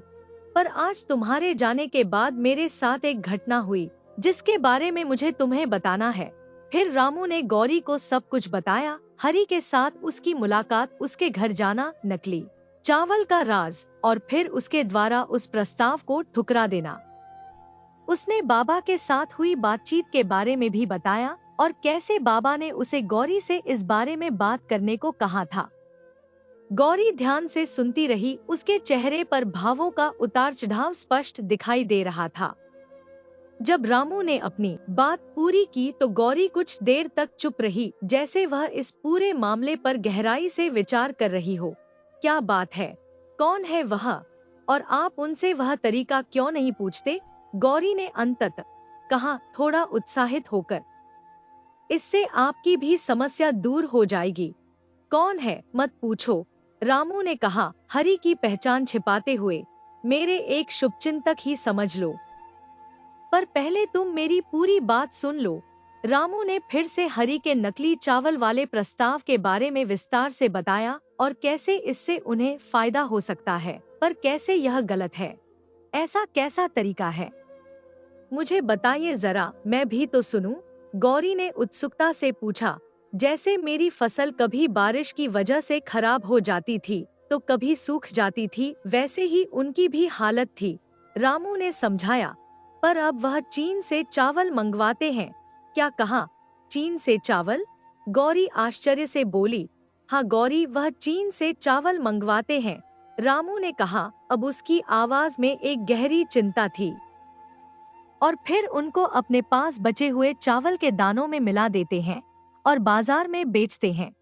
पर आज तुम्हारे जाने के बाद मेरे साथ एक घटना हुई, जिसके बारे में मुझे तुम्हें बताना है। फिर रामू ने गौरी को सब कुछ बताया। हरी के साथ उसकी मुलाकात, उसके घर जाना, नकली चावल का राज, और फिर उसके द्वारा उस प्रस्ताव को ठुकरा देना। उसने बाबा के साथ हुई बातचीत के बारे में भी बताया, और कैसे बाबा ने उसे गौरी से इस बारे में बात करने को कहा था। गौरी ध्यान से सुनती रही। उसके चेहरे पर भावों का उतार चढ़ाव स्पष्ट दिखाई दे रहा था। जब रामू ने अपनी बात पूरी की तो गौरी कुछ देर तक चुप रही, जैसे वह इस पूरे मामले पर गहराई से विचार कर रही हो। क्या बात है? कौन है वह? और आप उनसे वह तरीका क्यों नहीं पूछते? गौरी ने अंततः कहा, थोड़ा उत्साहित होकर। इससे आपकी भी समस्या दूर हो जाएगी। कौन है, मत पूछो, रामू ने कहा, हरी की पहचान छिपाते हुए। मेरे एक शुभचिंतक ही समझ लो, पर पहले तुम मेरी पूरी बात सुन लो। रामू ने फिर से हरी के नकली चावल वाले प्रस्ताव के बारे में विस्तार से बताया, और कैसे इससे उन्हें फायदा हो सकता है, पर कैसे यह गलत है। ऐसा कैसा तरीका है? मुझे बताइए जरा, मैं भी तो सुनूं। गौरी ने उत्सुकता से पूछा। जैसे मेरी फसल कभी बारिश की वजह से खराब हो जाती थी तो कभी सूख जाती थी, वैसे ही उनकी भी हालत थी, रामू ने समझाया। पर अब वह चीन से चावल मंगवाते हैं। क्या कहा? चीन से चावल? गौरी आश्चर्य से बोली। हाँ गौरी, वह चीन से चावल मंगवाते हैं, रामू ने कहा। अब उसकी आवाज में एक गहरी चिंता थी। और फिर उनको अपने पास बचे हुए चावल के दानों में मिला देते हैं और बाजार में बेचते हैं।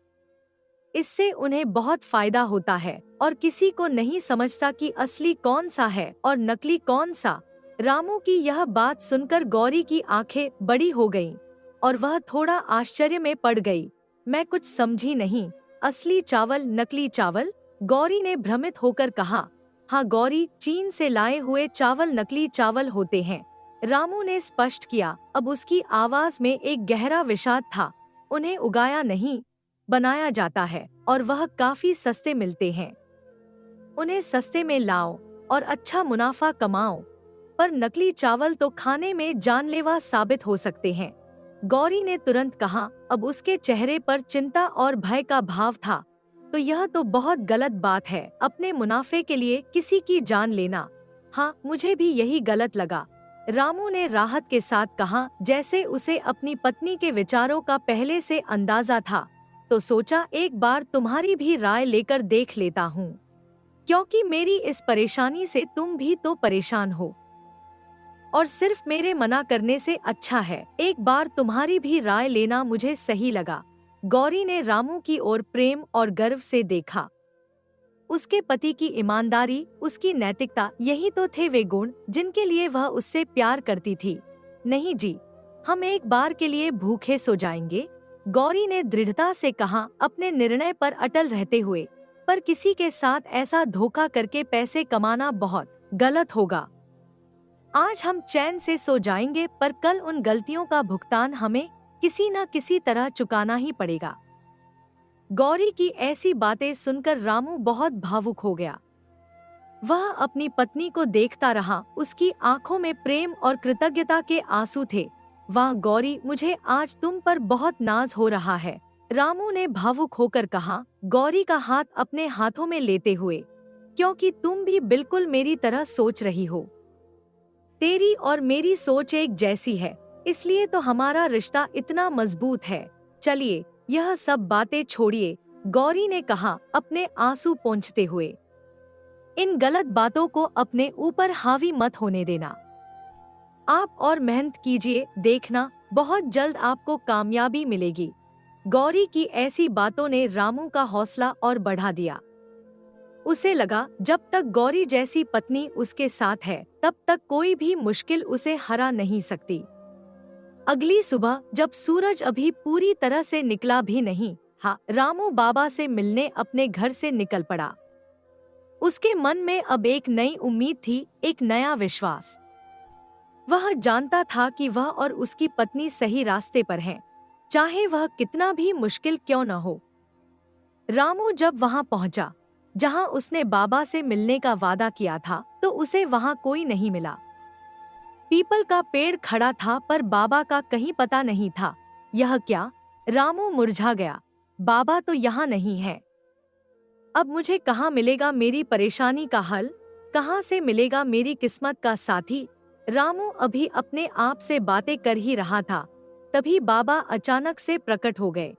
इससे उन्हें बहुत फायदा होता है, और किसी को नहीं समझता कि असली कौन सा है और नकली कौन सा। रामू की यह बात सुनकर गौरी की आंखें बड़ी हो गईं, और वह थोड़ा आश्चर्य में पड़ गई। मैं कुछ समझी नहीं। असली चावल, नकली चावल? गौरी ने भ्रमित होकर कहा। हाँ गौरी, चीन से लाए हुए चावल नकली चावल होते हैं, रामू ने स्पष्ट किया। अब उसकी आवाज में एक गहरा विषाद था। उन्हें उगाया नहीं, बनाया जाता है, और वह काफी सस्ते मिलते हैं। उन्हें सस्ते में लाओ और अच्छा मुनाफा कमाओ, पर नकली चावल तो खाने में जानलेवा साबित हो सकते हैं, गौरी ने तुरंत कहा। अब उसके चेहरे पर चिंता और भय का भाव था। तो यह तो बहुत गलत बात है, अपने मुनाफे के लिए किसी की जान लेना। हाँ, मुझे भी यही गलत लगा, रामू ने राहत के साथ कहा, जैसे उसे अपनी पत्नी के विचारों का पहले से अंदाजा था। तो सोचा एक बार तुम्हारी भी राय लेकर देख लेता हूँ, क्योंकि मेरी इस परेशानी से तुम भी तो परेशान हो, और सिर्फ मेरे मना करने से अच्छा है एक बार तुम्हारी भी राय लेना मुझे सही लगा। गौरी ने रामू की ओर प्रेम और गर्व से देखा। उसके पति की ईमानदारी, उसकी नैतिकता, यही तो थे वे गुण जिनके लिए वह उससे प्यार करती थी। नहीं जी, हम एक बार के लिए भूखे सो जाएंगे, गौरी ने दृढ़ता से कहा, अपने निर्णय पर अटल रहते हुए। पर किसी के साथ ऐसा धोखा करके पैसे कमाना बहुत गलत होगा। आज हम चैन से सो जाएंगे, पर कल उन गलतियों का भुगतान हमें किसी न किसी तरह चुकाना ही पड़ेगा। गौरी की ऐसी बातें सुनकर रामू बहुत भावुक हो गया। वह अपनी पत्नी को देखता रहा, उसकी आंखों में प्रेम और कृतज्ञता के आंसू थे। वाह गौरी, मुझे आज तुम पर बहुत नाज हो रहा है, रामू ने भावुक होकर कहा, गौरी का हाथ अपने हाथों में लेते हुए, क्योंकि तुम भी बिल्कुल मेरी तरह सोच रही हो। तेरी और मेरी सोच एक जैसी है, इसलिए तो हमारा रिश्ता इतना मजबूत है। चलिए यह सब बातें छोड़िए, गौरी ने कहा अपने आंसू पोंछते हुए। इन गलत बातों को अपने ऊपर हावी मत होने देना। आप और मेहनत कीजिए, देखना बहुत जल्द आपको कामयाबी मिलेगी। गौरी की ऐसी बातों ने रामू का हौसला और बढ़ा दिया। उसे लगा जब तक गौरी जैसी पत्नी उसके साथ है तब तक कोई भी मुश्किल उसे हरा नहीं सकती। अगली सुबह जब सूरज अभी पूरी तरह से निकला भी नहीं था, रामू बाबा से मिलने अपने घर से निकल पड़ा। उसके मन में अब एक नई उम्मीद थी, एक नया विश्वास। वह जानता था कि वह और उसकी पत्नी सही रास्ते पर हैं, चाहे वह कितना भी मुश्किल क्यों न हो। रामू जब वहां पहुंचा जहां उसने बाबा से मिलने का वादा किया था, तो उसे वहां कोई नहीं मिला। पीपल का पेड़ खड़ा था पर बाबा का कहीं पता नहीं था। यह क्या? रामू मुरझा गया। बाबा तो यहाँ नहीं है। अब मुझे कहाँ मिलेगा मेरी परेशानी का हल? कहाँ से मिलेगा मेरी किस्मत का साथी? रामू अभी अपने आप से बातें कर ही रहा था, तभी बाबा अचानक से प्रकट हो गए।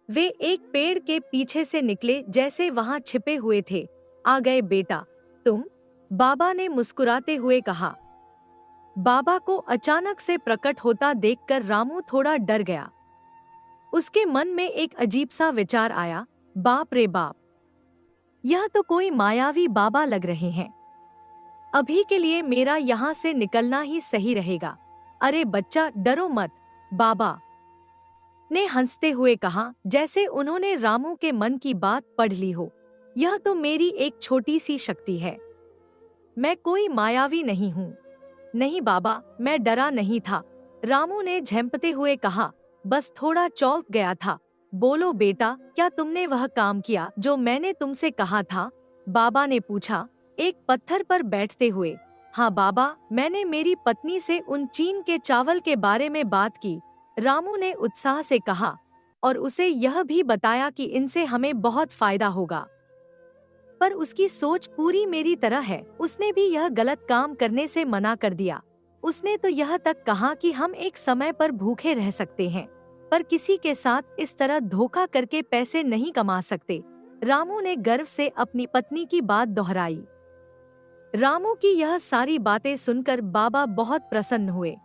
वे एक पेड़ के पीछे से निकले जैसे वहां छिपे हुए थे। आ गए बेटा, तुम? बाबा ने मुस्कुराते हुए कहा। बाबा को अचानक से प्रकट होता देखकर रामू थोड़ा डर गया। उसके मन में एक अजीब सा विचार आया, बाप रे बाप, यह तो कोई मायावी बाबा लग रहे हैं। अभी के लिए मेरा यहाँ से निकलना ही सही रहेगा। अरे बच्चा, डरो मत, बाबा ने हंसते हुए कहा, जैसे उन्होंने रामू के मन की बात पढ़ ली हो। यह तो मेरी एक छोटी सी शक्ति है, मैं कोई मायावी नहीं हूँ। नहीं बाबा, मैं डरा नहीं था, रामू ने झेंपते हुए कहा, बस थोड़ा चौंक गया था। बोलो बेटा, क्या तुमने वह काम किया जो मैंने तुमसे कहा था? बाबा ने पूछा, एक पत्थर पर बैठते हुए। हाँ बाबा, मैंने मेरी पत्नी से उन चीन के चावल के बारे में बात की, रामू ने उत्साह से कहा, और उसे यह भी बताया कि इनसे हमें बहुत फायदा होगा। पर उसकी सोच पूरी मेरी तरह है, उसने भी यह गलत काम करने से मना कर दिया। उसने तो यह तक कहा कि हम एक समय पर भूखे रह सकते हैं, पर किसी के साथ इस तरह धोखा करके पैसे नहीं कमा सकते। रामू ने गर्व से अपनी पत्नी की बात दोहराई। रामू की यह सारी बातें सुनकर बाबा बहुत प्रसन्न हुए।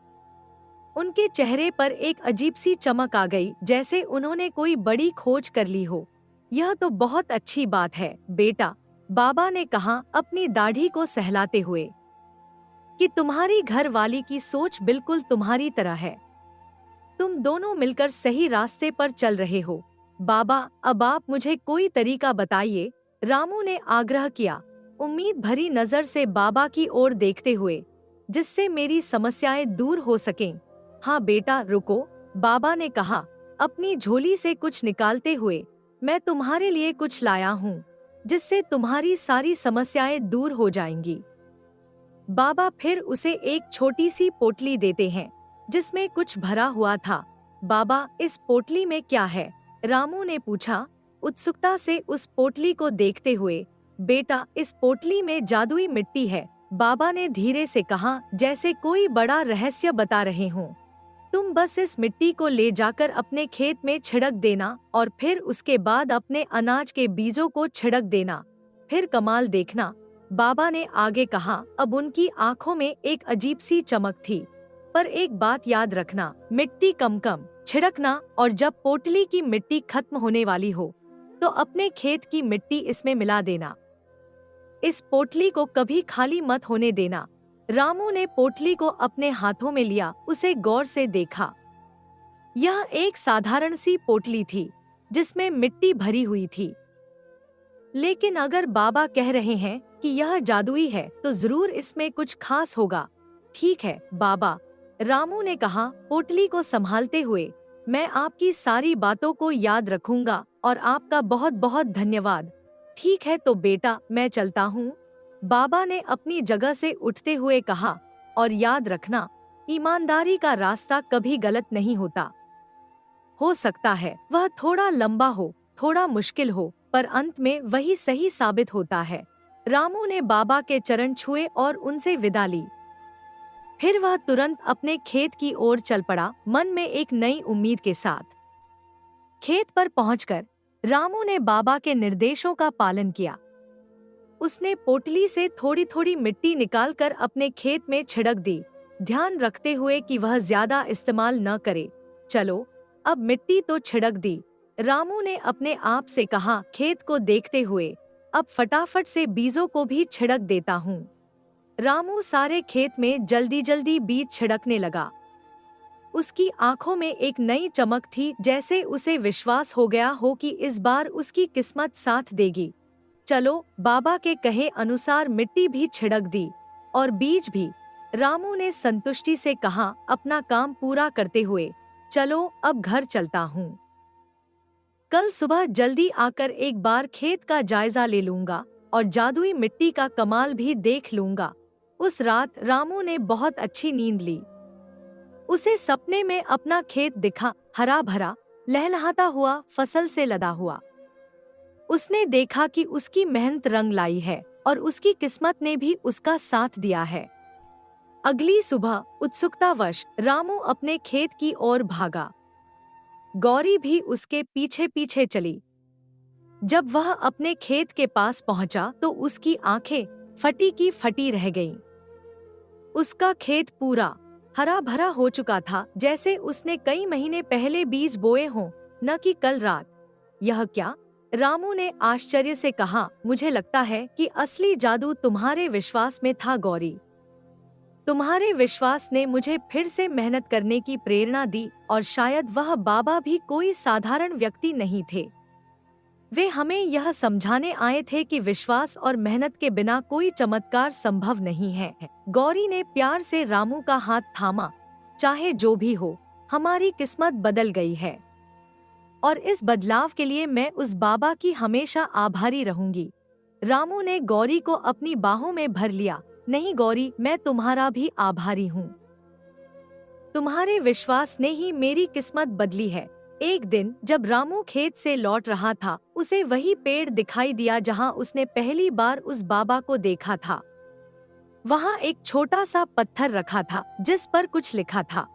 उनके चेहरे पर एक अजीब सी चमक आ गई, जैसे उन्होंने कोई बड़ी खोज कर ली हो। यह तो बहुत अच्छी बात है बेटा, बाबा ने कहा अपनी दाढ़ी को सहलाते हुए, कि तुम्हारी घर वाली की सोच बिल्कुल तुम्हारी तरह है। तुम दोनों मिलकर सही रास्ते पर चल रहे हो। बाबा, अब आप मुझे कोई तरीका बताइए, रामू ने आग्रह किया, उम्मीद भरी नजर से बाबा की ओर देखते हुए, जिससे मेरी समस्याएं दूर हो सकें। हाँ बेटा रुको, बाबा ने कहा अपनी झोली से कुछ निकालते हुए, मैं तुम्हारे लिए कुछ लाया हूँ, जिससे तुम्हारी सारी समस्याएं दूर हो जाएंगी। बाबा फिर उसे एक छोटी सी पोटली देते हैं, जिसमें कुछ भरा हुआ था। बाबा, इस पोटली में क्या है? रामू ने पूछा, उत्सुकता से उस पोटली को देखते हुए। बेटा, इस पोटली में जादुई मिट्टी है, बाबा ने धीरे से कहा, जैसे कोई बड़ा रहस्य बता रहे हों। तुम बस इस मिट्टी को ले जाकर अपने खेत में छिड़क देना और फिर उसके बाद अपने अनाज के बीजों को छिड़क देना, फिर कमाल देखना, बाबा ने आगे कहा। अब उनकी आंखों में एक अजीब सी चमक थी, पर एक बात याद रखना, मिट्टी कम कम छिड़कना, और जब पोटली की मिट्टी खत्म होने वाली हो तो अपने खेत की मिट्टी इसमें मिला देना। इस पोटली को कभी खाली मत होने देना। रामू ने पोटली को अपने हाथों में लिया, उसे गौर से देखा। यह एक साधारण सी पोटली थी, जिसमें मिट्टी भरी हुई थी। लेकिन अगर बाबा कह रहे हैं कि यह जादुई है, तो जरूर इसमें कुछ खास होगा। ठीक है बाबा, रामू ने कहा पोटली को संभालते हुए, मैं आपकी सारी बातों को याद रखूंगा और आपका बहुत बहुत धन्यवाद। ठीक है तो बेटा, मैं चलता हूँ, बाबा ने अपनी जगह से उठते हुए कहा, और याद रखना, ईमानदारी का रास्ता कभी गलत नहीं होता। हो सकता है वह थोड़ा लंबा हो, थोड़ा मुश्किल हो, पर अंत में वही सही साबित होता है। रामू ने बाबा के चरण छुए और उनसे विदा ली। फिर वह तुरंत अपने खेत की ओर चल पड़ा, मन में एक नई उम्मीद के साथ। खेत पर पहुंचकर रामू ने बाबा के निर्देशों का पालन किया। उसने पोटली से थोड़ी थोड़ी मिट्टी निकालकर अपने खेत में छिड़क दी, ध्यान रखते हुए कि वह ज्यादा इस्तेमाल न करे। चलो, अब मिट्टी तो छिड़क दी, रामू ने अपने आप से कहा खेत को देखते हुए। अब फटाफट से बीजों को भी छिड़क देता हूँ। रामू सारे खेत में जल्दी जल्दी बीज छिड़कने लगा। उसकी आंखों में एक नई चमक थी, जैसे उसे विश्वास हो गया हो कि इस बार उसकी किस्मत साथ देगी। चलो, बाबा के कहे अनुसार मिट्टी भी छिड़क दी और बीज भी। रामू ने संतुष्टि से कहा अपना काम पूरा करते हुए, चलो अब घर चलता हूँ। कल सुबह जल्दी आकर एक बार खेत का जायजा ले लूंगा और जादुई मिट्टी का कमाल भी देख लूंगा। उस रात रामू ने बहुत अच्छी नींद ली। उसे सपने में अपना खेत दिखा, हरा भरा, लहलहाता हुआ, फसल से लदा हुआ। उसने देखा कि उसकी मेहनत रंग लाई है और उसकी किस्मत ने भी उसका साथ दिया है। अगली सुबह उत्सुकतावश रामू अपने खेत की ओर भागा। गौरी भी उसके पीछे पीछे चली। जब वह अपने खेत के पास पहुंचा तो उसकी आंखें फटी की फटी रह गईं। उसका खेत पूरा हरा भरा हो चुका था, जैसे उसने कई महीने पहले बीज बोए हों, न कि कल रात। यह क्या? रामू ने आश्चर्य से कहा, मुझे लगता है कि असली जादू तुम्हारे विश्वास में था गौरी। तुम्हारे विश्वास ने मुझे फिर से मेहनत करने की प्रेरणा दी और शायद वह बाबा भी कोई साधारण व्यक्ति नहीं थे। वे हमें यह समझाने आए थे कि विश्वास और मेहनत के बिना कोई चमत्कार संभव नहीं है। गौरी ने प्यार से रामू का हाथ थामा। चाहे जो भी हो, हमारी किस्मत बदल गई है और इस बदलाव के लिए मैं उस बाबा की हमेशा आभारी रहूंगी। रामू ने गौरी को अपनी बाहों में भर लिया। नहीं गौरी, मैं तुम्हारा भी आभारी हूँ। तुम्हारे विश्वास ने ही मेरी किस्मत बदली है। एक दिन जब रामू खेत से लौट रहा था, उसे वही पेड़ दिखाई दिया जहाँ उसने पहली बार उस बाबा को देखा था। वहाँ एक छोटा सा पत्थर रखा था जिस पर कुछ लिखा था।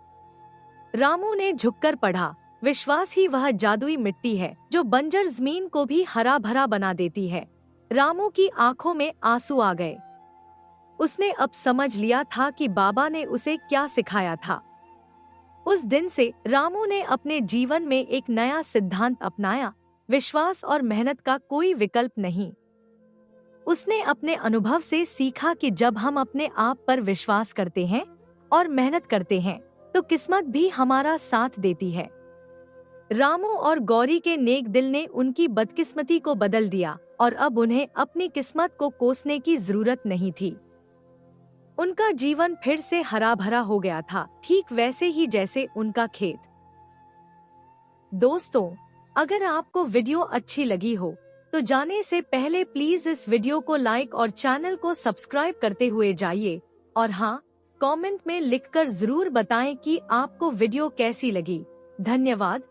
रामू ने झुककर पढ़ा, विश्वास ही वह जादुई मिट्टी है जो बंजर जमीन को भी हरा भरा बना देती है। रामू की आंखों में आंसू आ गए। उसने अब समझ लिया था कि बाबा ने उसे क्या सिखाया था। उस दिन से रामू ने अपने जीवन में एक नया सिद्धांत अपनाया, विश्वास और मेहनत का कोई विकल्प नहीं। उसने अपने अनुभव से सीखा कि जब हम अपने आप पर विश्वास करते हैं और मेहनत करते हैं तो किस्मत भी हमारा साथ देती है। रामू और गौरी के नेक दिल ने उनकी बदकिस्मती को बदल दिया और अब उन्हें अपनी किस्मत को कोसने की जरूरत नहीं थी। उनका जीवन फिर से हरा भरा हो गया था, ठीक वैसे ही जैसे उनका खेत। दोस्तों, अगर आपको वीडियो अच्छी लगी हो तो जाने से पहले प्लीज इस वीडियो को लाइक और चैनल को सब्सक्राइब करते हुए जाइए। और हाँ, कमेंट में लिखकर जरूर बताएं कि आपको वीडियो कैसी लगी। धन्यवाद।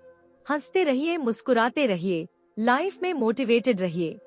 हंसते रहिए, मुस्कुराते रहिए, लाइफ में मोटिवेटेड रहिए।